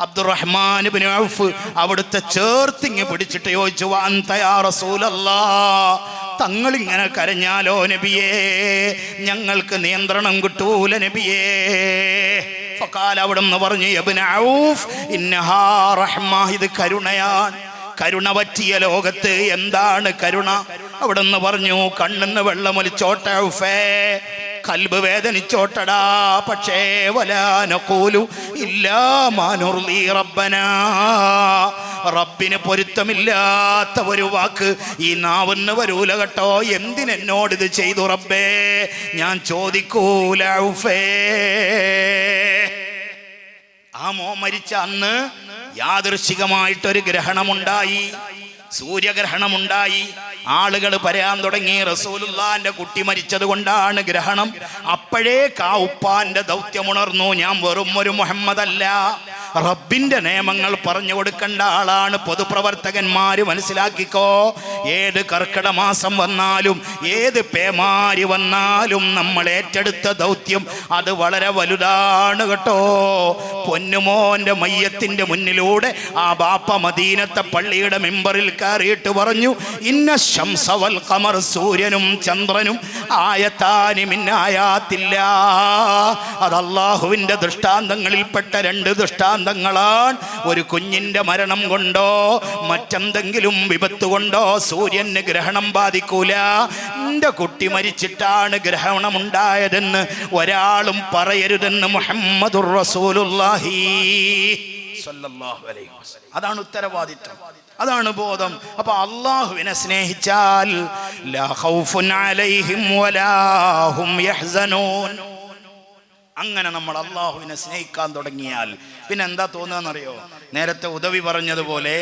അബ്ദുറഹ്മാൻ ഇബ്നു ഔഫ് അവിടുത്തെ ചേർത്തിങ്ങ് പിടിച്ചിട്ട് ചോദിച്ചു, അൻത യാ റസൂലല്ലാഹ്, തങ്ങളിങ്ങനെ കരഞ്ഞാലോ നബിയേ? ഞങ്ങൾക്ക് നിയന്ത്രണം കിട്ടൂല നബിയേ. ഫഖാല, അവിടുന്ന് പറഞ്ഞു, ഇബ്നു ഔഫ് ഇന്നഹാ റഹ്മ, ഇത് കരുണയാണ്. കരുണ പറ്റിയ ലോകത്ത് എന്താണ് കരുണ? അവിടുന്ന് പറഞ്ഞു, കണ്ണിന്ന് വെള്ളമൊലിച്ചോട്ടെ ഔഫേ, കൽബ് വേദനിച്ചോട്ടടാ, പക്ഷേ വലാ നഖൂലു ഇല്ലാ മാ നുർളി റബ്ബനാ, റബ്ബിന് പൊരുത്തമില്ലാത്ത ഒരു വാക്ക് ഈ നാവിന് വരൂല കേട്ടോ. എന്തിനെന്നോട് ഇത് ചെയ്തു റബ്ബേ? ഞാൻ ചോദിക്കൂല ഔഫേ. ആ മോ മരിച്ച അന്ന് യാദൃശ്ചികമായിട്ടൊരു ഗ്രഹണമുണ്ടായി, സൂര്യഗ്രഹണമുണ്ടായി. ആളുകൾ പറയാൻ തുടങ്ങി, റസൂലുള്ളാന്റെ കുട്ടി മരിച്ചത് കൊണ്ടാണ് ഗ്രഹണം. അപ്പോഴേക്ക് ആ ഉപ്പാന്റെ ദൗത്യമുണർന്നു. ഞാൻ വെറും ഒരു മുഹമ്മദ് അല്ല, റബ്ബിന്റെ നിയമങ്ങൾ പറഞ്ഞു കൊടുക്കേണ്ട ആളാണ് പൊതുപ്രവർത്തകന്മാര്. മനസ്സിലാക്കിക്കോ, ഏത് കർക്കിടക മാസം വന്നാലും ഏത് പേമാരി വന്നാലും നമ്മൾ ഏറ്റെടുത്ത ദൗത്യം അത് വളരെ വലുതാണ് കേട്ടോ. പൊന്നുമോന്റെ മയ്യത്തിന്റെ മുന്നിലൂടെ ആ ബാപ്പ മദീനത്തെ പള്ളിയുടെ മിമ്പറിൽ കയറിയിട്ട് പറഞ്ഞു, ഇന്ന ശംസ വൽ ഖമർ, സൂര്യനും ചന്ദ്രനും ആയത്താനി മിൻ ആയാത്തില്ലാ, അത് അല്ലാഹുവിന്റെ ദൃഷ്ടാന്തങ്ങളിൽപ്പെട്ട 2 ദൃഷ്ടാന്തങ്ങളാണ്. ഒരു കുഞ്ഞിന്റെ മരണം കൊണ്ടോ മറ്റെന്തെങ്കിലും വിപത്ത് കൊണ്ടോ സൂര്യന് ഗ്രഹണം ബാധിക്കൂല. എന്റെ കുട്ടി മരിച്ചിട്ടാണ് ഗ്രഹണമുണ്ടായതെന്ന് ഒരാളും പറയരുതെന്ന് മുഹമ്മദുർ റസൂലുള്ളാഹി സ്വല്ലല്ലാഹു അലൈഹി വസല്ലം. അതാണ് ഉത്തരവാദിത്വം, അതാണ് ബോധം. അപ്പൊ അള്ളാഹുവിനെ സ്നേഹിച്ചാൽ ലാ ഖൗഫുൻ അലൈഹിം വലാ ഹും യഹ്സനൂൻ. അങ്ങനെ നമ്മൾ അള്ളാഹുവിനെ സ്നേഹിക്കാൻ തുടങ്ങിയാൽ പിന്നെ എന്താ തോന്നുകയെന്നറിയോ? നേരത്തെ ഉദവി പറഞ്ഞതുപോലെ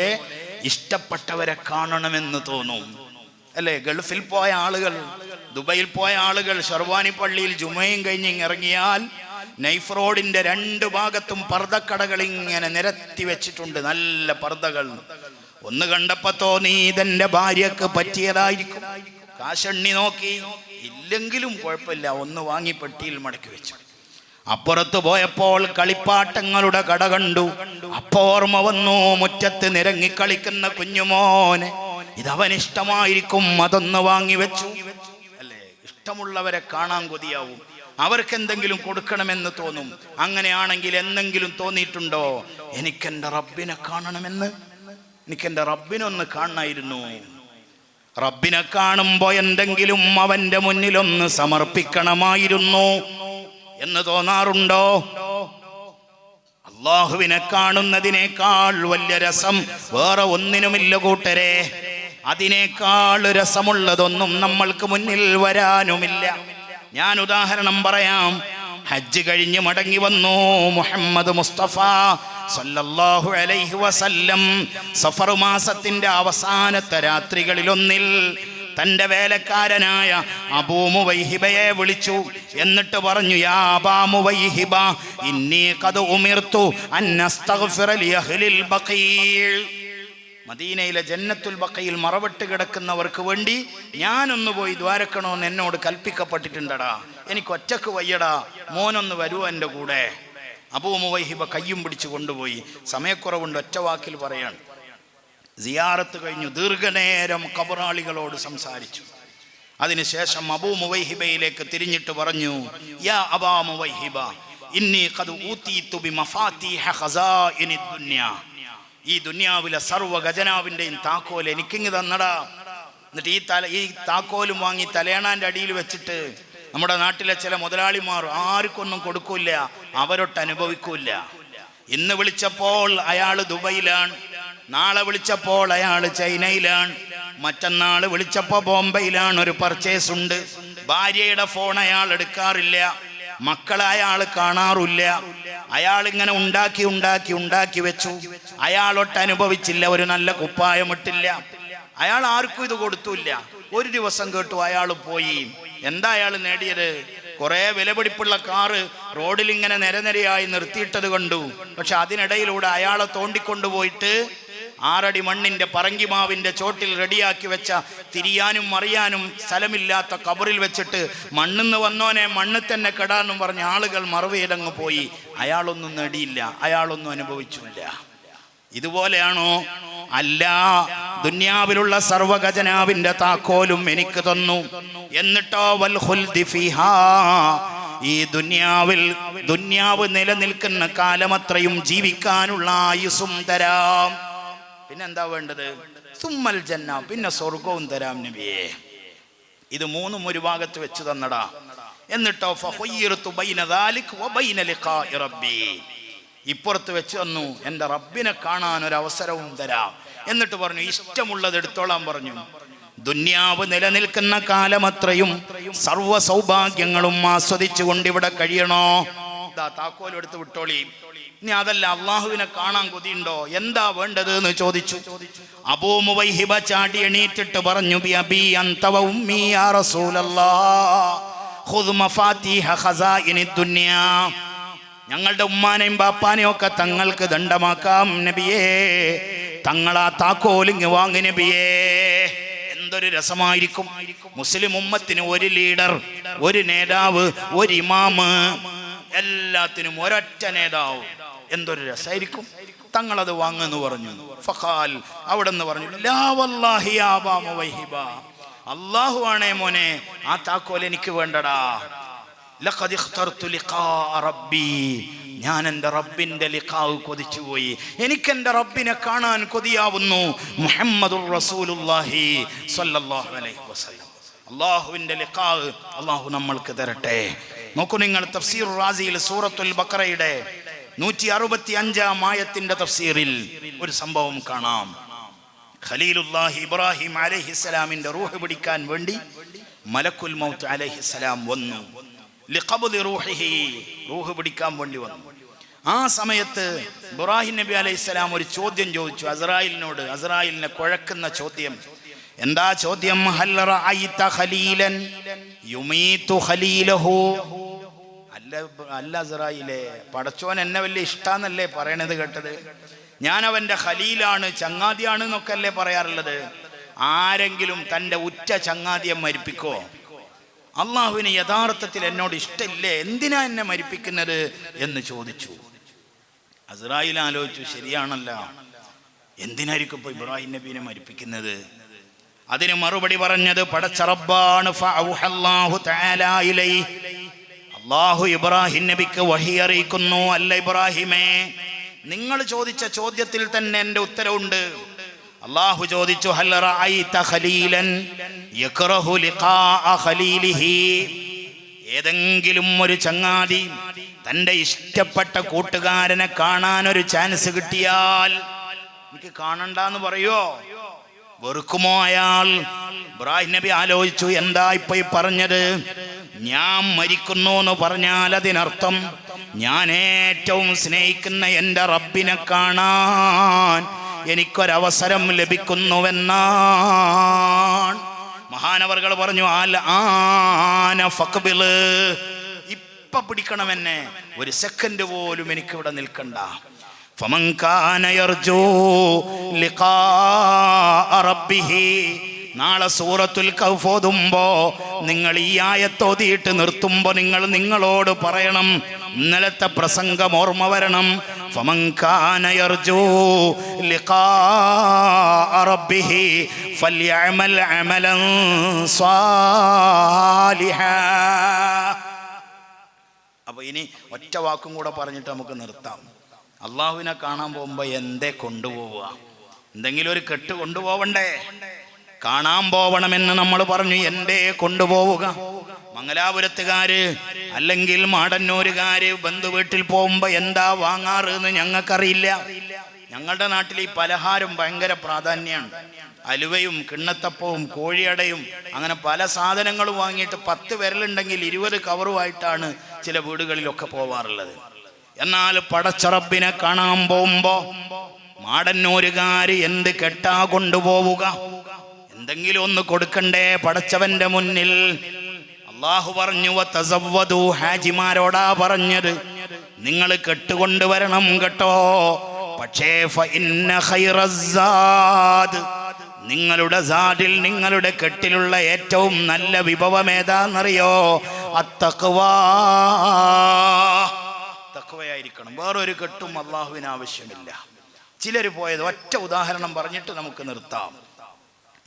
ഇഷ്ടപ്പെട്ടവരെ കാണണമെന്ന് തോന്നും അല്ലേ? ഗൾഫിൽ പോയ ആളുകൾ, ദുബൈയിൽ പോയ ആളുകൾ ഷർവാനി പള്ളിയിൽ ജുമയും കഴിഞ്ഞ് ഇറങ്ങിയാൽ നൈഫ് റോഡിന്റെ 2 ഭാഗത്തും പർദ്ദക്കടകൾ ഇങ്ങനെ നിരത്തി വെച്ചിട്ടുണ്ട്, നല്ല പർദ്ദകൾ. ഒന്ന് കണ്ടപ്പോ തോന്നി ഇതെന്റെ ഭാര്യക്ക് പറ്റിയതായിരിക്കും. കാശെണ്ണി നോക്കി, ഇല്ലെങ്കിലും കുഴപ്പമില്ല, ഒന്ന് വാങ്ങി പെട്ടിയിൽ മടക്കി വെച്ചു. അപ്പുറത്ത് പോയപ്പോൾ കളിപ്പാട്ടങ്ങളുടെ കട കണ്ടു. അപ്പോ ഓർമ്മ വന്നു, മുറ്റത്ത് നിരങ്ങി കളിക്കുന്ന കുഞ്ഞുമോനെ, ഇതവനിഷ്ടമായിരിക്കും, അതൊന്ന് വാങ്ങി വെച്ചു. അല്ലേ? ഇഷ്ടമുള്ളവരെ കാണാൻ കൊതിയാവും, അവർക്ക് എന്തെങ്കിലും കൊടുക്കണമെന്ന് തോന്നും. അങ്ങനെയാണെങ്കിൽ എന്തെങ്കിലും തോന്നിയിട്ടുണ്ടോ? എനിക്കെന്റെ റബ്ബിനെ കാണണമെന്ന്, എനിക്കെന്റെ റബ്ബിനൊന്ന് കാണണമായിരുന്നു. റബ്ബിനെ കാണുമ്പോ എന്തെങ്കിലും അവന്റെ മുന്നിലൊന്ന് സമർപ്പിക്കണമായിരുന്നു എന്ന് തോന്നാറുണ്ടോ? അള്ളാഹുവിനെ കാണുന്നതിനേക്കാൾ വലിയ രസം വേറെ ഒന്നിനുമില്ല കൂട്ടരെ. അതിനേക്കാൾ രസമുള്ളതൊന്നും നമ്മൾക്ക് മുന്നിൽ വരാനുമില്ല. ഞാൻ ഉദാഹരണം പറയാം. ഹജ്ജ് കഴിഞ്ഞ് മടങ്ങി വന്നു മുഹമ്മദ് മുസ്തഫ സല്ലല്ലാഹു അലൈഹി വസല്ലം. സഫർ മാസത്തിന്റെ അവസാനത്തെ രാത്രികളിലൊന്നിൽ തന്റെ വേലക്കാരനായ അബൂ മുവൈഹിബയെ വിളിച്ചു. എന്നിട്ട് പറഞ്ഞു, യാ അബാ മുവൈഹിബ, ഇന്നി ഖദ് ഉമിർതു അൻ അസ്തഗ്ഫിറ ലി അഹ്ലിൽ ബഖീൽ. മദീനയിലെ ജന്നത്തുൽ ബഖയിൽ മറവിട്ട് കിടക്കുന്നവർക്ക് വേണ്ടി ഞാനൊന്ന് പോയി ദ്വാരക്കണമെന്ന് എന്നോട് കൽപ്പിക്കപ്പെട്ടിട്ടുണ്ടടാ. എനിക്ക് ഒറ്റക്ക് വയ്യടാ, മോനൊന്ന് വരുവോ എൻ്റെ കൂടെ? അബൂ മുവൈഹിബ കയ്യും പിടിച്ചു കൊണ്ടുപോയി. സമയക്കുറവുണ്ട്, ഒറ്റ വാക്കിൽ പറയാണ്. സിയാറത്ത് കഴിഞ്ഞു, ദീർഘനേരം ഖബറാളികളോട് സംസാരിച്ചു. അതിനുശേഷം അബൂ മുവൈഹിബയിലേക്ക് തിരിഞ്ഞിട്ട് പറഞ്ഞു, യാ അബാ മുവൈഹിബ, ഇന്നി ഖദ് ഊതീതു ബിമഫാത്തിഹ ഖസാഇനിദ് ദുനിയ. ഈ ദുനിയാവിലെ സർവ്വ ഖജനാവിൻ്റെയും താക്കോൽ എനിക്കിങ്ങ് തന്നടാ. എന്നിട്ട് ഈ താക്കോലും വാങ്ങി തലേണാൻ്റെ അടിയിൽ വെച്ചിട്ട് നമ്മുടെ നാട്ടിലെ ചില മുതലാളിമാർ ആർക്കൊന്നും കൊടുക്കൂല, അവരൊട്ട് അനുഭവിക്കൂല. ഇന്ന് വിളിച്ചപ്പോൾ അയാൾ ദുബൈയിലാണ്, നാളെ വിളിച്ചപ്പോൾ അയാൾ ചൈനയിലാണ്, മറ്റന്നാൾ വിളിച്ചപ്പോൾ ബോംബെയിലാണ്, ഒരു പർച്ചേസ് ഉണ്ട്. ഭാര്യയുടെ ഫോൺ അയാൾ എടുക്കാറില്ല, മക്കളെ അയാൾ കാണാറില്ല. അയാൾ ഇങ്ങനെ ഉണ്ടാക്കി വെച്ചു. അയാളൊട്ട് അനുഭവിച്ചില്ല, ഒരു നല്ല കുപ്പായമിട്ടില്ല. അയാൾ ആർക്കും ഇത് കൊടുത്തില്ല. ഒരു ദിവസം കേട്ടു അയാൾ പോയി. എന്താ അയാൾ നേടിയത്? കുറെ വിലപിടിപ്പുള്ള കാറ് റോഡിൽ ഇങ്ങനെ നിരനിരയായി നിർത്തിയിട്ടത് കണ്ടു. പക്ഷെ അതിനിടയിലൂടെ അയാളെ തോണ്ടിക്കൊണ്ടുപോയിട്ട് 6 അടി മണ്ണിന്റെ പറങ്കിമാവിന്റെ ചോട്ടിൽ റെഡിയാക്കി വെച്ച തിരിയാനും മറിയാനും സ്ഥലമില്ലാത്ത കബറിൽ വെച്ചിട്ട് മണ്ണിന്ന് വന്നോനെ മണ്ണിൽ തന്നെ കെടാന്നും പറഞ്ഞ ആളുകൾ മറുവയിലങ്ങ് പോയി. അയാളൊന്നും നേടിയില്ല, അയാളൊന്നും അനുഭവിച്ചില്ല. ഇതുപോലെയാണോ? അല്ല, ദുനിയാവിലുള്ള സർവ്വ ഖജനാവിന്റെ താക്കോലും എനിക്ക് തന്നു. എന്നിട്ടോ വൽ ഖുൽദി ഫീഹാ, ഈ ദുനിയാവ് നിലനിൽക്കുന്ന കാലമത്രയും ജീവിക്കാനുള്ള ആയുസ്സും തരാം. പിന്നെന്താ വേണ്ടത്? സുമ്മൽ ജന്ന, പിന്നെ സ്വർഗവും തരാം നബിയേ. ഇത് 3ഉം ഒരു ഭാഗത്ത് വെച്ച് തന്നടാ. എന്നിട്ടോ ഫഖയ്യിറതു ബൈന ദാലിക വബൈന ലിഖാഇ റബ്ബി, ഇപ്പുറത്ത് വെച്ച് തന്നു, എൻ്റെ റബ്ബിനെ കാണാൻ ഒരു അവസരവും തരാം. എന്നിട്ട് പറഞ്ഞു, ഇഷ്ടമുള്ളത് എടുത്തോളാൻ പറഞ്ഞു. ദുനിയാവ് നിലനിൽക്കുന്ന കാലമത്രയും സർവ്വ സൗഭാഗ്യങ്ങളും ആസ്വദിച്ചു കൊണ്ട് ഇവിടെ കഴിയണോ? താക്കോൽ എടുത്ത് വിട്ടോളി. ഇനി അതല്ല, അള്ളാഹുവിനെ കാണാൻ കൊതിയുണ്ടോ? എന്താ വേണ്ടത് എന്ന് ചോദിച്ചു. അബൂ മുവൈഹിബ ചാടി എണീറ്റിട്ട് പറഞ്ഞു, ബിഅബീ അൻത വ ഉമ്മീ യാ റസൂലല്ലാഹ് ഖുദ് മഫാത്തിഹ ഖസാഇനിദ് ദുനിയ. ഞങ്ങളുടെ ഉമ്മാനെയും ബാപ്പാനെയും ഒക്കെ തങ്ങൾക്ക് ദണ്ഡമാക്കാം നബിയേ, തങ്ങളാ താക്കോലിങ് വാങ്ങി നബിയേ. എന്തൊരു രസമായിരിക്കും മുസ്ലിം ഉമ്മത്തിന് ഒരു ലീഡർ, ഒരു നേതാവ്, ഒരു ഇമാമ്, എല്ലാത്തിനും ഒരൊറ്റ നേതാവ്. എന്തൊരു രസമായിരിക്കും. തങ്ങളത് വാങ്ങുന്നു പറഞ്ഞു. ഫഖാൽ, അവിടെ നിന്ന് പറഞ്ഞു, ലാ വല്ലാഹി യാ അബാ മുവൈഹിബ, അല്ലാഹു ആണേ മോനെ, ആ താക്കോൽ എനിക്ക് വേണ്ടടാ. ലഖദ് ഇഖ്തർതു ലിഖാ റബ്ബി, ഞാൻ എൻ്റെ റബ്ബിൻ്റെ ലിഖാവ് കൊതിച്ചുപോയി. എനിക്ക് എൻ്റെ റബ്ബിനെ കാണാൻ കൊതിയാവുന്നു. മുഹമ്മദുർ റസൂലുള്ളാഹി സ്വല്ലല്ലാഹു അലൈഹി വസല്ലം. അല്ലാഹുവിൻ്റെ ലിഖാവ് അല്ലാഹു നമ്മൾക്ക് തരട്ടെ. നോക്കൂ നിങ്ങൾ, തഫ്സീർ റാസിയിൽ സൂറത്തുൽ ബഖറയുടെ 165 ആയത്തിന്റെ തഫ്സീറിൽ ഒരു സംഭവം കാണാം. ഖലീലുല്ലാഹി ഇബ്രാഹിം അലൈഹിസ്സലാമിന്റെ റൂഹ് പിടിക്കാൻ വേണ്ടി മലക്കുൽ മൗത്ത് അലൈഹിസ്സലാം വന്നു. ലിഖബ്ദി റൂഹിഹി, റൂഹ് പിടിക്കാൻ വേണ്ടി വന്നു. ആ സമയത്ത് ഇബ്രാഹിം നബി അലൈഹിസ്സലാം ഒരു ചോദ്യം ചോദിച്ചു അസ്രായിലിനോട്. അസ്രായിലിനെ കുഴക്കുന്ന ചോദ്യം. എന്താ ചോദ്യം? ഹൽ റഅയ്ത ഖലീലൻ യുമീതു ഖലീലഹു. അല്ല അസ്രായിലേ, പടച്ചോൻ എന്നെ വലിയ ഇഷ്ടാന്നല്ലേ പറയണത് കേട്ടത്? ഞാൻ അവന്റെ ഖലീലാണ്, ചങ്ങാതിയാണ് എന്നൊക്കെ അല്ലേ പറയാറുള്ളത്. ആരെങ്കിലും തൻ്റെ ഉറ്റ ചങ്ങാതിയെ മരിപ്പിക്കോ? അള്ളാഹുവിന് യഥാർത്ഥത്തിൽ എന്നോട് ഇഷ്ടമില്ലേ, എന്തിനാ എന്നെ മരിപ്പിക്കുന്നത് എന്ന് ചോദിച്ചു. അസ്രായിൽ ആലോചിച്ചു, ശരിയാണല്ലോ, എന്തിനായിരിക്കും ഇപ്പൊ ഇബ്രാഹിം നബീനെ മരിപ്പിക്കുന്നത്? അതിന് മറുപടി പറഞ്ഞത് പടച്ച റബ്ബാണ്. ഫഅൗഹല്ലാഹു തആലാ ഇലൈഹി, അല്ലാഹു ഇബ്രാഹിം നബിക്ക് വഹി അറിയിക്കുന്നു. അല്ല ഇബ്രാഹിമേ, നിങ്ങൾ ചോദിച്ച ചോദ്യത്തിൽ തന്നെ എൻ്റെ ഉത്തരവുണ്ട്. അല്ലാഹു ചോദിച്ചു, ഹൽ റഅയ്ത ഖലീലൻ യക്റഹു ലിഖാഅ ഖലീലിഹി. ഏതെങ്കിലും ഒരു ചങ്ങാതി തൻ്റെ ഇഷ്ടപ്പെട്ട കൂട്ടുകാരനെ കാണാൻ ഒരു ചാൻസ് കിട്ടിയാൽ എനിക്ക് കാണണ്ടെന്ന് പറയോ? വെറുക്കുമോ അയാൾ? ഇബ്രാഹിം നബി ആലോചിച്ചു, എന്താ ഇപ്പൊ ഈ പറഞ്ഞത്? ഞാൻ മരിക്കുന്നു എന്ന് പറഞ്ഞാൽ അതിനർത്ഥം ഞാൻ ഏറ്റവും സ്നേഹിക്കുന്ന എൻ്റെ റബ്ബിനെ കാണാൻ എനിക്കൊരവസരം ലഭിക്കുന്നുവെന്നാണ്. മഹാനവർകൾ പറഞ്ഞു, ആൽ ആന ഫഖ്ബിൽ, ഇപ്പൊ പിടിക്കണം എന്നെ, ഒരു സെക്കൻഡ് പോലും എനിക്കിവിടെ നിൽക്കണ്ട. ഫമൻ കാന യർജു ലിഖാഅ റബ്ബിഹി, നാളെ സൂറത്തുൽ കഹ്ഫ് ഓതുമ്പോ നിങ്ങൾ ഈ ആയത്തോതിയിട്ട് നിർത്തുമ്പോ നിങ്ങളോട് പറയണം, ഇന്നലത്തെ പ്രസംഗം ഓർമ്മ വരണം. ഫമൻ കാന യർജു ലിഖാഅ റബ്ബിഹി ഫൽയഅമൽ അമലൻ സാലിഹാ. അപ്പൊ ഇനി ഒറ്റ വാക്കും കൂടെ പറഞ്ഞിട്ട് നമുക്ക് നിർത്താം. അള്ളാഹുവിനെ കാണാൻ പോകുമ്പോ എന്തേ കൊണ്ടുപോവുക? എന്തെങ്കിലും ഒരു കെട്ട് കൊണ്ടുപോവണ്ടേ? കാണാൻ പോവണമെന്ന് നമ്മൾ പറഞ്ഞു, എന്തേ കൊണ്ടുപോവുക? മംഗലാപുരത്തുകാര് അല്ലെങ്കിൽ മാടന്നൂരുകാര് ബന്ധു വീട്ടിൽ പോകുമ്പോ എന്താ വാങ്ങാറ് എന്ന് ഞങ്ങൾക്കറിയില്ല. ഞങ്ങളുടെ നാട്ടിൽ ഈ പലഹാരം ഭയങ്കര പ്രാധാന്യമാണ്. അലുവയും കിണ്ണത്തപ്പവും കോഴിയടയും അങ്ങനെ പല സാധനങ്ങളും വാങ്ങിയിട്ട് 10 വിരലുണ്ടെങ്കിൽ 20 കവറുമായിട്ടാണ് ചില വീടുകളിലൊക്കെ പോവാറുള്ളത്. എന്നാൽ പടച്ച റബ്ബിനെ കാണാൻ പോകുമ്പോ മാടന്നൂരുകാര് എന്ത് കെട്ടാ കൊണ്ടുപോവുക? എന്തെങ്കിലും ഒന്ന് കൊടുക്കണ്ടേ പടച്ചവന്റെ മുന്നിൽ? അള്ളാഹു പറഞ്ഞു, വതസവ്വദു, ഹാജിമാരോടാ പറഞ്ഞത്, നിങ്ങൾ കെട്ടുകൊണ്ടുവരണം കേട്ടോ. പക്ഷേ ഫഇന്ന ഖൈറസ്സാദ്, നിങ്ങളുടെ സാദിൽ, നിങ്ങളുടെ കെട്ടിലുള്ള ഏറ്റവും നല്ല വിഭവം ഏതാണെന്നറിയോ? അത്തഖ്വാ, തഖ്വയായിരിക്കണം. വേറൊരു കെട്ടും അള്ളാഹുവിന് ആവശ്യമില്ല. ചിലർ പോയത് ഒറ്റ ഉദാഹരണം പറഞ്ഞിട്ട് നമുക്ക് നിർത്താം.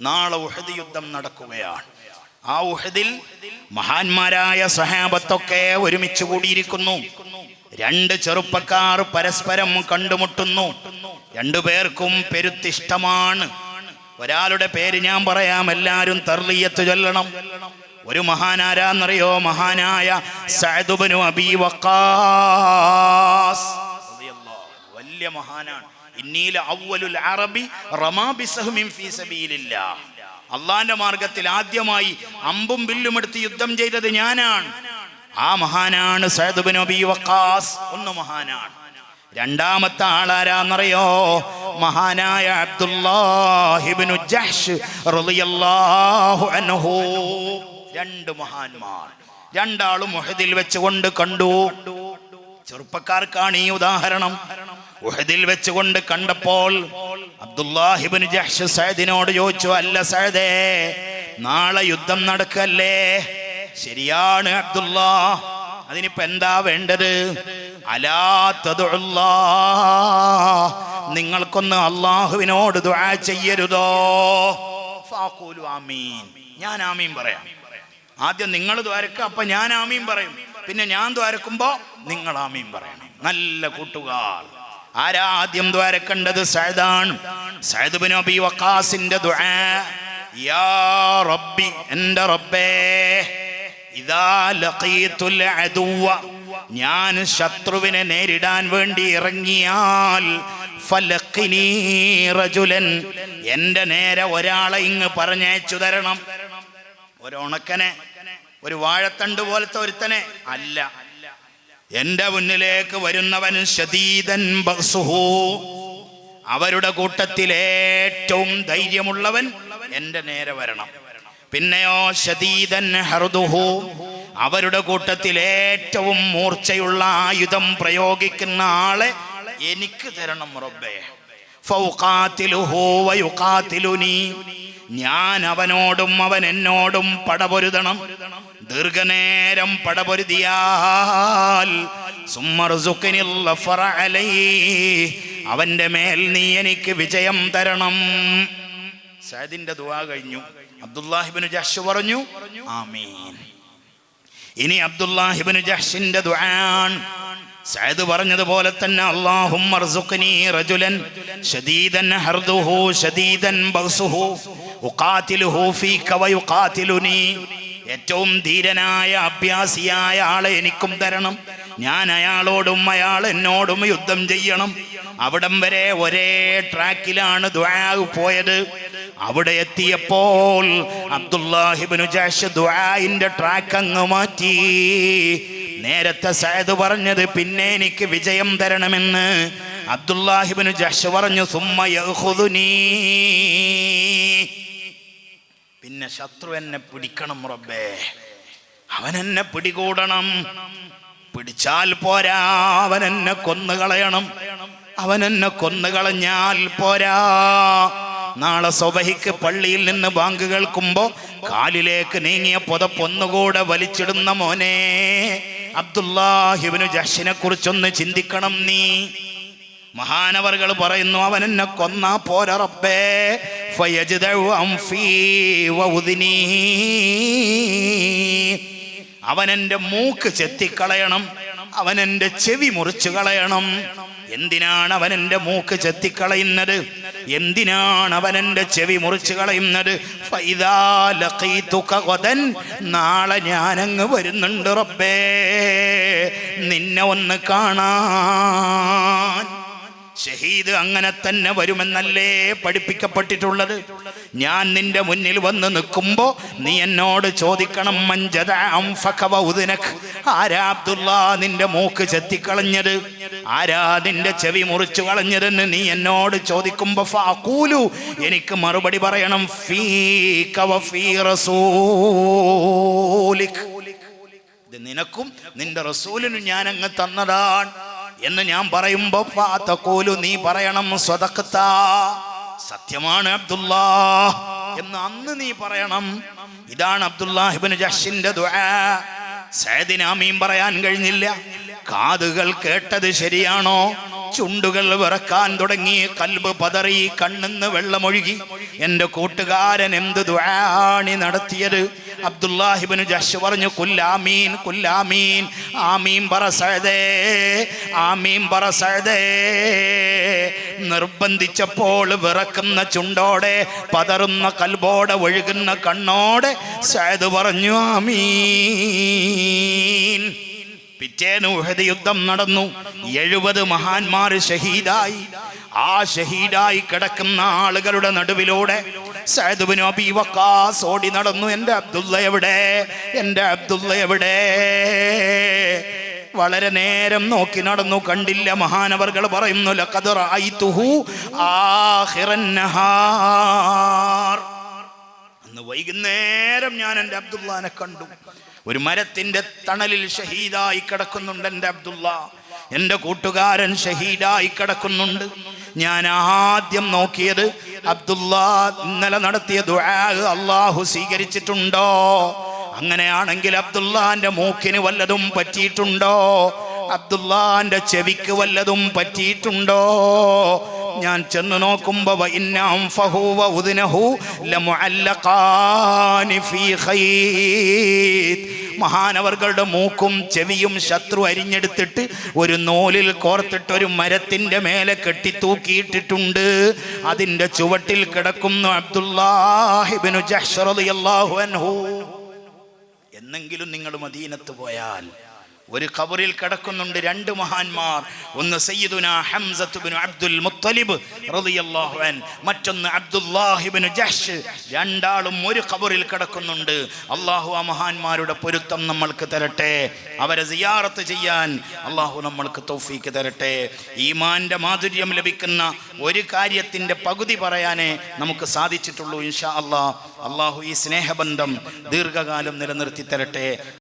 നാളെ ഉഹദ് യുദ്ധം നടക്കുകയാണ്. ആ ഉഹദിൽ മഹാന്മാരായ സഹാബത്തൊക്കെ ഒരുമിച്ച് കൂടിയിരിക്കുന്നു. 2 ചെറുപ്പക്കാർ പരസ്പരം കണ്ടുമുട്ടുന്നു. 2 പേർക്കും പെരുത്തിഷ്ടമാണ്. ഒരാളുടെ പേര് ഞാൻ പറയാം, എല്ലാവരും തർലിയത്ത് ചൊല്ലണം. ഒരു മഹാനാരാന്നറിയോ? മഹാനായ സഅദ് ഇബ്നു അബീ വഖാസ്, വലിയ മഹാനാണ്. ഇന്നീല അവ്വലുൽ അറബി റമാ ബിസഹ്മിൻ ഫീ സബീലില്ലാഹ്, അള്ളാന്റെ മാർഗത്തിൽ ആദ്യമായി അമ്പും വില്ലും എടുത്ത് യുദ്ധം ചെയ്തത് ഞാനാണ്. ആ മഹാനാണ് സഅദ് ഇബ്നു അബീ വഖാസ്. ഒന്ന് മഹാനാണ്. രണ്ടാമത്തെ ആളാരാന്നറിയോ? മഹാനായ അബ്ദുല്ലാഹി ഇബ്നു ജഹ്ഷ് റളിയല്ലാഹു അൻഹു. 2 മഹാന്മാർ, 2 ആളും ഉഹദിൽ വെച്ചുകൊണ്ട് കണ്ടു. ചെറുപ്പക്കാർക്കാണ് ഈ ഉദാഹരണം. ഉഹദിൽ വെച്ചുകൊണ്ട് കണ്ടപ്പോൾ അബ്ദുല്ലാഹ് ഇബ്നു ജഹ്ഷ് സഅദിനോട് ചോദിച്ചു, അല്ല സഅദേ, നാളെ യുദ്ധം നടക്കല്ലേ? ശരിയാണ് അബ്ദുല്ലാ, അതിനിപ്പോ എന്താ വേണ്ടത്? അലാ തദ്ഉല്ലാഹ്, നിങ്ങൾക്കൊന്ന് അള്ളാഹുവിനോട് ദുആ ചെയ്യരുതോ? ഫഖൂലു ആമീൻ, ഞാൻ ആമീൻ പറയാം. ആദ്യം നിങ്ങൾ ദ്വാരക്ക, അപ്പൊ ഞാൻ ആമീൻ പറയും. പിന്നെ ഞാൻ ദ്വാരക്കുമ്പോ നിങ്ങൾ ആമീൻ പറയണം. നല്ല കൂട്ടുകാർ. ആരാ ആദ്യം ദ്വാരക്കേണ്ടത്? സഅദാണ്. സഅദ് ഇബ്നു അബീ വഖാസിന്റെ ദുആ, യാ റബ്ബി, എൻ്റെ റബ്ബേ, ഇദാ ലഖീതുൽ അദുവ, ഞാൻ ശത്രുവിനെ നേരിടാൻ വേണ്ടി ഇറങ്ങിയാൽ, ഫലഖിനി റജുലൻ, എൻ്റെ നേരെ ഒരാളെ ഇങ്ങ് പറഞ്ഞയച്ചു തരണം. ഒരു ഉണക്കനെ, ഒരു വാഴത്തണ്ട് പോലത്തെ ഒരുത്തനെ അല്ല, എന്റെ മുന്നിലേക്ക് വരുന്നവൻ ശദീദൻ ബഅ്സുഹു, അവരുടെ കൂട്ടത്തിൽ ഏറ്റവും ധൈര്യമുള്ളവൻ എന്റെ നേരെ വരണം. പിന്നെയോ ശദീദൻ ഹർദുഹു, അവരുടെ കൂട്ടത്തിൽ ഏറ്റവും മൂർച്ചയുള്ള ആയുധം പ്രയോഗിക്കുന്ന ആളെ എനിക്ക് തരണം റബ്ബേ. ഫൗഖാതിലുഹു വയുഖാതിലുനി, ഞാൻ അവനോടും അവൻ എന്നോടും പടപൊരുതണം. ദീർഘനേരം പടപൊരുതിയാൽ സുമ്മർസുഖ്നിൽ ലഫറ അലൈഹി, അവന്റെ മേൽ നീ എനിക്ക് വിജയം തരണം. സഅദിന്റെ ദുആ കഴിഞ്ഞു. അബ്ദുല്ലാഹ് ഇബ്നു ജഹ്ഷ് പറഞ്ഞു ആമീൻ. ഇനി അബ്ദുല്ലാഹ് ഇബ്നു ജഹ്ഷിന്റെ ദുആണ്. സഅദ് പറഞ്ഞതുപോലെ തന്നെ, അല്ലാഹുമ്മ അർസുഖ്നി റജുലൻ ശദീദൻ ഹർദുഹു ശദീദൻ ബഅ്സുഹു ഉഖാതിലുഹു ഫീക വയുഖാതിലുനി, ഏറ്റവും ധീരനായ അഭ്യാസിയായ ആളെ എനിക്കും തരണം. ഞാൻ അയാളോടും അയാൾ എന്നോടും യുദ്ധം ചെയ്യണം. അവിടം വരെ ഒരേ ട്രാക്കിലാണ് ദുആ പോയത്. അവിടെ എത്തിയപ്പോൾ അബ്ദുല്ലാഹ് ഇബ്നു ജഹ്ഷ് ദുആഇന്റെ ട്രാക്ക് അങ്ങ് മാറ്റി. നേരത്തെ സഅദ് പറഞ്ഞത് പിന്നെ എനിക്ക് വിജയം തരണമെന്ന്, അബ്ദുല്ലാഹ് ഇബ്നു ജഹ്ഷ് പറഞ്ഞു സുമ്മ യഖുദുനി, പിന്നെ ശത്രു എന്നെ പിടിക്കണം റബ്ബേ, അവൻ എന്നെ പിടികൂടണം. പിടിച്ചാൽ പോരാ, അവൻ എന്നെ കൊന്നുകളയണം. അവൻ എന്നെ കൊന്നുകളഞ്ഞാൽ പോരാ, നാളെ സുബഹിക്ക് പള്ളിയിൽ നിന്ന് ബാങ്ക് കേൾക്കുമ്പോ കാലിലേക്ക് നീങ്ങിയ പുതപ്പൊന്നുകൂടെ വലിച്ചിടുന്ന മോനെ അബ്ദുല്ലാഹ് ഇബ്നു ജഹ്ഷിനെ കുറിച്ചൊന്ന് ചിന്തിക്കണം നീ. മഹാനവറുകൾ പറയുന്നു, അവൻ എന്നെ കൊന്നാ പോരാ റബ്ബേ, ഫയജ്ദഉ അൻഫീ വഉദ്നി, അവൻ എൻ്റെ മൂക്ക് ചെത്തിക്കളയണം, അവൻ എൻ്റെ ചെവി മുറിച്ചു കളയണം. എന്തിനാണ് അവൻ എൻ്റെ മൂക്ക് ചെത്തിക്കളയുന്നത്? എന്തിനാണ് അവൻ എൻ്റെ ചെവി മുറിച്ചു കളയുന്നത്? ഫൈദാ ലഖീതുക ഗദൻ, നാളെ ഞാനങ്ങ് വരുന്നുണ്ട് റബ്ബേ നിന്നെ ഒന്ന് കാണാൻ. ഷഹീദ് അങ്ങനെ തന്നെ വരുമെന്നല്ലേ പഠിപ്പിക്കപ്പെട്ടിട്ടുള്ളത്? ഞാൻ നിന്റെ മുന്നിൽ വന്ന് നിൽക്കുമ്പോ നീ എന്നോട് ചോദിക്കണം, ആരാ അബ്ദുല്ലാ നിന്റെ മൂക്ക് ചെത്തിക്കളഞ്ഞത്, ആരാ നിന്റെ ചെവി മുറിച്ചു കളഞ്ഞതെന്ന് നീ എന്നോട് ചോദിക്കുമ്പോ ഫഅഖൂലു, എനിക്ക് മറുപടി പറയണം, ഫീക വഫീ റസൂലിക്, ഇത് നിനക്കും നിന്റെ റസൂലിനും ഞാൻ അങ്ങ് തന്നതാണ് എന്ന് ഞാൻ പറയുമ്പോ ഫഅഖൂലു, നീ പറയണം സ്വദഖത, സത്യമാണ് അബ്ദുല്ലാ എന്ന് അന്ന് നീ പറയണം. ഇതാണ് അബ്ദുല്ലാഹ് ഇബ്നു ജഹ്ഷിന്റെ ദുആ. സഅദിന് ആമീൻ പറയാൻ കഴിഞ്ഞില്ല. കാതുകൾ കേട്ടത് ശരിയാണോ? ചുണ്ടുകൾ വിറക്കാൻ തുടങ്ങി, കൽബ് പതറി, കണ്ണിന്ന് വെള്ളമൊഴുകി. എൻ്റെ കൂട്ടുകാരൻ എന്ത് ദുആണി നടത്തിയത്? അബ്ദുല്ലാഹ് ഇബ്നു ജഹ്ഷ് പറഞ്ഞു, കുല്ലാമീൻ കുല്ലാമീൻ, ആമീൻ പറ സഅദേ, ആമീൻ പറ സഅദേ. നിർബന്ധിച്ചപ്പോൾ വിറക്കുന്ന ചുണ്ടോടെ, പതറുന്ന കൽബോടെ, ഒഴുകുന്ന കണ്ണോടെ സഅദ് പറഞ്ഞു ആമീൻ. പിറ്റേന്ന് ഉഹദ് യുദ്ധം നടന്നു. 70 മഹാന്മാർ ഷഹീദായി. ആ ഷഹീദായി കിടക്കുന്ന ആളുകളുടെ നടുവിലൂടെ സഅദ് ഇബ്നു അബീ വഖാസ് ഓടി നടന്നു. എൻ്റെ അബ്ദുള്ള എവിടെ, എൻ്റെ അബ്ദുള്ള എവിടെ? വളരെ നേരം നോക്കി നടന്നു, കണ്ടില്ല. മഹാനവർകൾ പറയുന്നു, ലഖദ് റഅയ്തുഹു ആഖിറൻ നഹാർ, അന്ന് വൈകുന്നേരം ഞാൻ എൻ്റെ അബ്ദുള്ളാനെ കണ്ടു. ഒരു മരത്തിന്റെ തണലിൽ ഷഹീദായി കിടക്കുന്നുണ്ട് എൻ്റെ അബ്ദുള്ള. എൻ്റെ കൂട്ടുകാരൻ ഷഹീദായി കിടക്കുന്നുണ്ട്. ഞാൻ ആദ്യം നോക്കിയത് അബ്ദുല്ലാ ഇന്നലെ നടത്തിയ ദുആ അല്ലാഹു സ്വീകരിച്ചിട്ടുണ്ടോ? അങ്ങനെയാണെങ്കിൽ അബ്ദുല്ലാന്റെ മൂക്കിന് വല്ലതും പറ്റിയിട്ടുണ്ടോ? അബ്ദുല്ലാന്റെ ചെവിക്ക് വല്ലതും പറ്റിയിട്ടുണ്ടോ? ഞാൻ ചെന്ന് നോക്കുമ്പോ മഹാനവർകളുടെ മൂക്കും ചെവിയും ശത്രു അരിഞ്ഞെടുത്തിട്ട് ഒരു നൂലിൽ കോർത്തിട്ട് ഒരു മരത്തിന്റെ മേലെ കെട്ടിത്തൂക്കിയിട്ടിട്ടുണ്ട്. അതിന്റെ ചുവട്ടിൽ കിടക്കുന്നു അബ്ദുല്ലാഹ് ഇബ്നു ജഹ്ശ് റളിയല്ലാഹു അൻഹു. എന്നെങ്കിലും നിങ്ങൾ മദീനത്ത് പോയാൽ ഒരു ഖബറിൽ കിടക്കുന്നുണ്ട് രണ്ട് മഹാന്മാർ. ഒന്ന് സയ്യിദുനാ ഹംസത്ത് ഇബ്നു അബ്ദുൽ മുത്തലിബ് റളിയല്ലാഹു അൻ, മറ്റൊന്ന് അബ്ദുല്ലാഹ് ഇബ്നു ജഹ്ശ്. രണ്ടാളും ഒരു ഖബറിൽ കിടക്കുന്നുണ്ട്. അല്ലാഹു ആ മഹാന്മാരുടെ പൊരുത്തം നമ്മൾക്ക് തരട്ടെ. അവരെ സിയാറത്ത് ചെയ്യാൻ അല്ലാഹു നമ്മൾക്ക് തൗഫീക്ക് തരട്ടെ. ഈമാന്റെ മാധുര്യം ലഭിക്കുന്ന ഒരു കാര്യത്തിന്റെ പകുതി പറയാനേ നമുക്ക് സാധിച്ചിട്ടുള്ളൂ. ഇൻഷാ അല്ലാഹ്. അല്ലാഹു ഈ സ്നേഹബന്ധം ദീർഘകാലം നിലനിർത്തി തരട്ടെ.